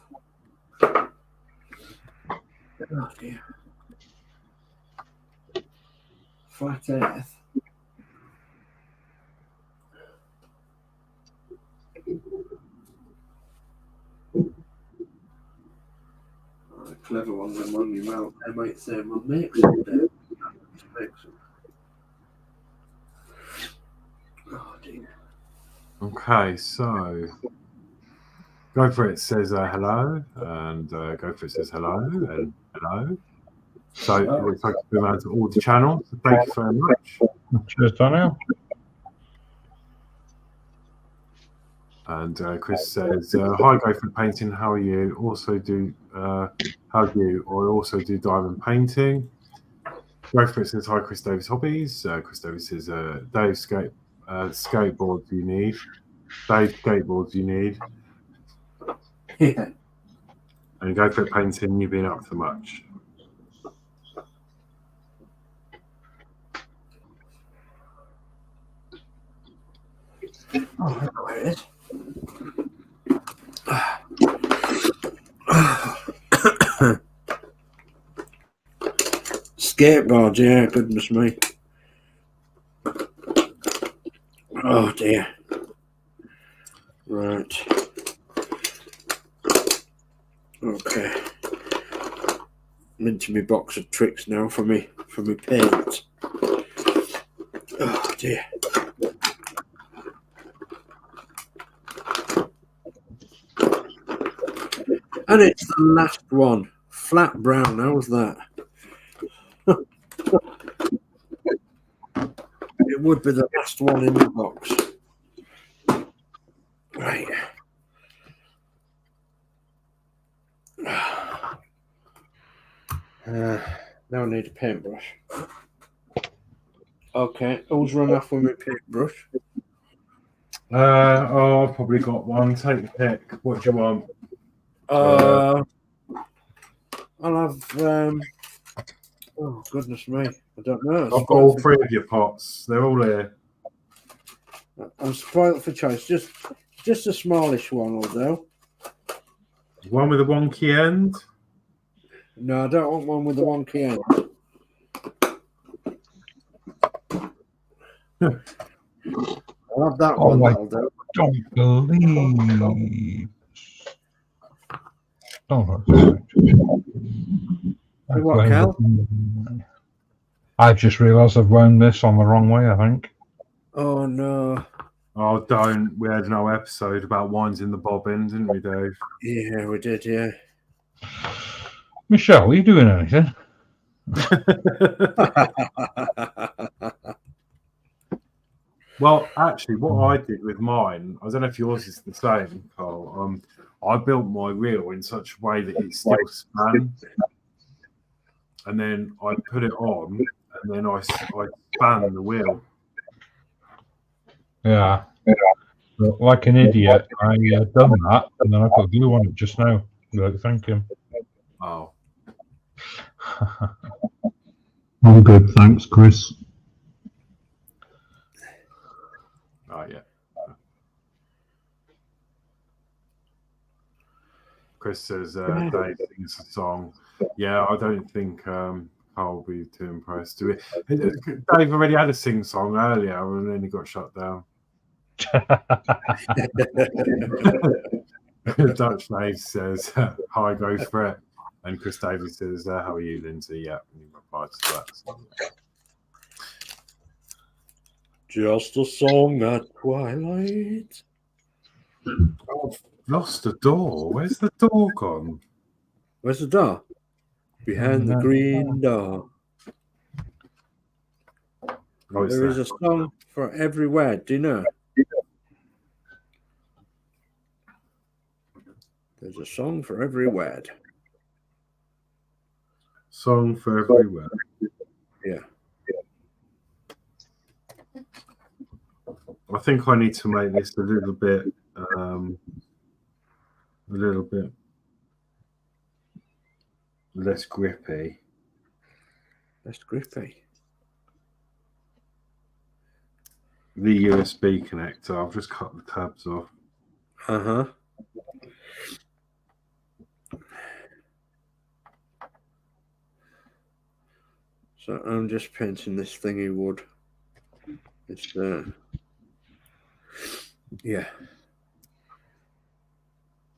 Oh dear. Flat earth. Oh, clever ones among you, well, they might say, well, make some there. Make some. Oh dear. Okay, so Go For It says hello, and Go For It says hello, and hello. So it looks like it's been around to all the channels. So thank you very much. Cheers, Daniel. And Chris says, "Hi, Go For It Painting. How are you? Also do how do you? I also do diamond painting." Go For It says, "Hi, Chris Davis Hobbies." Chris Davis says, "Dave skateboards you need. Dave skateboards you need." Yeah. And Go For It Painting, you've been up to much. Oh, there it is. Skateboard, yeah, goodness me. Oh dear. Right. Okay. I'm into my box of tricks now for me paint. Oh dear. And it's the last one. Flat brown, how was that? It would be the last one in the box. Right. Now I need a paintbrush. Okay, who's run off with my paintbrush? I've probably got one. Take the pick. What do you want? I'll have. Oh goodness me! I don't know. I've got all three of your pots. They're all here. I'm spoiled for choice. Just a smallish one will do. One with a wonky end. No, I don't want one with the wonky end. I'll have that one. I That'll do. don't believe. Oh, What, Cal? I've just realised I've wound this on the wrong way, I think. Oh no. Oh, don't. We had no episode about wines in the bobbin, didn't we, Dave? Yeah, we did. Yeah. Michelle, are you doing anything? Well, actually, what I did with mine, I don't know if yours is the same, Carl. I built my reel in such a way that it still span, and then I put it on, and then I span the wheel. Yeah. But like an idiot, I done that, and then I put glue on it just now without thinking. Oh. I'm good, thanks, Chris. Oh, yeah. Chris says Dave sings a song. Yeah, I don't think Carl will be too impressed. Dave already had a sing song earlier and then he got shut down. Dutch Dave says, "Hi, go for it." And Chris Davis says, "How are you, Lindsey?" Yeah, and he replies to that. So. Just a song at twilight. I've lost the door. Where's the door gone? Where's the door? Behind the green door. Oh, it's There is there. a song for every word. Do you know? There's a song for every word. Song for everywhere. Yeah. I think I need to make this a little bit less grippy. That's grippy. The USB connector, I've just cut the tabs off. Uh-huh. So I'm just painting this thingy wood. It's yeah.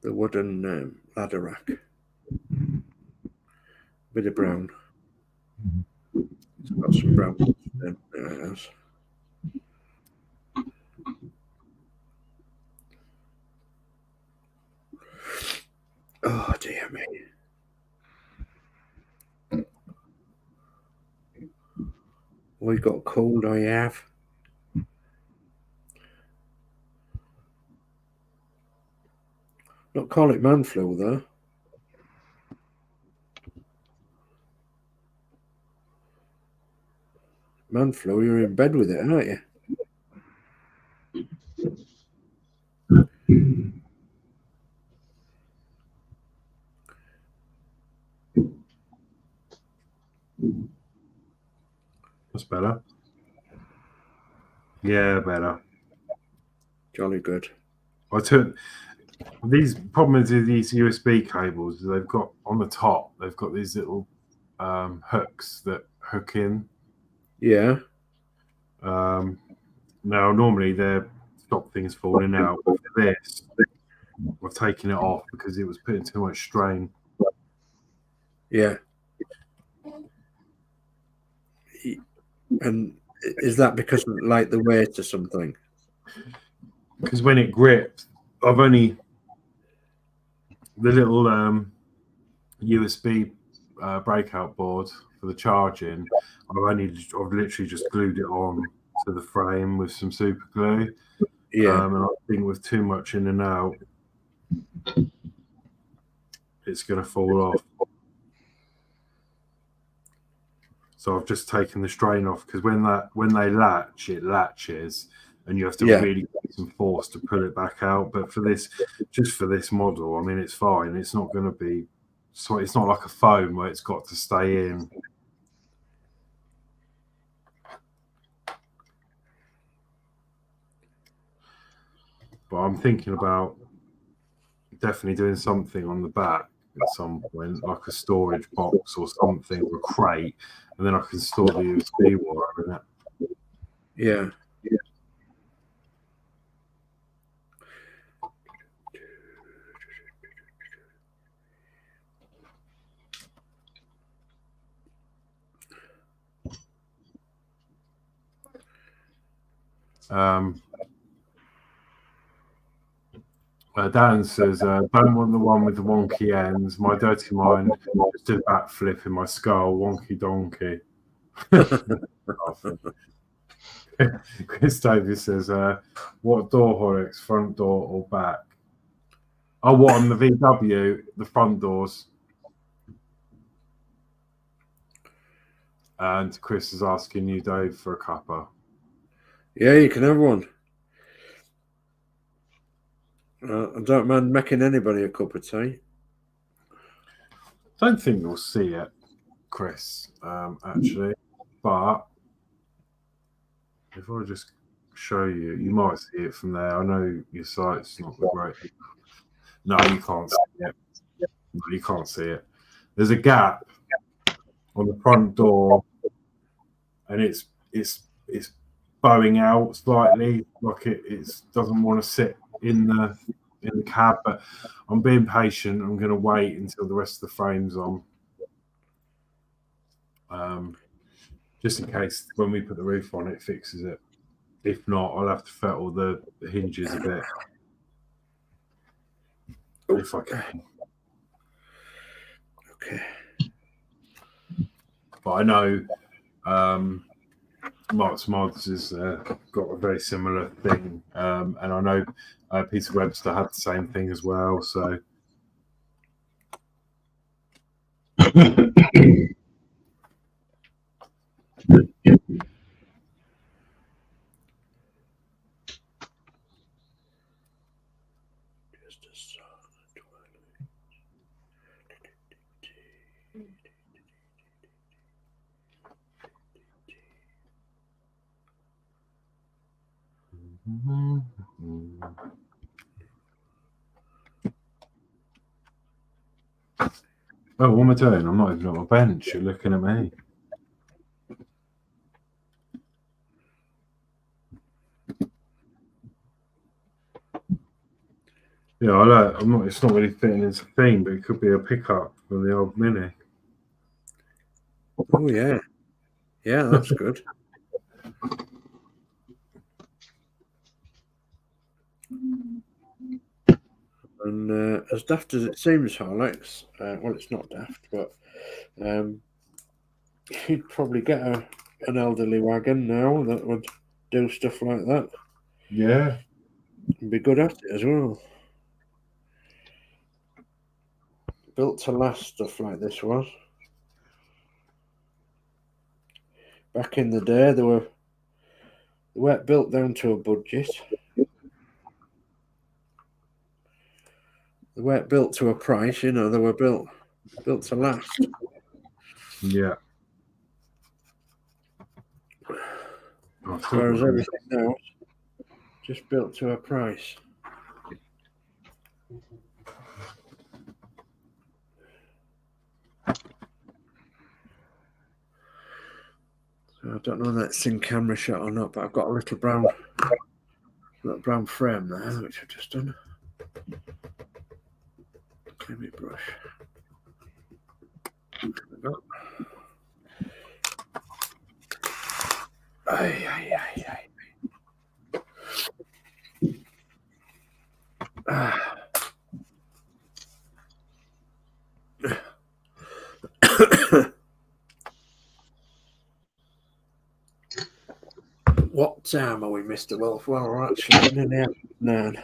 The wooden ladder rack. Bit of brown. It's got some brown. There it is. Oh dear me. We got cold, I have. Not call it man flu though. Man flu, you're in bed with it, aren't you? That's better. Yeah, better. Jolly good. I took these problems with these USB cables. They've got on the top. They've got these little hooks that hook in. Yeah. Now, normally they're stop things falling out. But for this, I've taken it off because it was putting too much strain. Yeah. And is that because of like the weight or something? Because when it gripped, I've only the little USB breakout board for the charging. I've literally just glued it on to the frame with some super glue. Yeah. And I think with too much in and out, it's going to fall off. So I've just taken the strain off because when they latch, it latches, and you have to really get some force to pull it back out. But for this, just for this model, I mean, it's fine. It's not going to be, so it's not like a foam where it's got to stay in. But I'm thinking about definitely doing something on the back at some point, like a storage box or something, or a crate, and then I can store the USB wire in it. Yeah. Dan says, don't want the one with the wonky ends. My dirty mind just did a backflip in my skull. Wonky donkey. Chris Davis says, what door, Horrocks? Front door or back? Oh, what, on the VW? The front doors. And Chris is asking you, Dave, for a cuppa. Yeah, you can have one. I don't mind making anybody a cup of tea. Don't think you'll see it, Chris, actually. But if I just show you, you might see it from there. I know your site's not great. No, you can't see it. No, you can't see it. There's a gap on the front door, and it's bowing out slightly, like it doesn't want to sit in the cab. But I'm being patient. I'm going to wait until the rest of the frame's on, just in case when we put the roof on, it fixes it. If not, I'll have to fettle the hinges a bit. If I can. Okay. But I know Modz has got a very similar thing, and I know Peter Webster had the same thing as well. So oh, what am I doing? I'm not even on my bench. You're looking at me. Yeah, I'm not. It's not really fitting into a theme, but it could be a pickup for the old Mini. Oh yeah, yeah, that's good. And as daft as it seems, Horlixs, well, it's not daft, but you'd probably get an elderly wagon now that would do stuff like that. Yeah. And be good at it as well. Built to last stuff like this was. Back in the day, they weren't built down to a budget. They weren't built to a price, you know. They were built to last. Yeah. Whereas everything now is just built to a price. So I don't know if that's in camera shot or not, but I've got a little brown frame there, which I've just done. Clean my brush. Aye, aye, aye, aye. What time are we, Mr. Wolf? Well, we're actually getting in there. Man.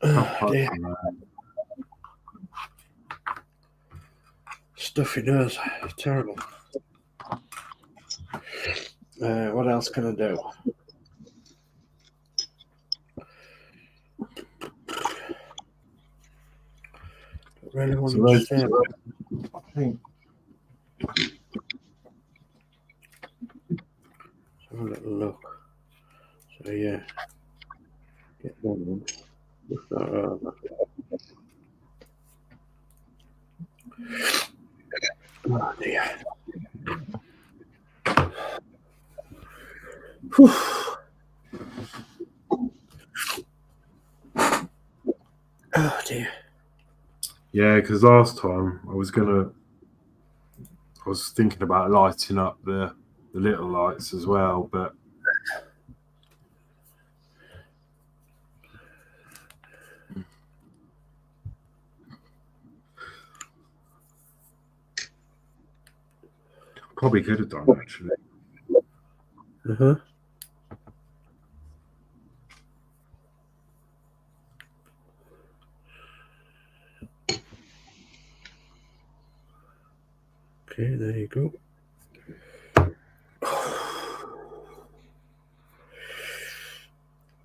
Dear. Stuffy nose. Terrible. What else can I do? I really want to stay. I think. Have a little look. So yeah, get that one. Just that over. Oh dear. Whew. Oh dear. Yeah, because last time I was thinking about lighting up the little lights as well, but probably could have done actually. Uh-huh. Okay, there you go.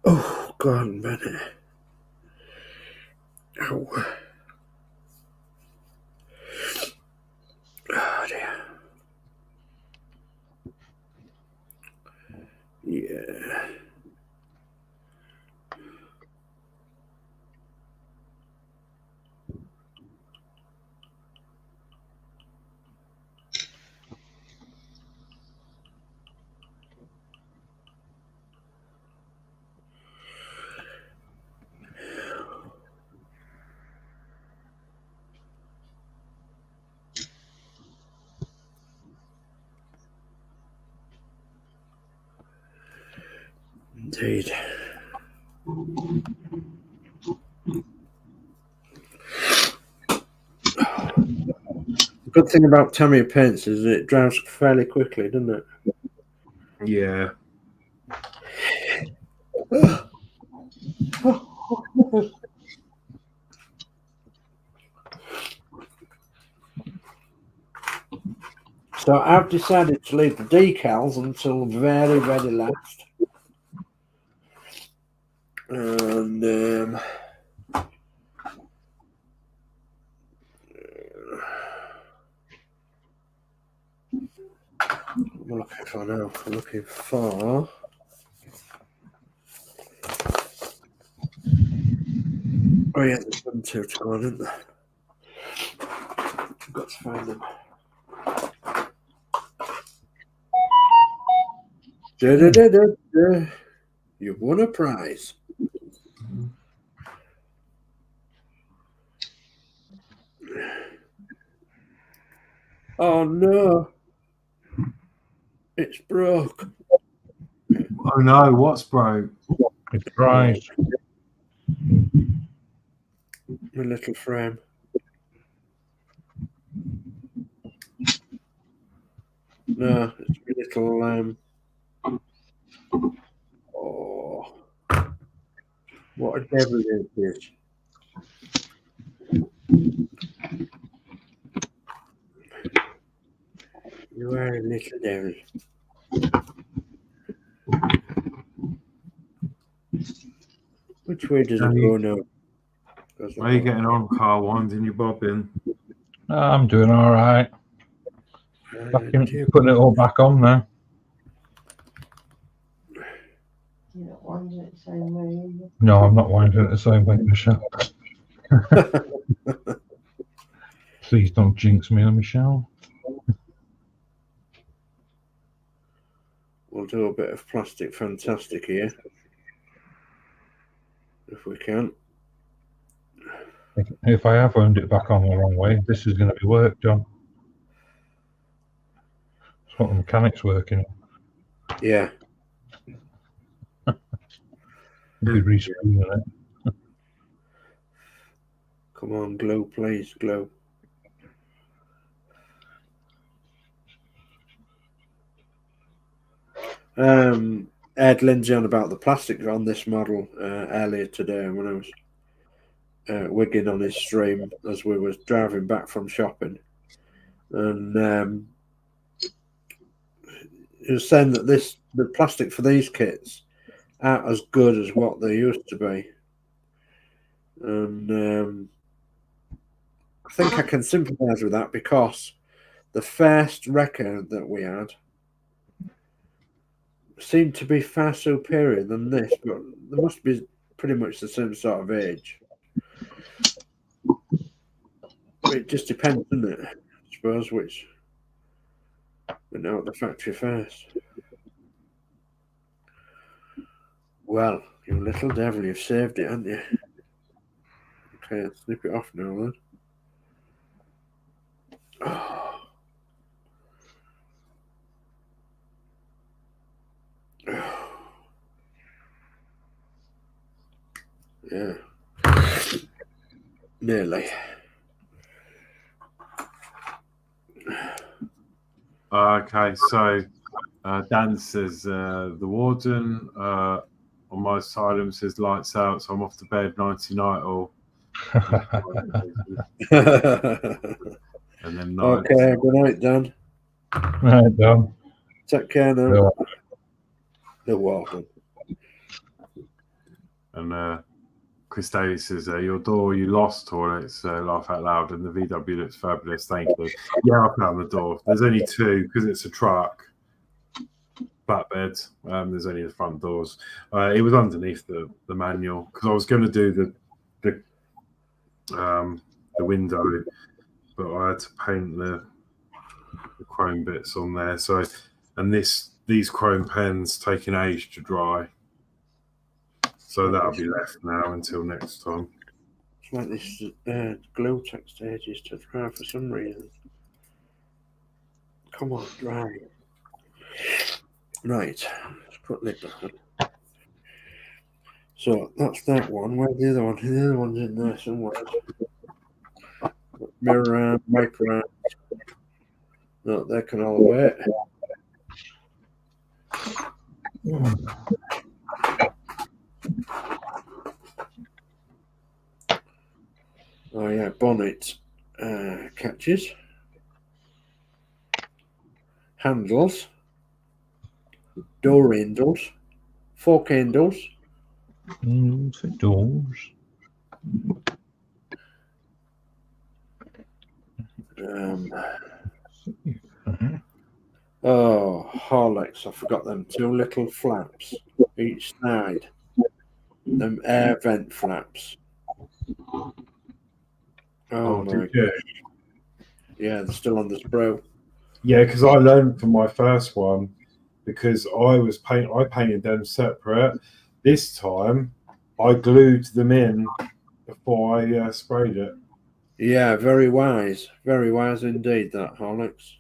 Oh, God, man. Ow. Oh, dear. Yeah. Indeed. The good thing about Tamiya paints is it dries fairly quickly, doesn't it? Yeah. So I've decided to leave the decals until very, very last. And what am I looking for now? I'm looking for oh yeah, there's one two to go on, isn't there? I've got to find them. You won a prize. Oh no, it's broke. Oh no, what's broke? It's right. My little frame. No, it's my little oh, what a devil it is. You are a little devil. Which way does it go now? Where are you getting on, Carl? Winding your bobbin? I'm doing all right. Putting it all back on now. You're not winding it the same way, are you? No, I'm not winding it the same way, Michelle. Please don't jinx me, Michelle. We'll do a bit of plastic fantastic here. If we can. If I have wound it back on the wrong way, this is going to be work done. That's what the mechanic's working on. Yeah. Be re-screwing it. Come on, glue, please, glue. I had Lindsey on about the plastic on this model earlier today when I was wigging on his stream as we was driving back from shopping, and he was saying that the plastic for these kits aren't as good as what they used to be, and I think I can sympathise with that because the first record that we had seemed to be far superior than this, but they must be pretty much the same sort of age. But it just depends, doesn't it? I suppose which went out the factory first. Well, you little devil, you've saved it, haven't you? Okay, I'll snip it off now then. Oh. Yeah. Nearly. Okay, so Dan says the warden on my asylum says lights out, so I'm off to bed, nighty night all. And then night. Okay, good night, Dan. Right, done. Take care now. Yeah. You're welcome. And Chris Davis says, your door you lost, Horlixs, laugh out loud, and the VW looks fabulous, thank you. Yeah, I found the door. There's only two because it's a truck. Flatbed. There's only the front doors. It was underneath the manual because I was going to do the window, but I had to paint the chrome bits on there. So, and these chrome pens take an age to dry, so that'll be left now until next time. It's like this glue takes ages to dry for some reason. Come on, dry. Right, let's put lid back on. So that's that one. Where's the other one? The other one's in there somewhere. Mirror arm, micro arm. No, they can all wait. Oh yeah, bonnet catches, handles, door handles, fork handles, For doors. oh, Horlixs, I forgot them 2 little flaps each side. Them air vent flaps. Oh my yeah. god. Yeah, they're still on the Sprue. Yeah, because I learned from my first one because I painted them separate. This time I glued them in before I sprayed it. Yeah, very wise indeed, that Horlicks.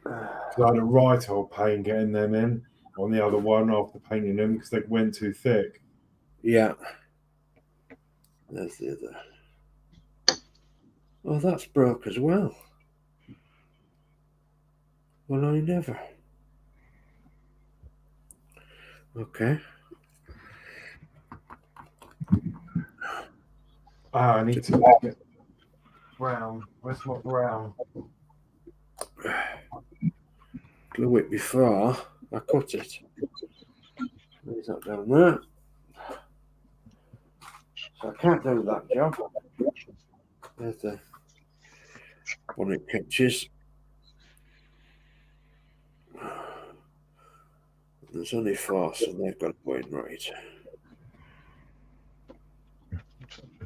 I had a right old pain getting them in on the other one after painting them because they went too thick. Yeah. There's the other. Oh, that's broke as well. Well, I never. Okay. I need to get brown. Where's my brown? Glue it before I cut it. Leave that down there. So I can't do that job. There's the bonnet catches. There's only 4, so they've got to go in right.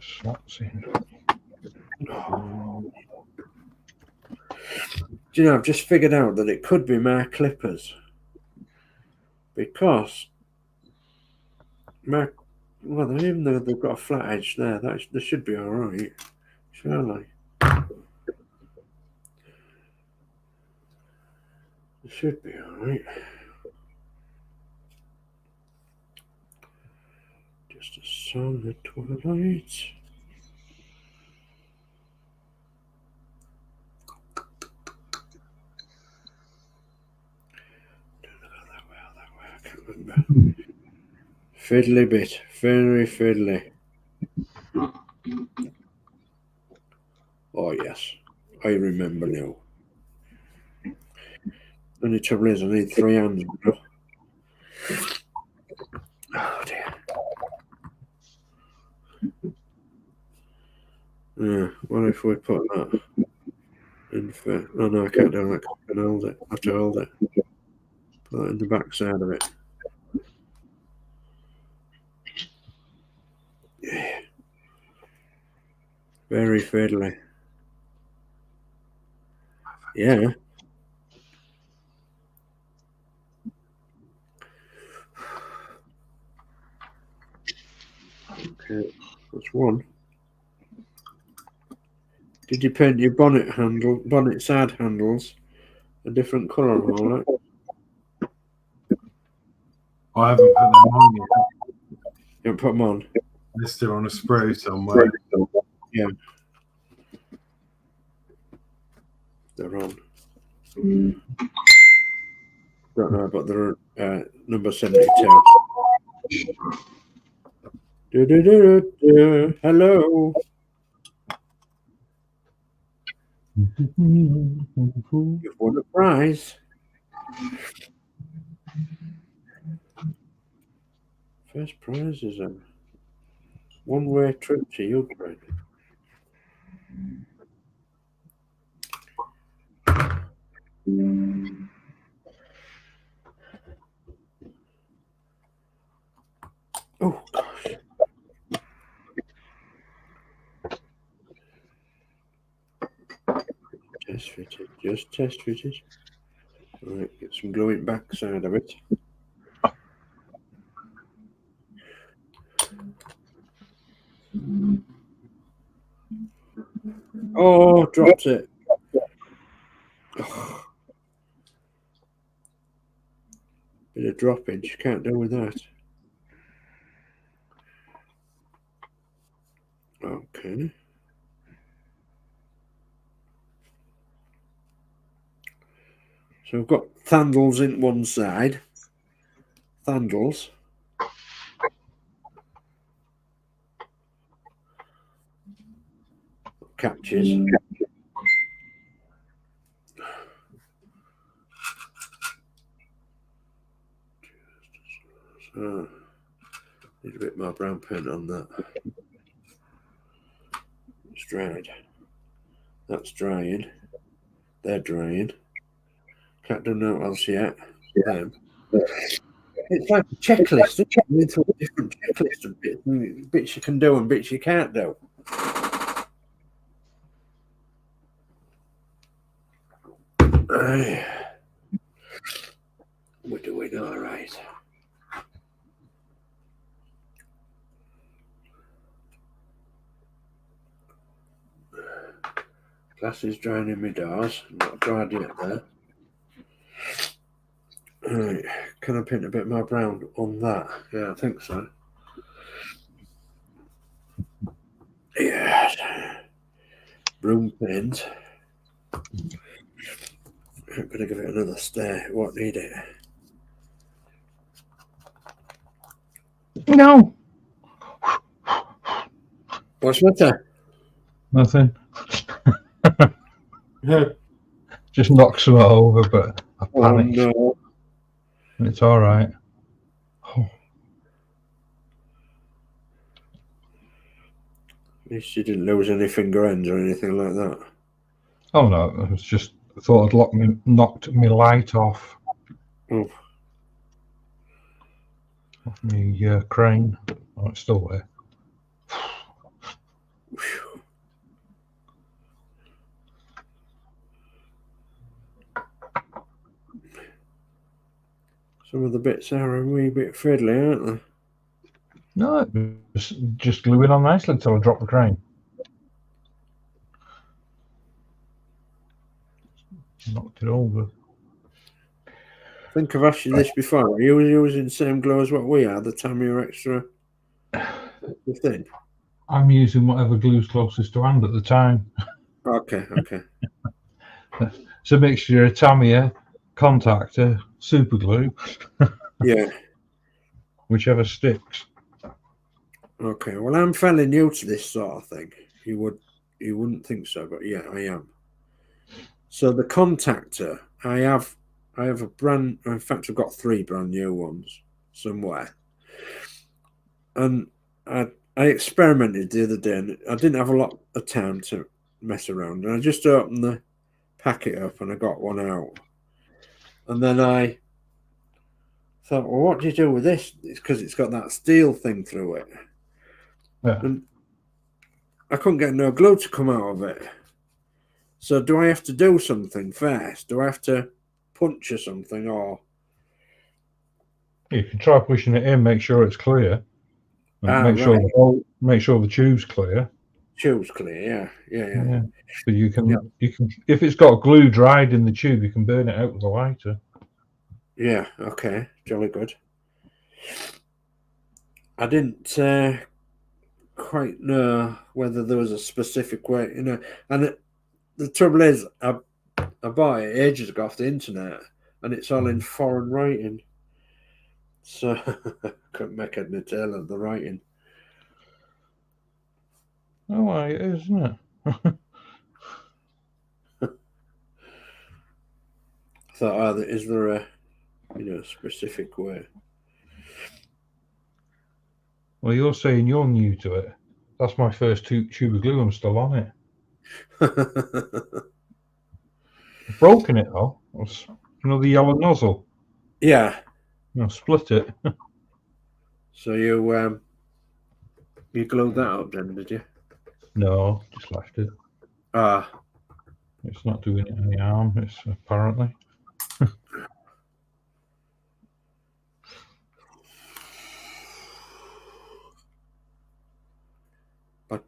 Slots in. Do you know, I've just figured out that it could be my clippers. Because well, even though they've got a flat edge there, they should be alright. Surely. It should be alright. Just a solid twilight. I can't remember. Fiddly bit, very fiddly. Oh yes, I remember now. The only trouble is I need 3 hands. Oh dear. Yeah, what if we put that in for... Oh no, I can't do that. I can hold it. I have to hold it. Put that in the back side of it. Yeah. Very fiddly. Yeah. Okay, that's one. Did you paint your bonnet side handles a different colour and all that? I haven't put them on yet. You haven't put them on? They're still on a Sprue somewhere. Yeah. They're on. Don't know, but they're number 72. Hello. You've won a prize. First prize is a one-way trip to Ukraine. Oh gosh. Test fitted, just test fitted. All right, get some gluing back side of it. Oh, dropped it. Oh. Bit of droppage. You can't do with that. Okay. So we've got thandles in one side. Thandles. Catches. So, need a bit more brown paint on that. It's dried. That's drying. They're drying. Can't do no else yet. Them. It's like a checklist. It's into a different checklist of bits you can do and bits you can't do. We're doing all right. Glass is drying in my doors. Not dried yet there. Right. Can I paint a bit more brown on that? Yeah, I think so. Yes. Broom paint. I'm going to give it another stare. It won't need it. No. What's the matter? Nothing. Just knocked some over, but I panicked. Oh, no. It's all right. Oh. At least you didn't lose any finger ends or anything like that. Oh no, it was just I thought I'd knocked my light off. Oh. Off my crane. Oh, it's still there. Some of the bits are a wee bit fiddly, aren't they? No, it was just gluing on nicely until I dropped the crane. Knocked it over. I think I've asked you this before. Are you using the same glue as what we are, the Tamiya Extra thin? I'm using whatever glue's closest to hand at the time. Okay, okay. It's a mixture of Tamiya, contactor, super glue. Yeah. Whichever sticks. Okay. Well, I'm fairly new to this sort of thing. You wouldn't think so, but yeah, I am. So the contactor, I have a brand. In fact, I've got 3 brand new ones somewhere, and I experimented the other day, and I didn't have a lot of time to mess around, and I just opened the packet up, and I got one out, and then I thought, well, what do you do with this? It's because it's got that steel thing through it, Yeah. and I couldn't get no glue to come out of it. So do I have to do something first? Do I have to puncture something, or You can try pushing it in, make sure it's clear. And make sure the tube's clear. tube's clear? Yeah. So you can if it's got glue dried in the tube, you can burn it out with a lighter. Yeah. Okay. Jolly good. I didn't quite know whether there was a specific way, and the trouble is, I bought it ages ago off the internet, and it's all in foreign writing, so I couldn't make head nor tail of the writing. Oh, well, it is, isn't it? I thought, is there a specific way? Well, you're saying you're new to it. That's my first tube of glue. I'm still on it. I've broken it though. The yellow nozzle. Yeah. Split it. So you glued that up then, did you? No, just left it. It's not doing it any harm. It's apparently. Oh,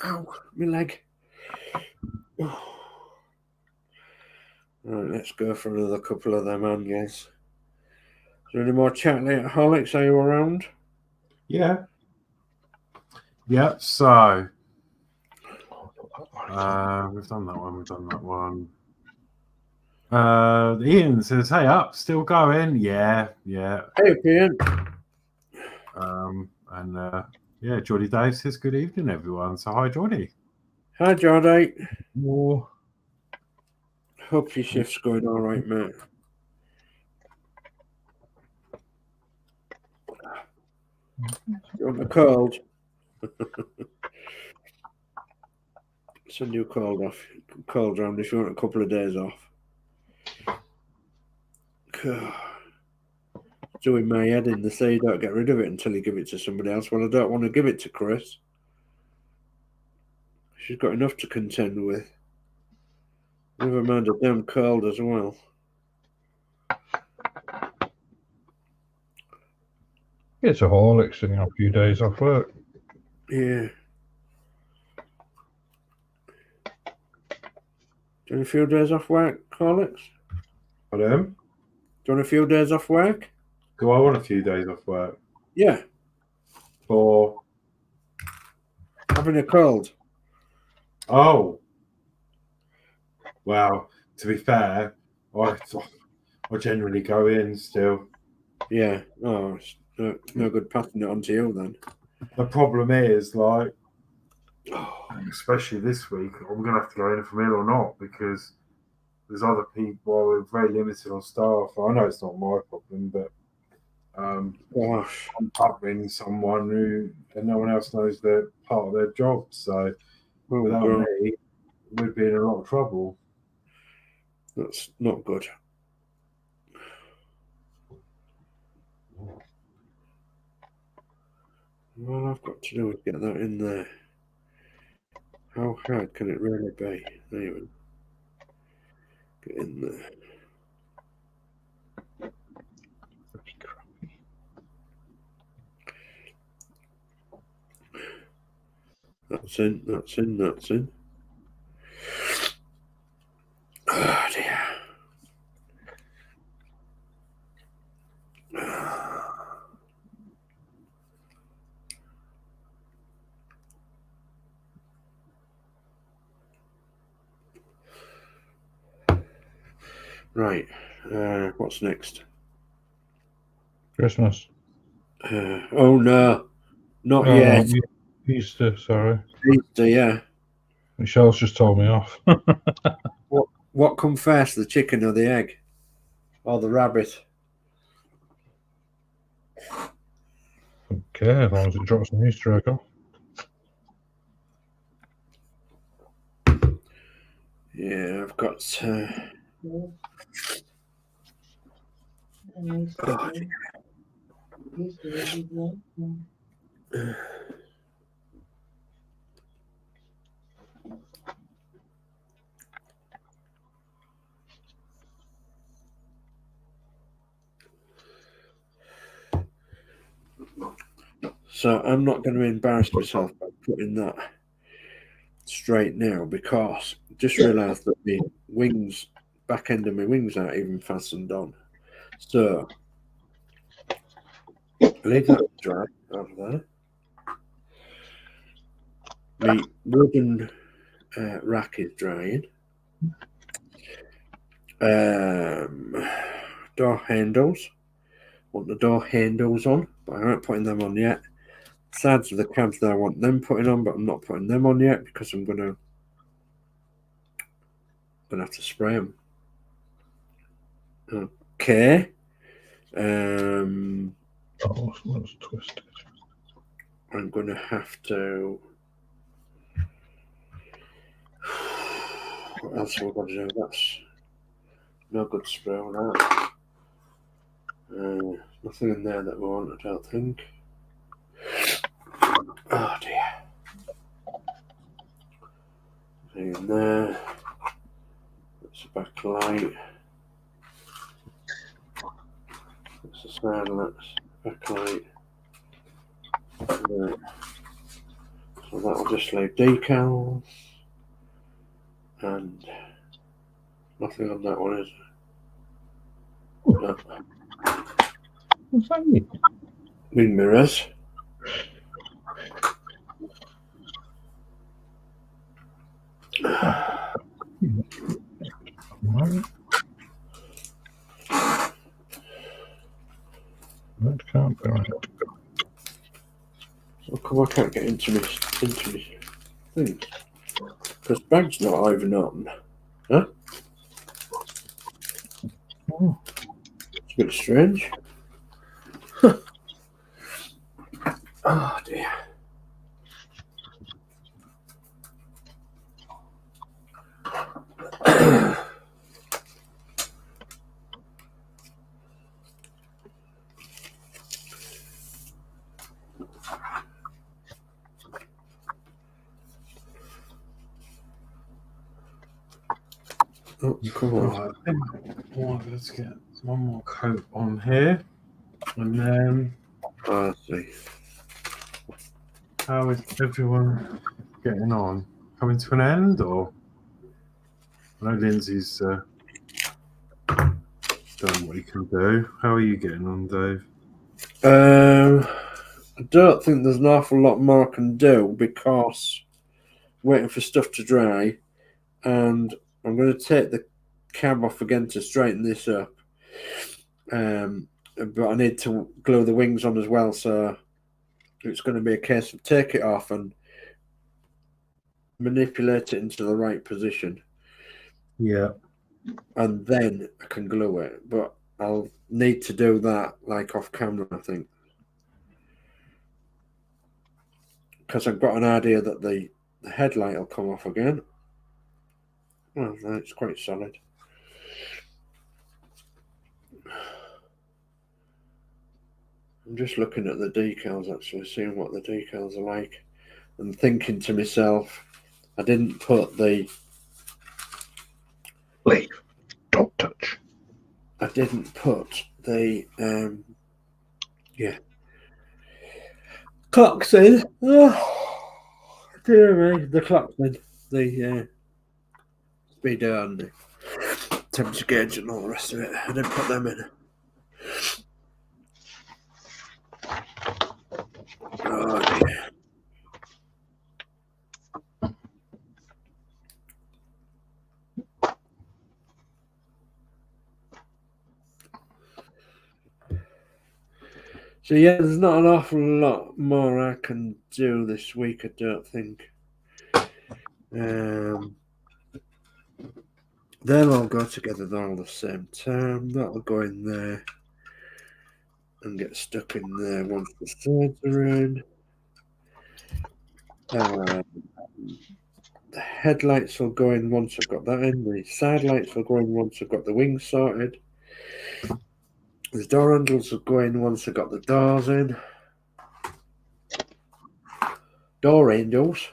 ow, my leg. Right, let's go for another couple of them onions. Is there any more chat later? Horlicks, are you around? Yeah. Yeah, so we've done that one. Ian says, "Hey, up, still going?" Yeah. Hey, Ian. Yeah, Geordie Dave says, "Good evening, everyone." So hi, Geordie. Hi, Geordie. Oh, Hope your shift's going all right, mate. You want a cold? Send you a cold round if you want a couple of days off. Doing my head in. They say you don't get rid of it until you give it to somebody else. Well, I don't want to give it to Chris. She's got enough to contend with. Never mind a damn cold as well. it's a Horlicks and you have a few days off work. Yeah. Do you want a few days off work, Horlicks? Pardon? Do you want a few days off work? Do I want a few days off work Yeah. for? Having a cold. Oh, well. To be fair, I generally go in still. Yeah. Oh, it's no good passing it on to you then. The problem is, like, especially this week, I'm gonna have to go in from ill or not because there's other people. We're very limited on staff. I know it's not my problem, but Gosh. I'm covering someone who and no one else knows they're part of their job. So without God. me, we'd be in a lot of trouble. That's not good. All I've got to do is get that in there. How hard can it really be? Anyway, get in there. That's in. Oh dear. Right. What's next? Christmas. Oh no, not yet. No, Easter, sorry. Easter, yeah. Michelle's just told me off. What come first, the chicken or the egg? Or the rabbit? Okay, as long as it drops an Easter egg off. Yeah, I've got. So I'm not going to embarrass myself by putting that straight now because I just realised that the wings, back end of my wings aren't even fastened on. So leave that dry over there. The wooden rack is drying. Door handles. Want the door handles on, but I aren't putting them on yet. Sides of the cabs that I want them putting on, but I'm not putting them on yet because I'm gonna have to spray them. Okay. Oh, that's twisted. I'm gonna have to. What else have I got to do? That's no good spray on that. Nothing in there that we want, I don't think. Oh dear. Nothing in there. That's a backlight. That's a side lights. Backlight. So that'll just leave decals and Nothing on that one, is there? No. What's that mean? Wing mirrors. That can't be right. How come I can't get into this thing? Because bag's not even on. Huh? Oh, It's a bit strange. Huh. Oh dear. Oh, come on. Right, well, let's get one more coat on here. And then, I see. how is everyone getting on? Coming to an end, or? I know Lindsay's done what he can do. How are you getting on, Dave? I don't think there's an awful lot more I can do because waiting for stuff to dry, and I'm going to take the cab off again to straighten this up. But I need to glue the wings on as well, so it's going to be a case of take it off and manipulate it into the right position. Yeah. And then I can glue it, but I'll need to do that like off camera, I think, because I've got an idea that the headlight will come off again. Well, no, it's quite solid. I'm just looking at the decals, actually, seeing what the decals are like, and thinking to myself, I didn't put the... Leave. Don't touch. I didn't put the... clocks in. Oh, dear me. The clocks in. The speedo and the temperature gauge and all the rest of it. I didn't put them in. Oh dear. So yeah, there's not an awful lot more I can do this week, I don't think. They'll all go together, they're all the same time. That'll go in there and get stuck in there once the sides are in. The headlights will go in once I've got that in. The side lights will go in once I've got the wings sorted. The door handles will go in once I've got the doors in. Door handles.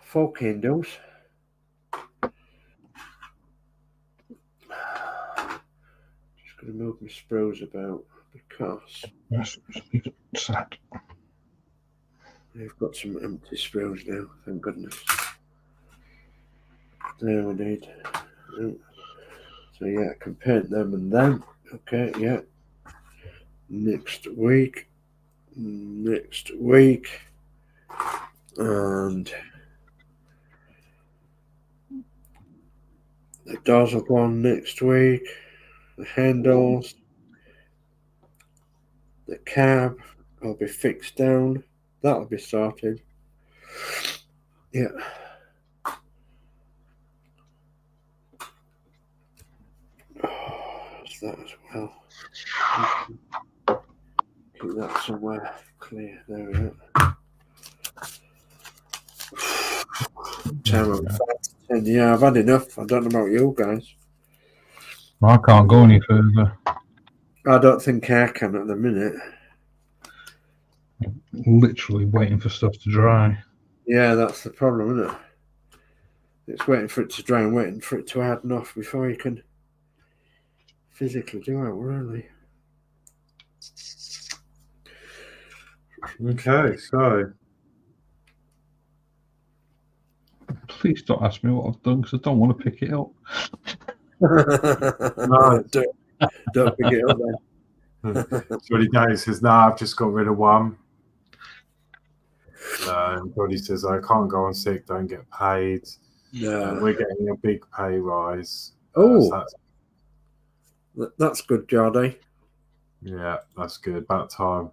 Fork handles. Just going to move my sprues about because Yes, just leave it sat. I've got some empty sprues now, thank goodness. There we need. So yeah, I can paint them and them. Okay, yeah. Next week. And the doors will go on next week. The handles. The cab will be fixed down. That'll be sorted. Yeah. That's that as well. Keep that somewhere clear. There we go. Time of 5 to 10. Yeah, I've had enough. I don't know about you guys. I can't go any further. I don't think I can at the minute. Literally waiting for stuff to dry. Yeah, that's the problem, isn't it? It's waiting for it to dry and waiting for it to harden off before you can physically do it, really. Okay, so Please don't ask me what I've done because I don't want to pick it up. No. Don't pick it up then. Geordie Dave says, "Nah, I've just got rid of one." Geordie says, "I can't go on sick, don't get paid." No. We're getting a big pay rise. Oh, that's good, Geordie. Yeah, that's good. About time.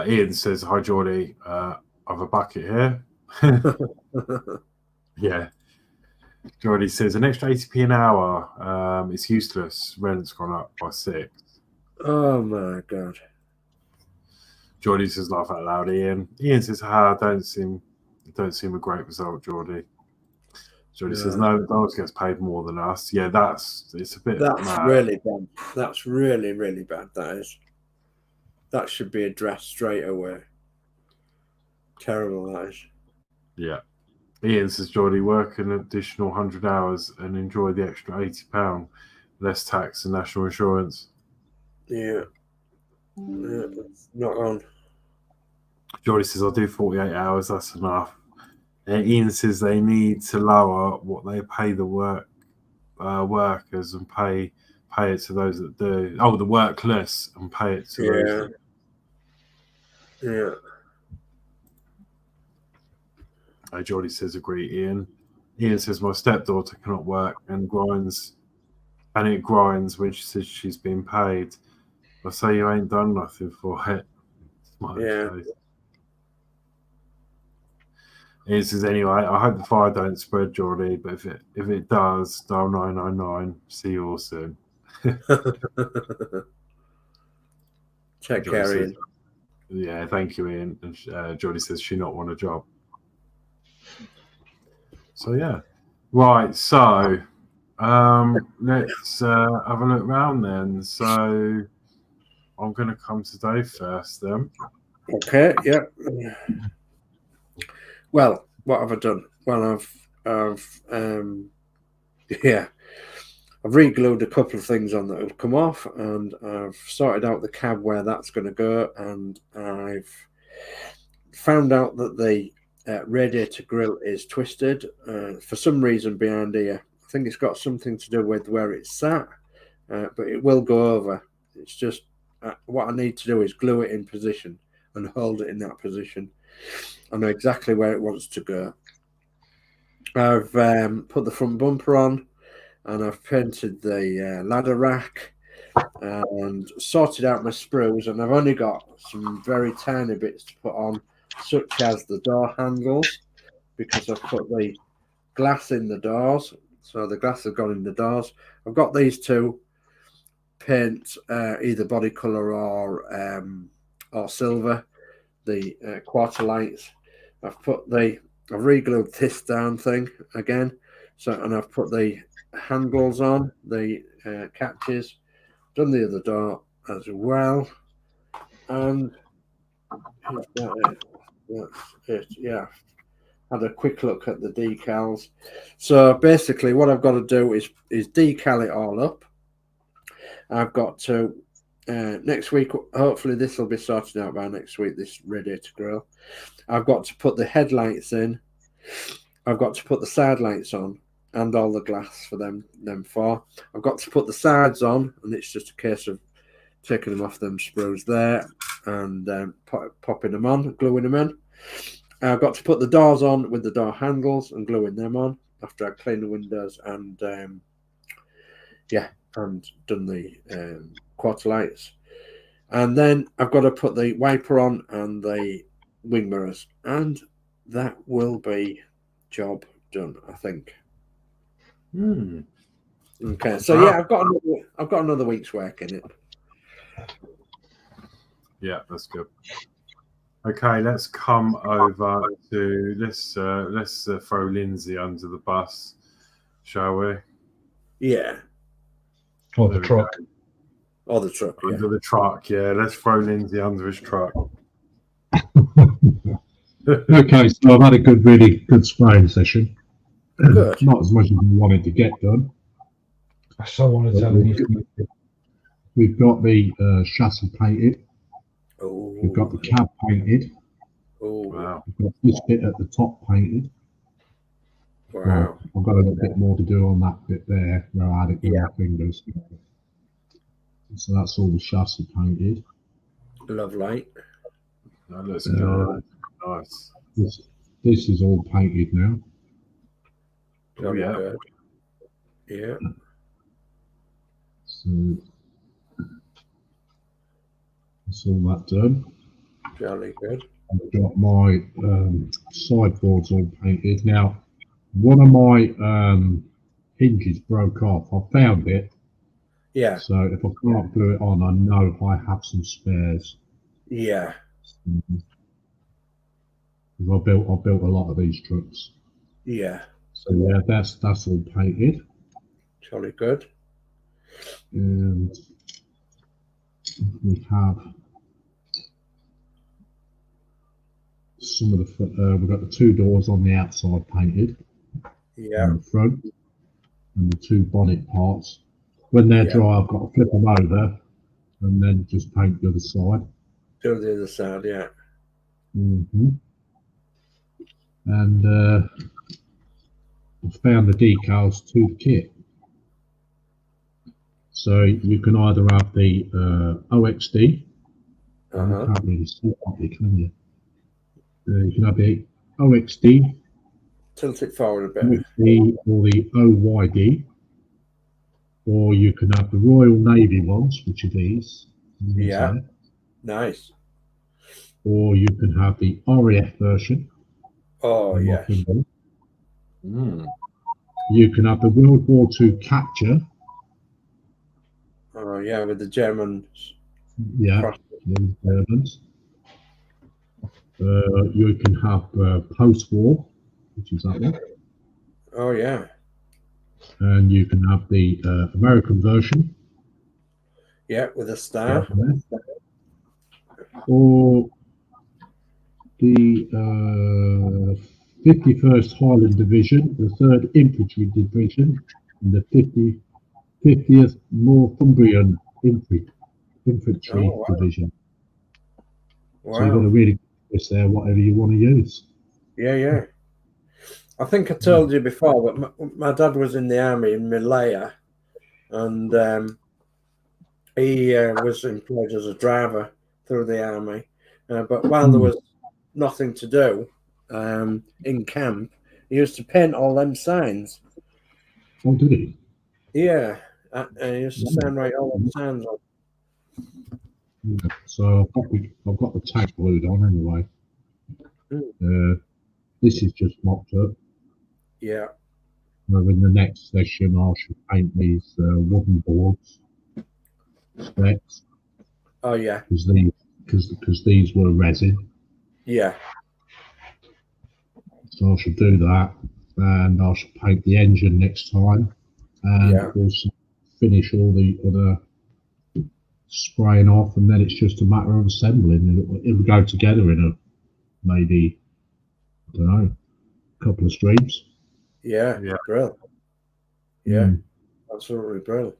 Ian says, "Hi, Geordie. I have a bucket here." Yeah. Geordie says, "An extra 80p an hour. It's useless. Rent's gone up by 6." Oh my God. Geordie says, "Laugh out loud." Ian says, don't seem a great result, Geordie." Geordie says, "No, McDonald's gets paid more than us." Yeah, it's a bit. That's mad. really bad. That's really, really bad. That is. That should be addressed straight away. Terrible, that is. Yeah. Ian says, "Geordie, work an additional 100 hours and enjoy the extra £80, less tax and national insurance." Yeah. It's not on. Geordie says, "I'll do 48 hours. That's enough." And Ian says they need to lower what they pay the workers and pay it to those that do. Oh, the workless, and pay it to those. Yeah. Geordie says, "Agree, Ian." Ian says, "My stepdaughter cannot work and it grinds when she says she's been paid. I say you ain't done nothing for it." Yeah. Ian says, "Anyway, I hope the fire don't spread, Geordie, but if it does, dial 999. See you all soon." Check care, Ian. Yeah, thank you, Ian. And Geordie says she not want a job. So yeah, right. So let's have a look round then. So I'm going to come to Dave first then. Okay. Yeah. Well, what have I done? Well, I've re-glued a couple of things on that have come off, and I've sorted out the cab where that's going to go, and I've found out that the radiator grill is twisted for some reason behind here. I think it's got something to do with where it's sat, but it will go over. It's just what I need to do is glue it in position and hold it in that position. I know exactly where it wants to go. I've put the front bumper on, and I've painted the ladder rack and sorted out my sprues, and I've only got some very tiny bits to put on, such as the door handles, because I've put the glass in the doors, so the glass has gone in the doors. I've got these two paint, either body colour or silver, the quarter lights. I've re-glued this down thing again, and I've put the handles on, the catches, done the other door as well, and that's it. Yeah, had a quick look at the decals. So basically what I've got to do is decal it all up. I've got to next week, hopefully this will be sorted out by next week, this radiator grill. I've got to put the headlights in, I've got to put the side lights on, and all the glass for them four. I've got to put the sides on, and it's just a case of taking them off them sprues there and popping them on, gluing them in. I've got to put the doors on with the door handles and gluing them on after I clean the windows and and done the quarter lights. And then I've got to put the wiper on and the wing mirrors, and that will be job done, I think. Okay, so yeah, I've got another week's work in it. Yeah, that's good. Okay, let's come over to let's throw Lindsey under the bus, shall we? Yeah. Or the truck. Or the truck. Yeah. Under the truck, yeah. Let's throw Lindsey under his truck. Okay, so I've had a really good spraying session. Good. Not as much as I wanted to get done. I so want to tell you. We've got the chassis painted. Oh. We've got the cab painted. Oh. Wow. We've got this bit at the top painted. Wow. I've got a little bit more to do on that bit there where I had it with my fingers. So that's all the chassis painted. Lovely. That looks good. Nice. This is all painted now. Jolly yeah. good. Yeah. So that's all that done. Jolly good. I've got my sideboards all painted. Now, one of my hinges broke off. I found it. Yeah. So if I can't glue it on, I know I have some spares. Yeah. I built a lot of these trucks. Yeah. So yeah, that's all painted. Jolly good. And we have some of the we've got the two doors on the outside painted. Yeah. On the front, and the two bonnet parts. When they're dry, I've got to flip them over and then just paint the other side. Do the other side, yeah. And I found the decals to the kit. So you can either have the OXD. You can't really see it properly, can you? You can have the OXD. Tilt it forward a bit. OXD or the OYD. Or you can have the Royal Navy ones, which are these. Yeah. Nice. Or you can have the RAF version. Oh, yes. You can have the World War II capture. Oh, yeah, with the Germans. Yeah, the Germans. You can have post-war, which is that one. Oh, yeah. And you can have the American version. Yeah, with a star. Or the 51st Highland Division, the 3rd Infantry Division, and the 50th Northumbrian Infantry Division. Wow. So you've got to really twist there, whatever you want to use. Yeah, yeah. I think I told you before, but my dad was in the army in Malaya, and he was employed as a driver through the army. But while there was nothing to do in camp, he used to paint all them signs. Oh, did he? Yeah, he used to write all them signs on. Yeah. So I've got the tag glued on anyway. This is just mocked up. Yeah. Well, in the next session, I should paint these wooden boards, specs. Oh yeah. Because these were resin. Yeah. So I should do that, and I should paint the engine next time, and also finish all the other spraying off, and then it's just a matter of assembling. It'll go together in maybe, I don't know, a couple of streams. Yeah, brilliant. Yeah, absolutely brilliant.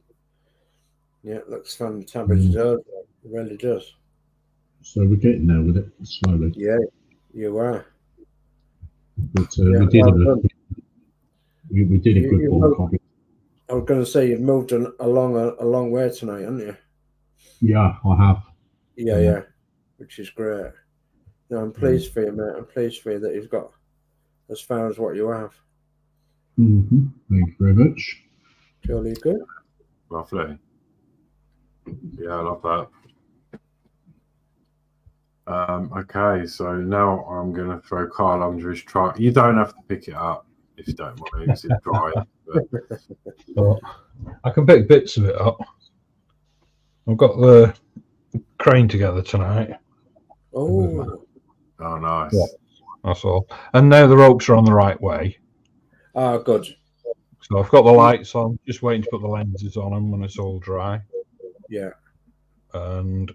Yeah, it looks fantastic. It really does. So we're getting there with it slowly. Yeah, you are. But we did a good bulk of it. I was going to say you've moved along a long way tonight, haven't you? Yeah, I have. Yeah, which is great. No, I'm pleased for you, mate. I'm pleased for you that you've got as far as what you have. Thank you very much. Jolly good. Lovely. Yeah, I love that. Okay, so now I'm going to throw Kyle under his truck. You don't have to pick it up if you don't want to. It's dry. But I can pick bits of it up. I've got the crane together tonight. Oh, nice. Yeah, that's all. And now the ropes are on the right way. Oh, good. So I've got the lights on, just waiting to put the lenses on them when it's all dry. Yeah. And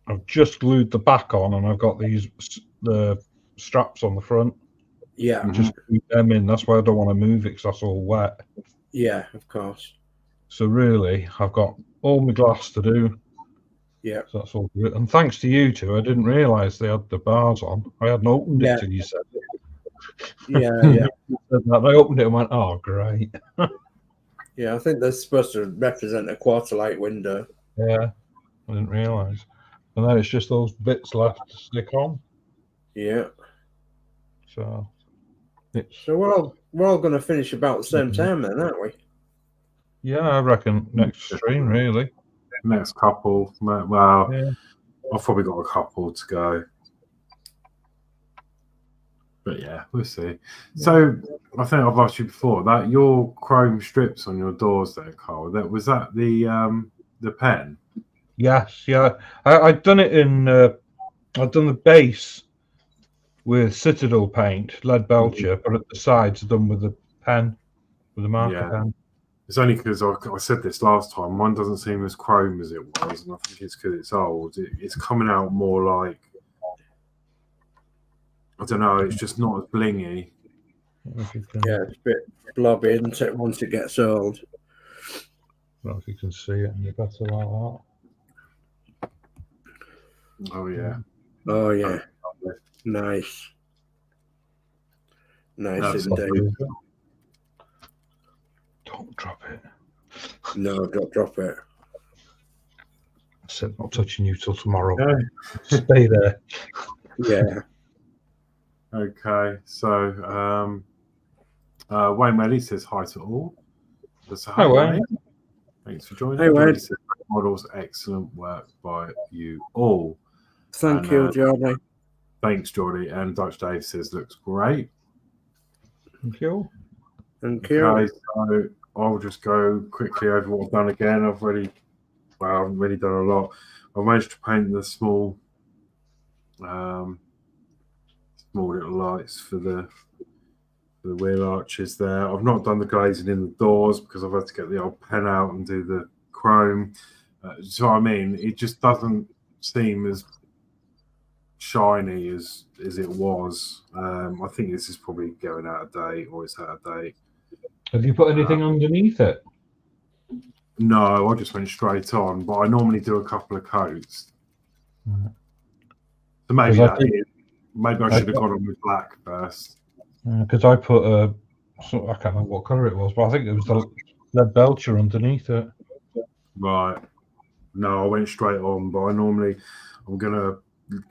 I've just glued the back on, and I've got the straps on the front. Yeah. Just glued them in. That's why I don't want to move it, because that's all wet. Yeah, of course. So really, I've got all my glass to do. Yeah. So that's all good. And thanks to you two, I didn't realise they had the bars on. I hadn't opened it till you said it. Yeah, yeah. I opened it and went, oh, great. Yeah, I think they're supposed to represent a quarter light window. Yeah, I didn't realise. And then it's just those bits left to stick on. Yeah. So it's So we're all going to finish about the same time then, aren't we? yeah, I reckon next stream really. Next couple. Well, Yeah. I've probably got a couple to go. But yeah, we'll see. So I think I've asked you before that your chrome strips on your doors there, Carl. Was that the pen? Yes, yeah. I'd done it in. I'd done the base with Citadel paint, lead belcher, but at the sides done with the pen, with the marker pen. It's only because I said this last time. Mine doesn't seem as chrome as it was, and I think it's because it's old. It's coming out more like, I don't know. It's just not as blingy. Yeah, it's a bit blobby, isn't it, once it gets old? I don't know if you can see it any better like that. Oh yeah. Oh yeah. Nice. Nice, That's isn't it? Don't drop it. No, don't drop it. I said not touching you till tomorrow. Okay. Stay there. Yeah. Okay. So Wayne Welly says hi to all. So Hi, Wayne. Thanks for joining. Hey, Wayne. Says, models, excellent work by you all. Thank you, Geordie. Thanks, Geordie. And Dutch Dave says looks great. Thank you. Thank you. Okay, so I'll just go quickly over what I've done again. I haven't really done a lot. I managed to paint the small little lights for the wheel arches there. I've not done the glazing in the doors because I've had to get the old pen out and do the chrome. So I mean, it just doesn't seem as shiny as it was. I think this is probably going out of date, or it's out of date. Have you put anything underneath it? No, I just went straight on, but I normally do a couple of coats. Right. So maybe maybe I should have gone on with black first. Because I put I can't remember what colour it was, but I think it was the lead belcher underneath it. Right. No, I went straight on, but I'm gonna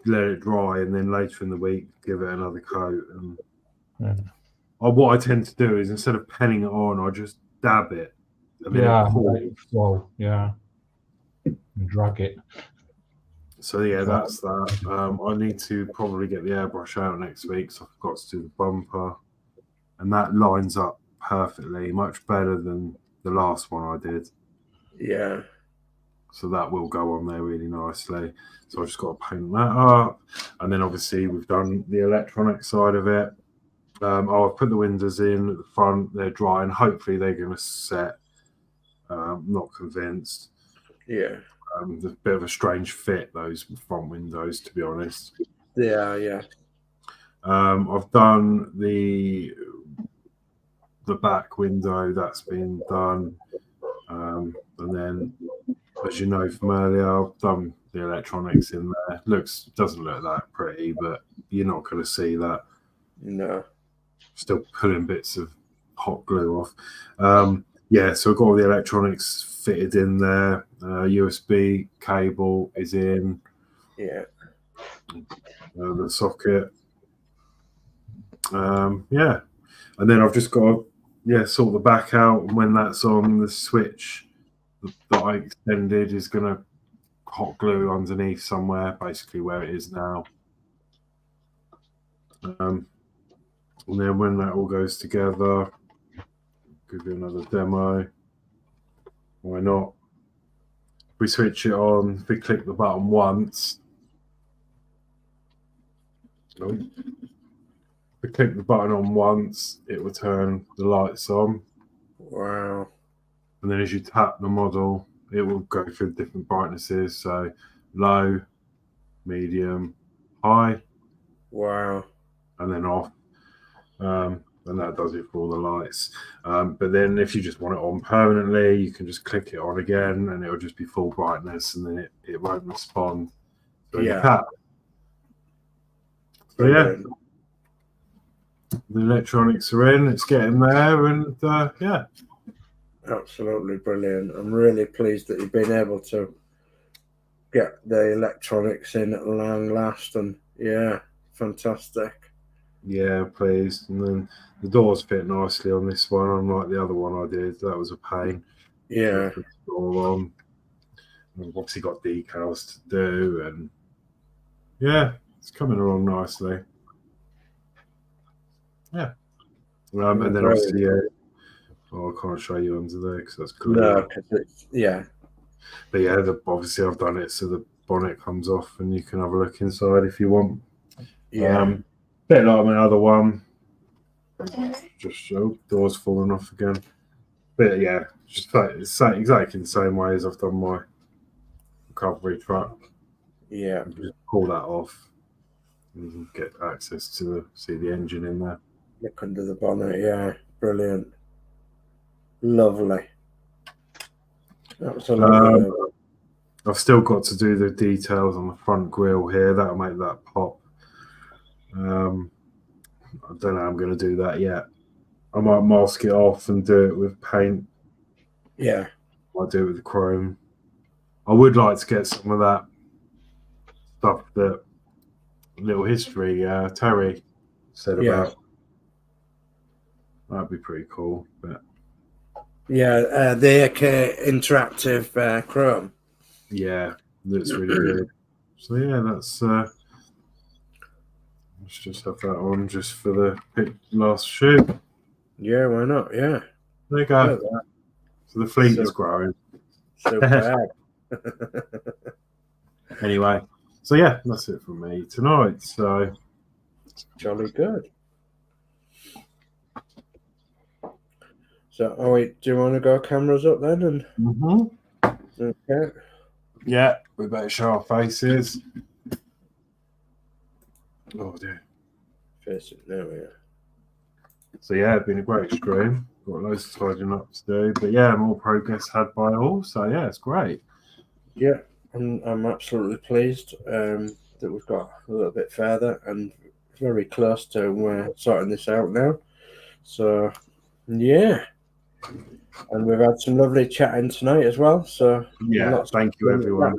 let it dry and then later in the week give it another coat. And what I tend to do is instead of penning it on, I just dab it. And then it pulls. Well, yeah. And drag it. So yeah, that's that. I need to probably get the airbrush out next week, so I forgot to do the bumper, and that lines up perfectly, much better than the last one I did. Yeah. So that will go on there really nicely. So I just got to paint that up, and then obviously we've done the electronic side of it. I've put the windows in at the front; they're dry, and hopefully they're going to set. Not convinced. Yeah. There's a bit of a strange fit, those front windows, to be honest. Yeah, yeah. I've done the back window, that's been done. And then, as you know from earlier, I've done the electronics in there. Doesn't look that pretty, but you're not going to see that. No. Still pulling bits of hot glue off. Yeah, so I've got all the electronics fitted in there. USB cable is in. Yeah. The socket. Yeah. And then I've just got to sort the back out. And when that's on, the switch that I extended is going to hot glue underneath somewhere, basically where it is now. And then when that all goes together, give you another demo. Why not? We switch it on. If we click the button once, if we click the button on once, it will turn the lights on. Wow. And then as you tap the model, it will go through different brightnesses. So low, medium, high. Wow. And then off. And that does it for all the lights. But then if you just want it on permanently, you can just click it on again and it'll just be full brightness and then it won't respond. So Yeah. tap. So yeah. the electronics are in. It's getting there, and yeah. Absolutely brilliant. I'm really pleased that you've been able to get the electronics in at long last, and yeah, fantastic. Yeah, pleased. And then the doors fit nicely on this one, unlike the other one I did. That was a pain. Yeah. Put the door on. We've obviously got decals to do, and yeah, it's coming along nicely. Yeah. And then obviously, I can't show you under there because that's cool. No, because it's, yeah. But yeah, obviously I've done it so the bonnet comes off and you can have a look inside if you want. Yeah. Bit like my other one. Just show doors falling off again. But yeah, just exactly the same way as I've done my recovery truck. Yeah. Just pull that off and get access to see the engine in there. Look under the bonnet, yeah. Brilliant. Lovely. Absolutely. I've still got to do the details on the front grille here. That'll make that pop. I don't know how I'm going to do that yet. I might mask it off and do it with paint. Yeah. I'll do it with the chrome. I would like to get some of that stuff that little history Terry said about. That'd be pretty cool. But yeah, the AK interactive chrome. Yeah, looks really good. So yeah, that's let's just have that on just for the last shoot. Yeah, why not? Yeah. There you go. So the fleet is growing. So bad. Anyway, so yeah, that's it from me tonight. So Jolly good. So, do you want to go cameras up then? And okay. Yeah, we better show our faces. Oh dear. Face it. There we are. So yeah, it's been a great stream. Got loads of tidying up to do, but yeah, more progress had by all. So yeah, it's great. Yeah, I'm absolutely pleased that we've got a little bit further and very close to sorting this out now. So yeah, and we've had some lovely chatting tonight as well. So yeah, thank you everyone.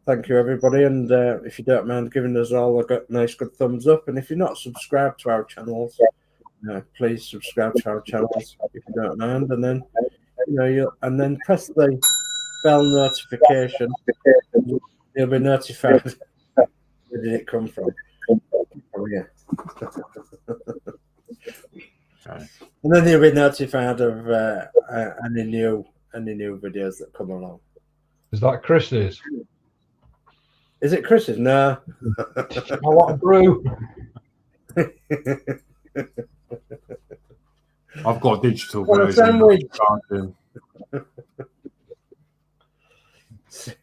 Thank you everybody, and if you don't mind giving us all a nice good thumbs up, and if you're not subscribed to our channels, please subscribe to our channels if you don't mind, and then and then press the bell notification. You'll be notified. Where did it come from? Oh yeah. Okay. And then you'll be notified of any new videos that come along. Is that Chris's? Is it Chris's? No. I want a brew. I've got a digital What a version. sandwich.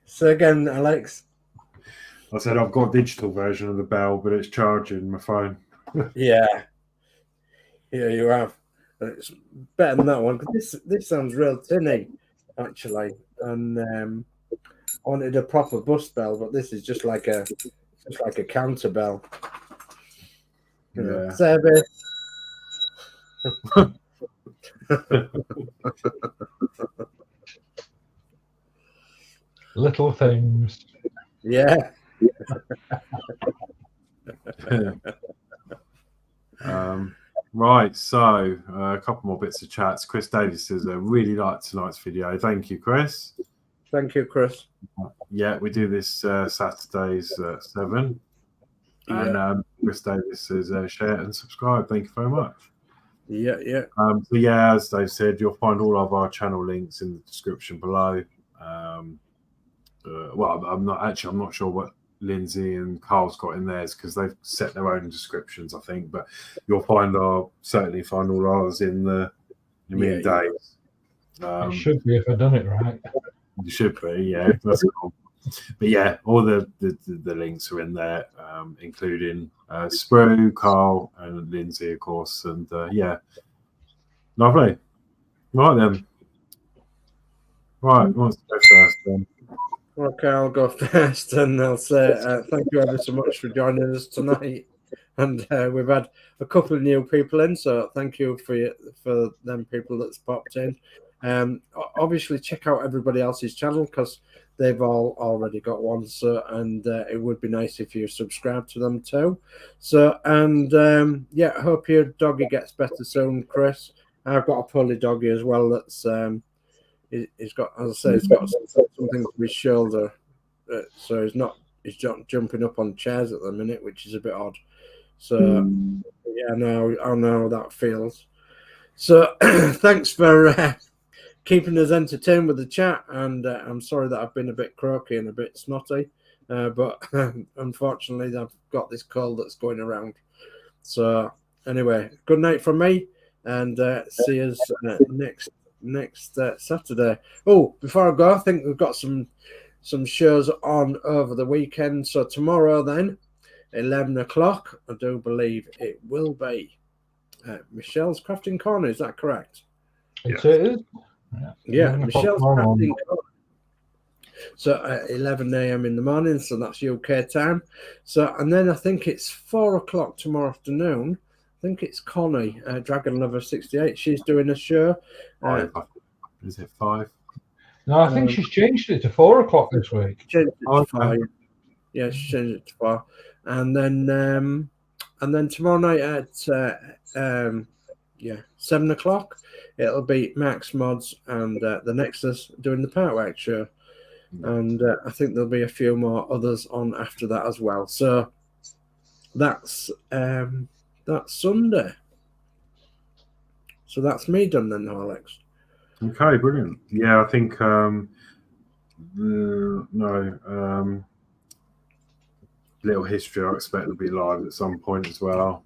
So again, Alex. I said I've got a digital version of the bell, but it's charging my phone. Yeah, you have. It's better than that one because this sounds real tinny, actually. And I wanted a proper bus bell, but this is just like a counter bell. Yeah. Service. Little things. Yeah. Right, so a couple more bits of chats. Chris Davis says, I really liked tonight's video. Thank you, Chris. Thank you, Chris. Yeah, we do this Saturdays at 7. And Chris Davis says, share and subscribe. Thank you very much. Yeah. So yeah, as Dave said, you'll find all of our channel links in the description below. Well, I'm not sure what Lindsey and Carl's got in theirs because they've set their own descriptions, I think. But you'll certainly find all ours in the days. It should be if I've done it right. You should be, yeah. That's cool. But yeah, all the links are in there, including Sprue, Carl, and Lindsey, of course. And yeah, lovely. Right then. Right, who wants to go first then? Okay, I'll go first, and I'll say thank you ever so much for joining us tonight. and we've had a couple of new people in. So thank you for them people that's popped in. Obviously, check out everybody else's channel because they've all already got one. So and it would be nice if you subscribe to them too. So and yeah, I hope your doggy gets better soon, Chris. I've got a pulley doggy as well. That's he's got, as I say, he's got something to his shoulder, so he's not jumping up on chairs at the minute, which is a bit odd. So yeah, I know how that feels. So thanks for keeping us entertained with the chat, and I'm sorry that I've been a bit croaky and a bit snotty, but unfortunately I've got this cold that's going around. So anyway, good night from me, and see us next Saturday. Oh, before I go, I think we've got some shows on over the weekend. So tomorrow then, 11 o'clock, I do believe it will be Michelle's Crafting Corner. Is that correct? It is. Yeah, Michelle's Crafting Corner. So at 11 a.m. in the morning, so that's UK time. So and then I think it's 4 o'clock tomorrow afternoon. I think it's Connie, Dragon Lover 68. She's doing a show. Is it 5? No, I think she's changed it to 4 o'clock this week. Changed it to 5. Yeah, she changed it to 4. And then tomorrow night at 7 o'clock, it'll be Max, Modz, and the Nexus doing the Partwork show. And I think there'll be a few more others on after that as well. So that's Sunday. So that's me done then, Horlixs. Okay, brilliant. Yeah, I think Little History I expect to be live at some point as well.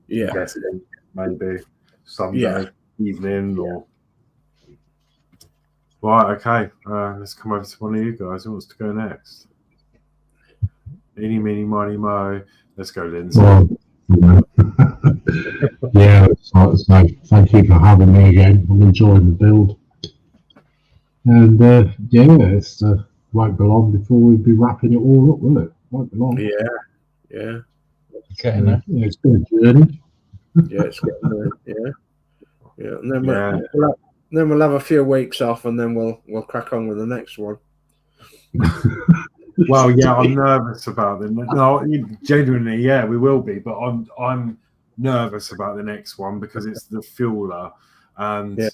Yeah. I'm guessing maybe Sunday evening or right, okay. Let's come over to one of you guys. Who wants to go next? Eeny, meeny, miny, mo. Let's go, Lindsey. Well, yeah, so thank you for having me again. I'm enjoying the build. And yeah, it's won't be long before we'll be wrapping it all up, will it? Won't be long. Yeah. Getting there. Yeah, it's been a journey. Yeah, it's getting there. Yeah. And then we'll have a few weeks off, and then we'll crack on with the next one. Well, yeah, I'm nervous about them. No, genuinely, yeah, we will be. But I'm nervous about the next one because it's the fueler, and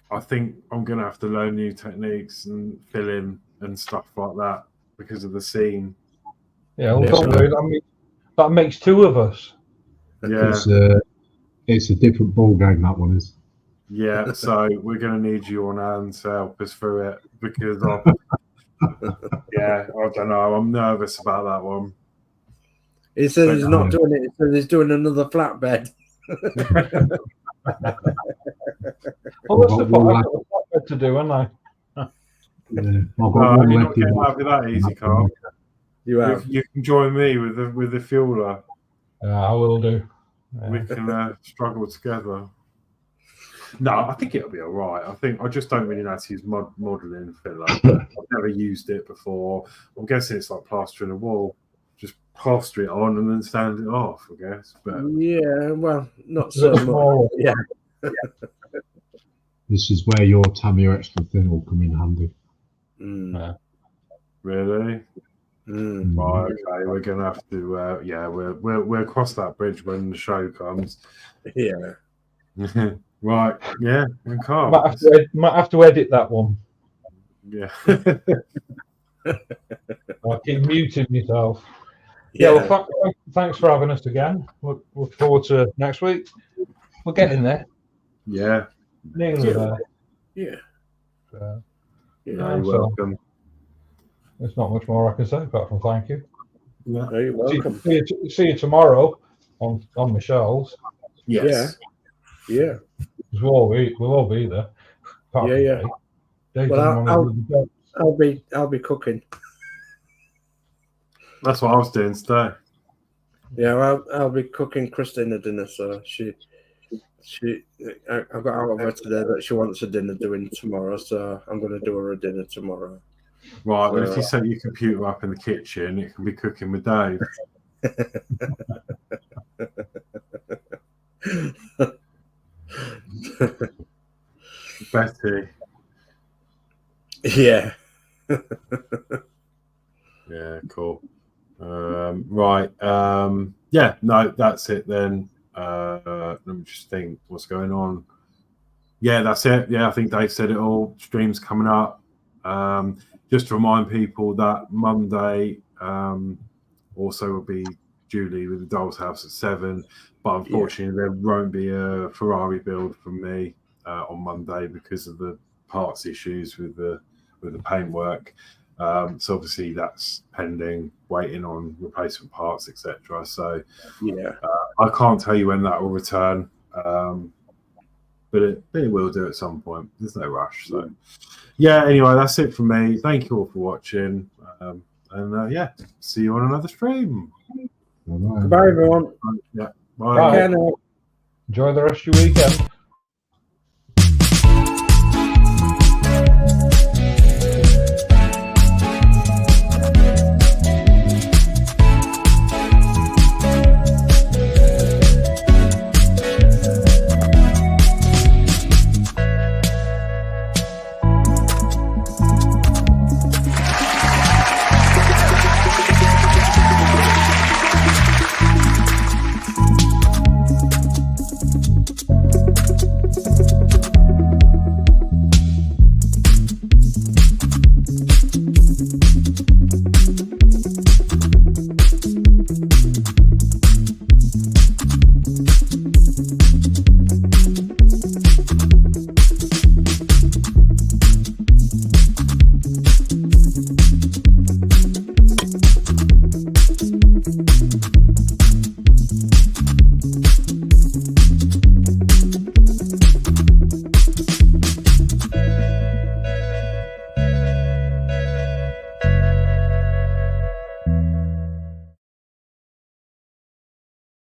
I think I'm gonna have to learn new techniques and fill in and stuff like that because of the scene. Yeah, well, don't worry, that makes two of us. Yeah, it's a different ball game, that one is. Yeah, so we're going to need you on hand to help us through it because I don't know. I'm nervous about that one. He says he's not doing it. He says he's doing another flatbed. Well, that's the part I've got a flatbed to do, haven't I? Yeah, I've got one you're left not getting out of that easy, Carl. You can join me with the fueler. I will do. Yeah. We can struggle together. No, I think it'll be all right. I just don't really know how to use modelling filler. I've never used it before. I'm guessing it's like plastering a wall. Just plaster it on and then sand it off, I guess. But yeah, well, not so much. Yeah. This is where your Tamiya extra thin will come in handy. Mm. Really? Mm. Right, okay, we're gonna have to we'll cross that bridge when the show comes. Yeah. Right, yeah, we can't. Might have to edit that one. Yeah. I'll keep muting myself. Yeah, well, thanks for having us again. Look forward to next week. We're getting there. Yeah. Nearly there. Yeah. You're welcome. There's not much more I can say apart from thank you. Yeah. You're welcome. See you tomorrow on Michelle's. Yes. Yeah. We'll all be there. Yeah. Well, I'll be cooking. That's what I was doing today. Yeah, well, I'll be cooking Christina dinner. So I got out of her today that she wants a dinner doing tomorrow. So I'm going to do her a dinner tomorrow. Right, well, if you set your computer up in the kitchen, it can be cooking with Dave. Betty. Yeah. Yeah, cool. Right. Yeah, no, that's it then. Let me just think what's going on. Yeah, that's it. Yeah, I think Dave said it all. Streams coming up. Just to remind people that Monday also will be Julie with the Doll's House at 7. But unfortunately, there won't be a Ferrari build from me on Monday because of the parts issues with the paintwork. So obviously that's pending, waiting on replacement parts, etc. So Yeah. I can't tell you when that will return, but it will do at some point. There's no rush. So yeah, anyway, that's it from me. Thank you all for watching, and yeah, see you on another stream. Goodbye, everyone. Yeah, bye. Bye. Enjoy the rest of your weekend.